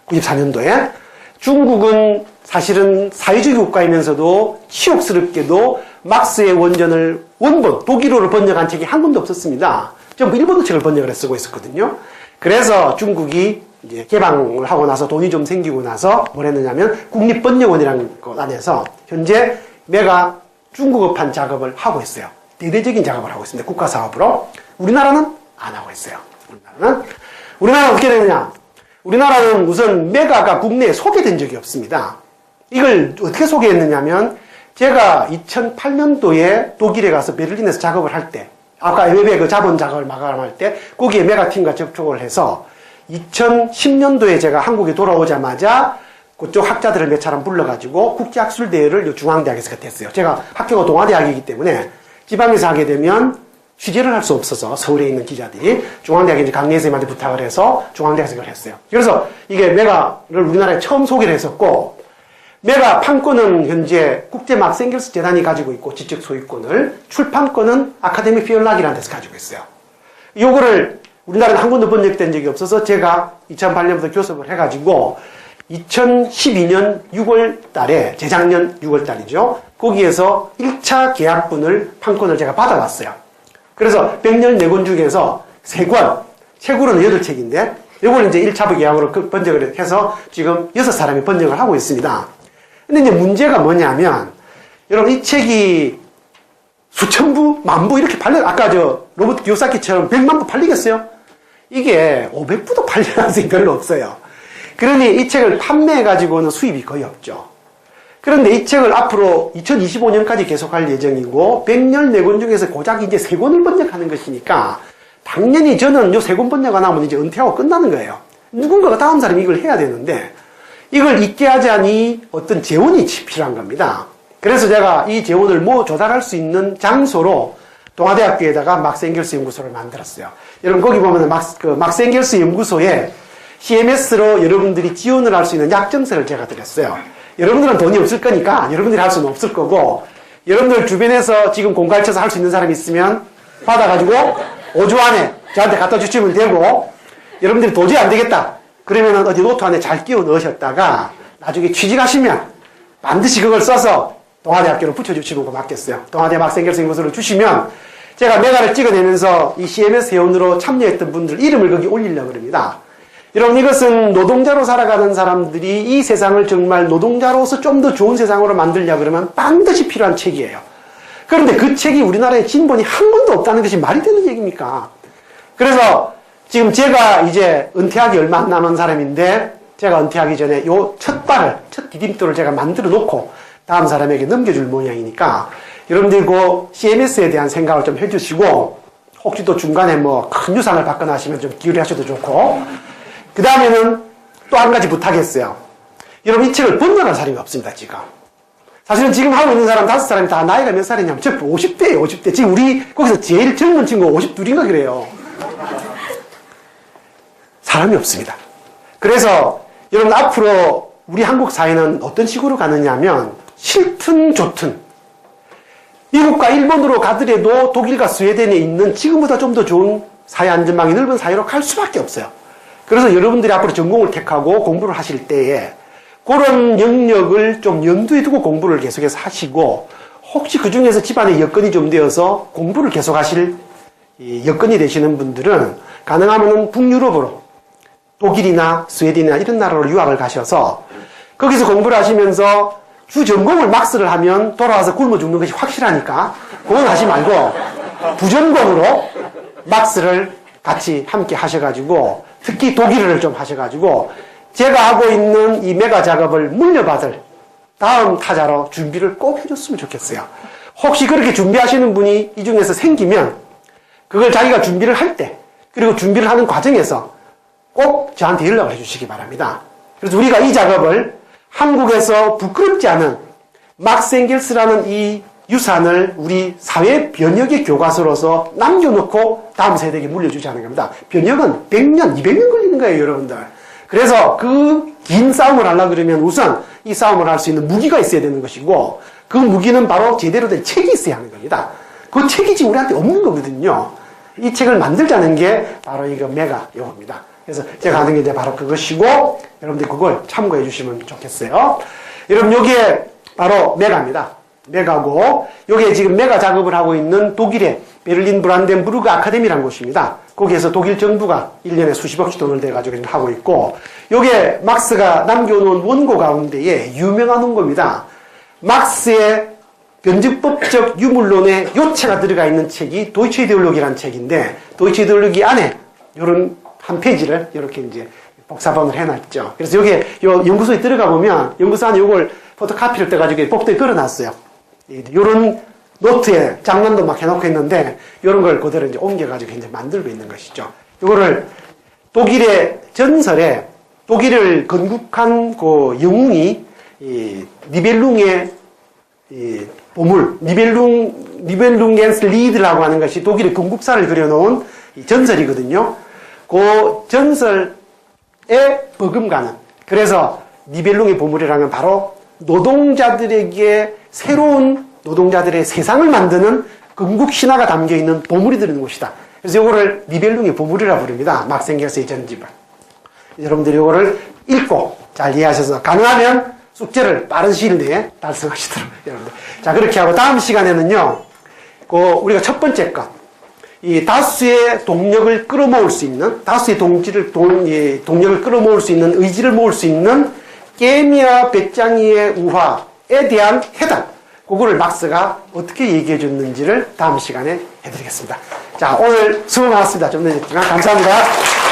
94년도에. 중국은 사실은 사회주의 국가이면서도 치욕스럽게도 막스의 원전을 원본 독일어로 번역한 책이 한 권도 없었습니다. 전부 일본어 책을 번역을 쓰고 있었거든요. 그래서 중국이 이제 개방을 하고 나서 돈이 좀 생기고 나서 뭘 했느냐면 국립번역원이라는 것 안에서 현재 메가 중국어판 작업을 하고 있어요. 대대적인 작업을 하고 있습니다. 국가사업으로. 우리나라는 안 하고 있어요. 우리나라는 어떻게 되느냐? 우리나라는 우선 메가가 국내에 소개된 적이 없습니다. 이걸 어떻게 소개했느냐면 제가 2008년도에 독일에 가서 베를린에서 작업을 할 때 아까 웹의 그 자본 작업을 마감할 때 거기에 메가팀과 접촉을 해서 2010년도에 제가 한국에 돌아오자마자 그쪽 학자들을 몇 사람 불러가지고 국제학술대회를 중앙대학에서 했어요. 제가 학교가 동아대학이기 때문에 지방에서 하게 되면 취재를 할 수 없어서 서울에 있는 기자들이 중앙대학에 이제 강례 선생님한테 부탁을 해서 중앙대학에서 그걸 했어요. 그래서 이게 메가를 우리나라에 처음 소개를 했었고 메가 판권은 현재 국제 막생길스 재단이 가지고 있고 지적 소유권을 출판권은 아카데미 피얼락이라는 데서 가지고 있어요. 요거를 우리나라는 한 권도 번역된 적이 없어서 제가 2008년부터 교섭을 해가지고 2012년 6월 달에 재작년 6월 달이죠. 거기에서 1차 계약분을 판권을 제가 받아왔어요. 그래서 114권 중에서 3권, 책으로는 8책인데 이걸 이제 1차 계약으로 번역을 해서 지금 6사람이 번역을 하고 있습니다. 근데 이제 문제가 뭐냐면, 여러분 이 책이 수천 부, 만 부 이렇게 아까 로버트 기요사키처럼 100만 부 팔리겠어요? 이게 500부도 팔릴 가능성이 별로 없어요. 그러니 이 책을 판매해가지고는 수입이 거의 없죠. 그런데 이 책을 앞으로 2025년까지 계속할 예정이고 114권 중에서 고작 이제 3권을 번역하는 것이니까 당연히 저는 요 3권 번역 안 하면 이제 은퇴하고 끝나는 거예요. 누군가가 다음 사람이 이걸 해야 되는데 이걸 있게 하자니 어떤 재원이 필요한 겁니다. 그래서 제가 이 재원을 조달할 수 있는 장소로 동아대학교에다가 막스 앵겔스 연구소를 만들었어요. 여러분 거기 보면 막스 앵겔스 연구소에 CMS로 여러분들이 지원을 할 수 있는 약정서를 제가 드렸어요. 여러분들은 돈이 없을 거니까 여러분들이 할 수는 없을 거고 여러분들 주변에서 지금 공갈쳐서 할 수 있는 사람이 있으면 받아가지고 5주 안에 저한테 갖다 주시면 되고 여러분들이 도저히 안 되겠다. 그러면은 어디 노트 안에 잘 끼워 넣으셨다가 나중에 취직하시면 반드시 그걸 써서 동아대학교로 붙여주시면 고맙겠어요. 동아대 막스 앵겔스 연구소를 주시면 제가 메가를 찍어내면서 이 CMS 회원으로 참여했던 분들 이름을 거기 올리려고 합니다. 여러분 이것은 노동자로 살아가는 사람들이 이 세상을 정말 노동자로서 좀 더 좋은 세상으로 만들려고 그러면 반드시 필요한 책이에요. 그런데 그 책이 우리나라에 진본이 한 권도 없다는 것이 말이 되는 얘기입니까? 그래서 지금 제가 이제 은퇴하기 얼마 안 남은 사람인데 제가 은퇴하기 전에 요 첫 디딤돌을 제가 만들어 놓고 다음 사람에게 넘겨줄 모양이니까 여러분들이 그 CMS에 대한 생각을 좀 해주시고 혹시 또 중간에 큰 유산을 받거나 하시면 좀 기울여 하셔도 좋고 그 다음에는 또 한 가지 부탁했어요. 여러분 이 책을 번역할 사람이 없습니다 지금. 사실은 지금 하고 있는 사람 5사람이 다 나이가 몇 살이냐면 저 50대예요 50대. 지금 우리 거기서 제일 젊은 친구가 52인가 그래요. 사람이 없습니다. 그래서 여러분 앞으로 우리 한국 사회는 어떤 식으로 가느냐 하면 싫든 좋든 미국과 일본으로 가더라도 독일과 스웨덴에 있는 지금보다 좀 더 좋은 사회 안전망이 넓은 사회로 갈 수밖에 없어요. 그래서 여러분들이 앞으로 전공을 택하고 공부를 하실 때에 그런 영역을 좀 염두에 두고 공부를 계속해서 하시고 혹시 그 중에서 집안에 여건이 좀 되어서 공부를 계속하실 여건이 되시는 분들은 가능하면 북유럽으로 독일이나 스웨덴이나 이런 나라로 유학을 가셔서 거기서 공부를 하시면서 주 전공을 막스를 하면 돌아와서 굶어 죽는 것이 확실하니까 그건 하지 말고 부전공으로 막스를 같이 함께 하셔가지고 특히 독일어를 좀 하셔가지고 제가 하고 있는 이 메가 작업을 물려받을 다음 타자로 준비를 꼭 해줬으면 좋겠어요. 혹시 그렇게 준비하시는 분이 이 중에서 생기면 그걸 자기가 준비를 할 때 그리고 준비를 하는 과정에서 꼭 저한테 연락을 해주시기 바랍니다. 그래서 우리가 이 작업을 한국에서 부끄럽지 않은 막스 앵겔스라는 이 유산을 우리 사회 변혁의 교과서로서 남겨놓고 다음 세대에게 물려주지 않은 겁니다. 변혁은 100년, 200년 걸리는 거예요, 여러분들. 그래서 그 긴 싸움을 하려고 그러면 우선 이 싸움을 할 수 있는 무기가 있어야 되는 것이고 그 무기는 바로 제대로 된 책이 있어야 하는 겁니다. 그 책이 지금 우리한테 없는 거거든요. 이 책을 만들자는 게 바로 이거 메가 요겁니다. 그래서 제가 하는 게 이제 바로 그것이고 여러분들이 그걸 참고해 주시면 좋겠어요. 여러분 여기에 바로 메가입니다. 메가고 여기에 지금 메가 작업을 하고 있는 독일의 베를린 브란덴부르크 아카데미라는 곳입니다. 거기에서 독일 정부가 1년에 수십억씩 돈을 대가지고 지금 하고 있고 요게 막스가 남겨놓은 원고 가운데에 유명한 원고입니다. 막스의 변증법적 유물론의 요체가 들어가 있는 책이 도이체 이데올로기라는 책인데 도이체 이데올로기 안에 요런 한 페이지를 이렇게 이제 복사본을 해놨죠. 그래서 여기에 요 연구소에 들어가 보면 연구소 안에 요걸 포토카피를 떠가지고 복도에 걸어놨어요. 요런 노트에 장난도 막 해놓고 있는데 요런 걸 그대로 이제 옮겨가지고 이제 만들고 있는 것이죠. 요거를 독일의 전설에 독일을 건국한 그 영웅이 이 니벨룽의 이 보물 니벨룽겐스 리드라고 하는 것이 독일의 건국사를 그려놓은 이 전설이거든요. 그 전설에 버금가는 그래서 니벨룽의 보물이라면 바로 노동자들에게 새로운 노동자들의 세상을 만드는 건국 신화가 담겨있는 보물이 들어있는 곳이다. 그래서 이거를 니벨룽의 보물이라고 부릅니다. 막스 앵겔스의 전집을. 여러분들이 이거를 읽고 잘 이해하셔서 가능하면 숙제를 빠른 시일 내에 달성하시도록 여러분들. 자 그렇게 하고 다음 시간에는요. 우리가 첫 번째 것 이 다수의 동력을 끌어모을 수 있는, 다수의 동력을 끌어모을 수 있는, 의지를 모을 수 있는 깨미와 배짱이의 우화에 대한 해답, 그거를 막스가 어떻게 얘기해 줬는지를 다음 시간에 해드리겠습니다. 자, 오늘 수고 많았습니다. 좀 늦었지만 감사합니다.